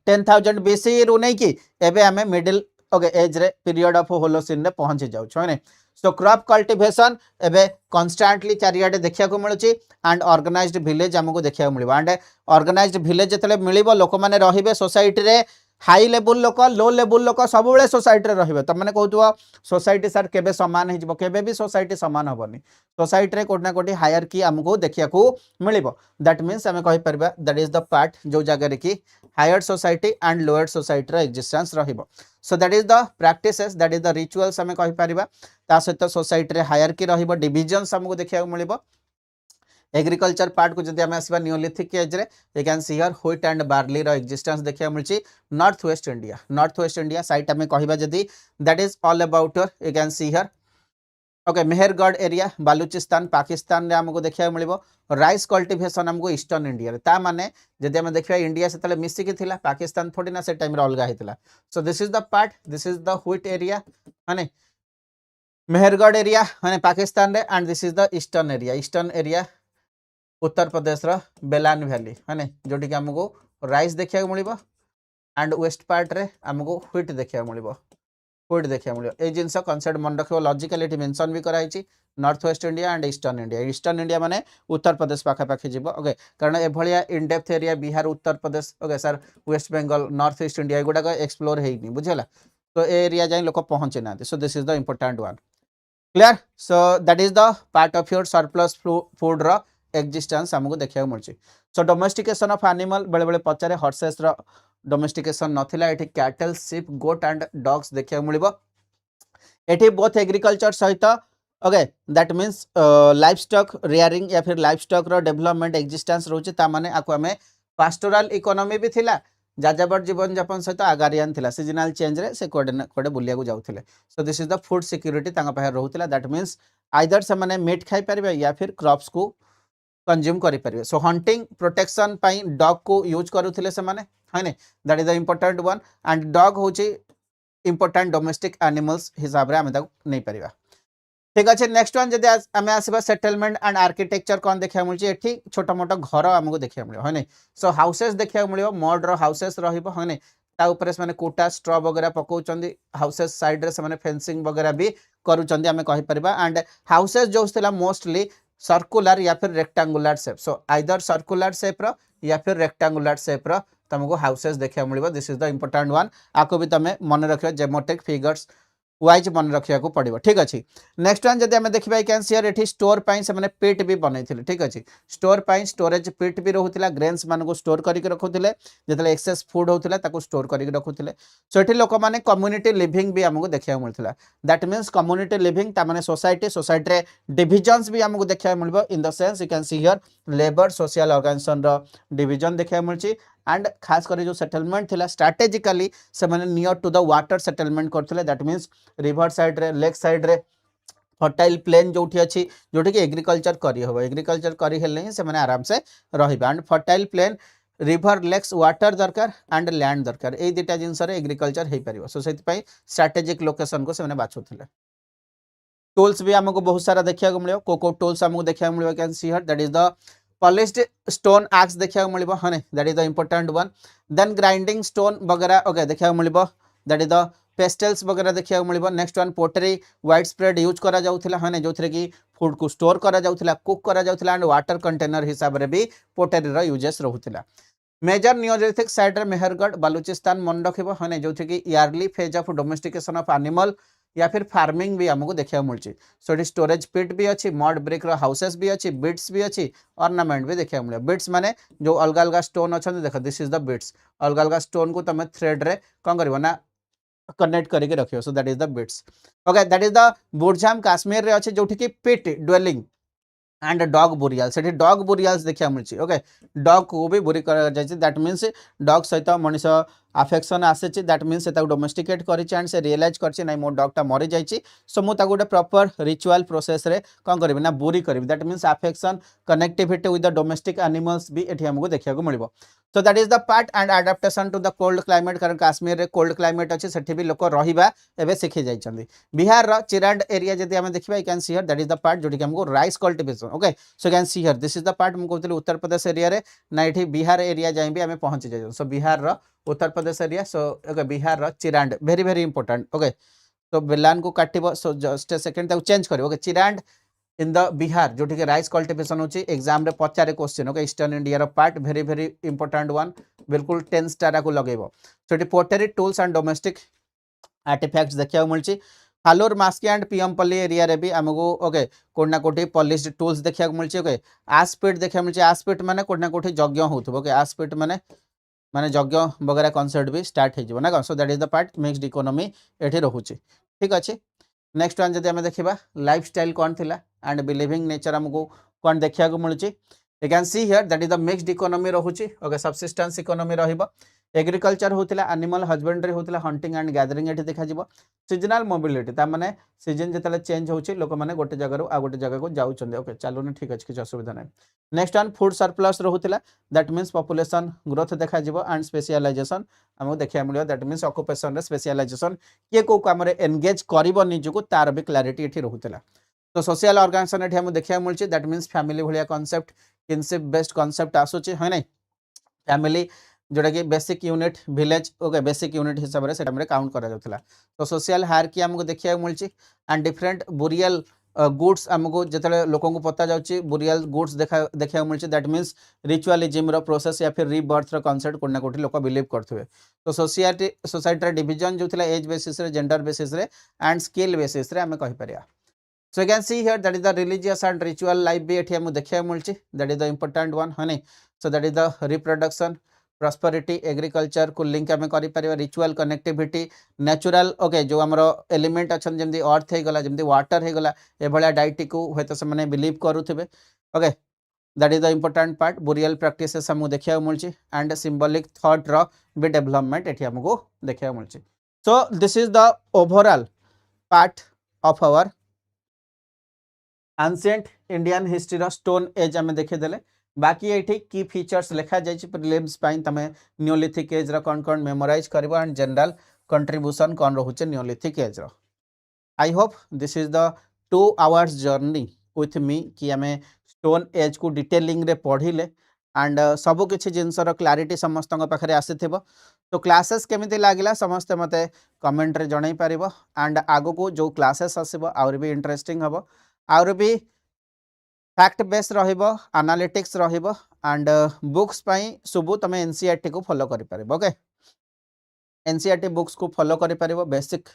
10,000 BC रु नहीं कि एबे हमें मिडिल ओके एज रे पीरियड ऑफ होलोसिन रे पहुंची जाउ छने सो क्रॉप कल्टीवेशन एबे कांस्टेंटली चारियाडे देखिया को मिलुची एंड ऑर्गेनाइज्ड विलेज हमको देखिया को मिलबो एंड ऑर्गेनाइज्ड विलेज जतले मिलिबो लोक माने रहिबे सोसाइटी रे हाई लेवल लोक लो लेवल लोक सब बेले सोसाइटी रे रहिबे त माने कहउतबो सोसाइटी सर केबे समान हे जबो केबे भी सोसाइटी समान होबनी सोसाइटी रे कोठना कोठी हायरार्की हमको देखिया को मिलिबो दैट मींस हमें कहि परबा दैट इज द पार्ट जो जगह रे की higher society and lower society रो एक्जिस्टेंस रहिबो so that is the practices that is the rituals हमें कहि परबा ता सहित सोसाइटी रे हायरार्की रहिबो डिविजन्स हमको देखिया को मिलिबो एग्रीकल्चर पार्ट को जदि हमें आसबा नियोलिथिक एज रे you can see here wheat and barley रो एक्जिस्टेंस देखिया मिलची नॉर्थ वेस्ट इंडिया साइट हमें कहबा जदि that is all about you can see here okay Mehrgarh area Balochistan Pakistan रे हमको देखिया मिलिबो राइस कल्टीवेशन हमको ईस्टर्न इंडिया रे ता माने जदि हमें देखिया इंडिया से तले मिसी के थिला पाकिस्तान थोड़ी ना से टाइम रे अलगा हितला so this is the part this is the wheat area माने मेहरगढ़ एरिया माने पाकिस्तान रे and this is the eastern area Uttar Pradesh रो बेलान वैली है जोटी कि हमको राइस देखा मिलिबो एंड वेस्ट पार्ट रे हमको व्हीट देखा मिलिबो ए जिनस कॉन्सेप्ट मन रखियो लॉजिकली एटी मेंशन भी कराई छि north west India and eastern India माने उत्तर प्रदेश पाखा पाखी जीवो ओके कारण ए भलिया in depth area Bihar Uttar Pradesh okay sir West Bengal north east India एगुडा को एक्सप्लोर हेइनी बुझला तो ए एरिया जाई लोक पहुंचे ना so this is the important one clear so that is the part of your surplus food रो एक्जिस्टेंस हमको देखा मिलची सो डोमेस्टिकेशन ऑफ एनिमल बेले बेले पचारे हॉर्सेस रो डोमेस्टिकेशन नथिला एठी cattle sheep goat and dogs देखा मिलिबो एठी बोथ एग्रीकल्चर सहित okay that means life stock rearing या फिर लाइफ स्टॉक रो डेवलपमेंट एक्जिस्टेंस रोचे ता माने आको हमें पास्टोरल इकोनॉमी भी थिला जाजाबर जीवन यापन सहित आगारियन थिला सीजनल चेंज रे से कोडे बुलिया को जाउथिले so this is the food security तांगा पाहे रहउथिला दैट मींस आइदर से माने मीट खाई परबे या फिर क्रॉप्स को कंज्यूम करि परिबे सो हंटिंग प्रोटेक्शन पई डॉग को यूज करूथिले से माने हैने that is the important one and dog होची इंपोर्टेंट डोमेस्टिक एनिमल्स हिसाब रे हम ताको नै परिबा ठीक अछि नेक्स्ट वन जदि हमें आसीबा सेटलमेंट एंड आर्किटेक्चर कोन देखिया मिलची एठी छोटा मोटा घर हमको देखिया मिलियो हैने सो हाउसेस देखिया मिलियो मॉड रो हाउसेस रहिबो हैने ता ऊपर से माने कोटा स्ट्रॉ वगैरह पकोचंदी हाउसेस साइड रे से माने फेंसिंग वगैरह भी करूचंदी हमें कहि परिबा एंड हाउसेस जो थिला मोस्टली सर्कुलर या फिर rectangular shape so either circular shape रो या फिर रेक्टेंगुलर शेप रो तुमको हाउसेस देखा मिलिबो this is the important one आको भी तमे मन रखियो ज्योमेट्रिक फिगर्स वाइज मन रखिया को पड़िबो ठीक अछि नेक्स्ट वन जदि हमें देखिबा कैन शेयर एठी स्टोर पई से माने पिट भी बनैथिले ठीक अछि स्टोर पई स्टोरेज पिट भी रहउथिला ग्रेन्स मान को स्टोर करि के रखुथिले जतले एक्सेस फूड होथिला ताको स्टोर करि के रखुथिले सो एठी लोक माने कम्युनिटी लिविंग भी हमको देखिया मिलथिला दैट मींस कम्युनिटी लिविंग ता माने सोसाइटी रे डिविजन्स भी हमको देखिया मिलबो in the sense you can see here labour social organisation रो डिवीजन देखिया मिलची एंड खास कर जो सेटलमेंट थिला स्ट्रेटेजिकली से माने near to the water settlement करथिले दैट मींस रिवर साइड रे लेक साइड रे फर्टाइल प्लेन जोठी अछि जोठी कि एग्रीकल्चर करी हेबो एग्रीकल्चर करी हेले से माने आराम से रहिबा and fertile plain river lakes water दरकार एंड लैंड दरकार ए दुटा जिनस एग्रीकल्चर हो पार सो से स्ट्राटेजिक लोकेशन को से बाछुले टूल्स भी आमको बहुत सारा देखा मिले को टूल्स आमको देखा मिले can see here that is the polished stone axe देखा मिले हाँ that is the important one then grinding stone वगैरह ओके देखा मिले दैट इज द पेस्टल्स वगैरह देखा मिले next one pottery wide spread use करा जाउथिला हाँ जो कि फूड को स्टोर करा जाउथिला कुक करा जाउथिला एंड वाटर कंटेनर हिसाब रे भी पोटरी रो यूजेस रहउथिला मेजर नियोजित साइड रे मेहरगढ़ बलूचिस्तान मन रखिबो हाँ जो कि yearly phase of domestication of animal या फिर फार्मिंग भी हमको देखा मिलूँ सो ये स्टोरेज पिट भी अच्छी मड ब्रिक हाउसेस भी अच्छी बिट्स भी अच्छी ऑर्नामेंट भी देखा मिले बिट्स माने जो अलग अलग स्टोन अच्छा देख दिस इज द बिट्स अलग अलग स्टोन को तुम थ्रेड रे कौन कर ना कनेक्ट करके रखियो so that is the bits okay that is the Burzahom Kashmir रे अच्छे जो कि pit dwelling and dog burial से डॉग बुरियाल्स देखा मिलूँ ओके डॉग को भी बुरी दैट मीन्स डॉग सहित मनीष आफेक्शन आसी दैट मीन्स डोमेस्टिकेट कर से रियलाइज कर मो डॉगटा मरी जाइए सो मुझे गोटे प्रॉपर रिचुअल प्रोसेस रे कौन करी ना बुरी करी that means affection connectivity with the domestic animals भी ये हमको देखा मिले so that is the part and adaptation to the cold climate कारण काश्मीर रे कोल्ड क्लाइमेट अच्छे से भी लोक रहा एवं शिखी जाइए बिहार चिरांड एरिया जब आम देखा can see here that is the part जो हमको rice cultivation okay so can see here this is the part मुझे कहते उत्तर प्रदेश एरिया रे ना ये बिहार एरिया जाए भी आम पहुंची जाइए so Bihar Uttar Pradesh area so okay Bihar Chirand very very important okay तो बेलान को काटिबो सो जस्ट ए सेकंड ताऊ चेंज करिवो okay Chirand in the Bihar जो कि राइस कल्टिवेशन होची एग्जाम रे पचारे क्वेश्चन ओके ईस्टर्न इंडिया रो part very very important one बिल्कुल 10 स्टार को लगेबो so it pottery tools and domestic artefacts देखा मिलूँ हालोर मास्की एंड पीएमपल्ली एरिया रे भी आमको ओके कोना कोठी पॉलिश्ड टूल्स देखा मिलूँ ओके आस्पिट देखा मिलूँ आस्पिट माने कोना कोठी यज्ञ होथबो ओके आस्पिट माने माने यज्ञ वगैरह कॉन्सेप्ट भी स्टार्ट हो ना सो that is the part mixed economy ये रोचे ठीक अच्छे नेक्स्ट वन जब देखा लाइफ स्टाइल कौन थी एंड बिलिविंग नेचर आमको कौन देखा मिलूँ you can see here that is the mixed economy रोचे ओके सबसिस्टेंस इकोनॉमी रहिबो एग्रीकल्चर होता एनिमल हजबेंड्री होता हंटिंग एंड गैदरिंग ये देखा सीजनाल मोबिलिटी तार सीजन जो चेंज होची लोक मैंने गोटे जगह आ गोटे जगह को जाऊँ ओके चलूनी ठीक अच्छे किसी असुविधा ना नेक्स्ट वन फूड सरप्लस रोला दैट मीन्स पॉपुलेशन ग्रोथ देखा एंड स्पेशलाइजेशन आमको देखा मिले दैट मीन्स ऑक्युपेशन स्पेशलाइजेशन किए कौ कम एंगेज कर निजक तार भी क्लारिटी ये रोला तो सोशल ऑर्गेनाइजेशन ये देखा मिलूँ दैट मीन्स फैमिली भाया कॉन्सेप्ट किनशिप बेस्ड कॉन्सेप्ट आसूची है ना फैमिली जोटा कि basic unit village okay basic unit हिसाब से काउंट करा तो सोशल हायरार्की आमको देखा मिलूँ एंड डिफरेंट बुरियल गुड्स आमको जो लोक को पता जाऊँगी बुरियल गुड्स देखा मिलूँ दैट मीन्स रिचुअलिज्म प्रोसेस या फिर रिबर्थ कॉन्सेप्ट कोना कोटी लोक बिलीव करते तो सोसाइटी डिविजन जो age basis gender basis and skill basis आम कहीपर so you can see here that is the religious and ritual life भी ये आमको देखा मिलूँ that is the important one है नहीं so that is the reproduction prosperity agriculture को लिंक आम कर रिचुअल कनेक्टिविटी नेचुरल ओके जो आम एलिमेंट अच्छा जमी अर्थ हो गला जमी वाटर हो गला ए भाया डाइट को हे तो से बिलीव करुवे okay that is the important part burial practices आमको देखा मिलूँ एंड सिंबॉलिक थॉट रो भी डेवलपमेंट ये आमको देखा मिलूँ so this is the overall part of our ancient Indian history stone age आम देखीदे बाकी ये की फीचर्स लिखा जाए प्रिलिम्स तुम न्यूलिथिक एज कौन कौन मेमोराइज कर एंड जनरल कंट्रीब्यूशन कौन रोचे neolithic age I hope this is the 2 hours journey with me कि आम स्टोन एज को डिटेलिंग रे पढ़िले एंड सबू किसी जिनसर क्लारिटी समस्त पाखे आसी तो क्लासेस केमिति लागला समस्ते मते कमेंट रे जणाई पारिबो एंड आगो को जो क्लासेस आसीबो आउर भी इंटरेस्टिंग हबो आउर भी फैक्ट बेस रहिबो एनालिटिक्स रहिबो एंड बुक्स पई सुबु तमे एनसीईआरटी को फॉलो करि परिबो ओके एनसीईआरटी बुक्स को फॉलो करि परिबो बेसिक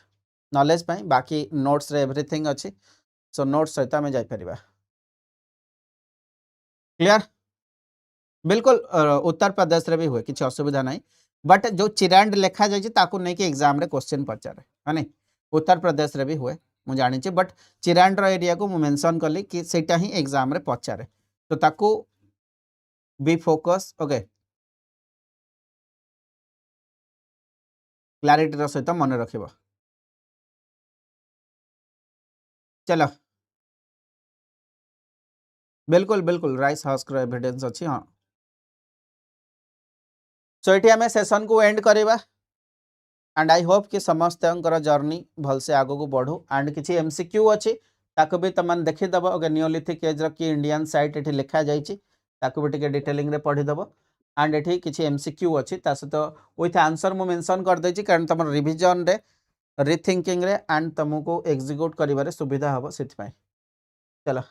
नॉलेज पई बाकी नोट्स रे एवरीथिंग अछि सो नोट्स सहित हमें जाई परिबा क्लियर बिल्कुल उत्तर प्रदेश रे भी हुए किसी असुविधा नहीं बट जो चिरांड लिखा जाए ताकू नहीं कि एग्जाम रे क्वेश्चन पचारे है नहीं उत्तर प्रदेश रे भी हुए मुझे जानी बट चिरांड एरिया को मुझे मेंशन कली कि सेटा ही एग्जाम रे पचारे तो ताकू बी फोकस ओके क्लारिटी सहित मन रखिबो चलो बिल्कुल बिल्कुल राइस हस्क एविडेंस अच्छी हाँ सो ये आम सेशन को एंड करवा एंड आई होप कि समस्त जर्नी भलसे आग को बढ़ू एंड किसी एमसीक्यू अच्छी ताको भी तुम देखीदेव ओके नियोलिथिक एज कि इंडियन साइट ये लिखा जाकू भी टे डिटेलिंग पढ़ीदेव एंड ये किसी एमसीक्यू अच्छी सहित विथ आंसर मु मेंशन कर देछि कारण तुम रिविजन रे रिथिंकिंग रे एंड तुमको एग्जीक्यूट करिवारे सुविधा हम से चलो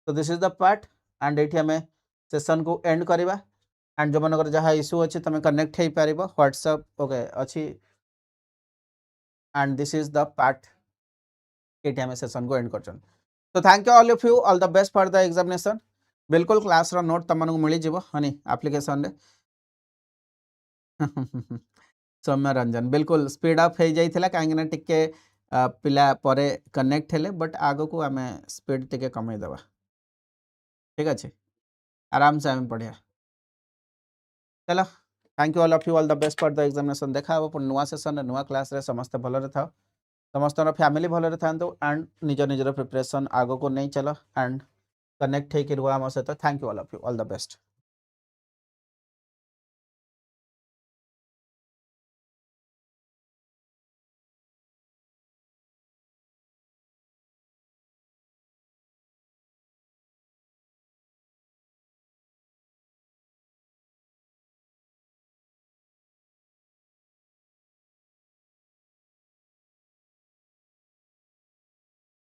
तो this is the part and ये आम सेशन को एंड करवा एंड जो मनकर जहाँ इश्यू अच्छी तुम कनेक्ट हो पार व्हाट्सएप ओके अच्छी and this is the part ये आम सेशन को एंड कर तो thank you all of you all the best for the examination बिल्कुल क्लास रो नोट तुमको मिल जाव हनी एप्लिकेशन रे सौम्य रंजन बिल्कुल स्पीड अप हो जाइथिला कहीं टिके पिला परे कनेक्ट हेले बट आगो को आम स्पीड टिके कमे देवा ठीक अच्छे आराम से आम पढ़िया चलो thank you all of you all the best for the examination देखा हम नुआ सेशन नुआ क्लास रे समस्त भल था समस्त फैमिली भल था एंड निज निजर प्रिपरेशन आगो को नहीं चलो एंड कनेक्ट होकर रुआ आम सहित thank you all of you all the best.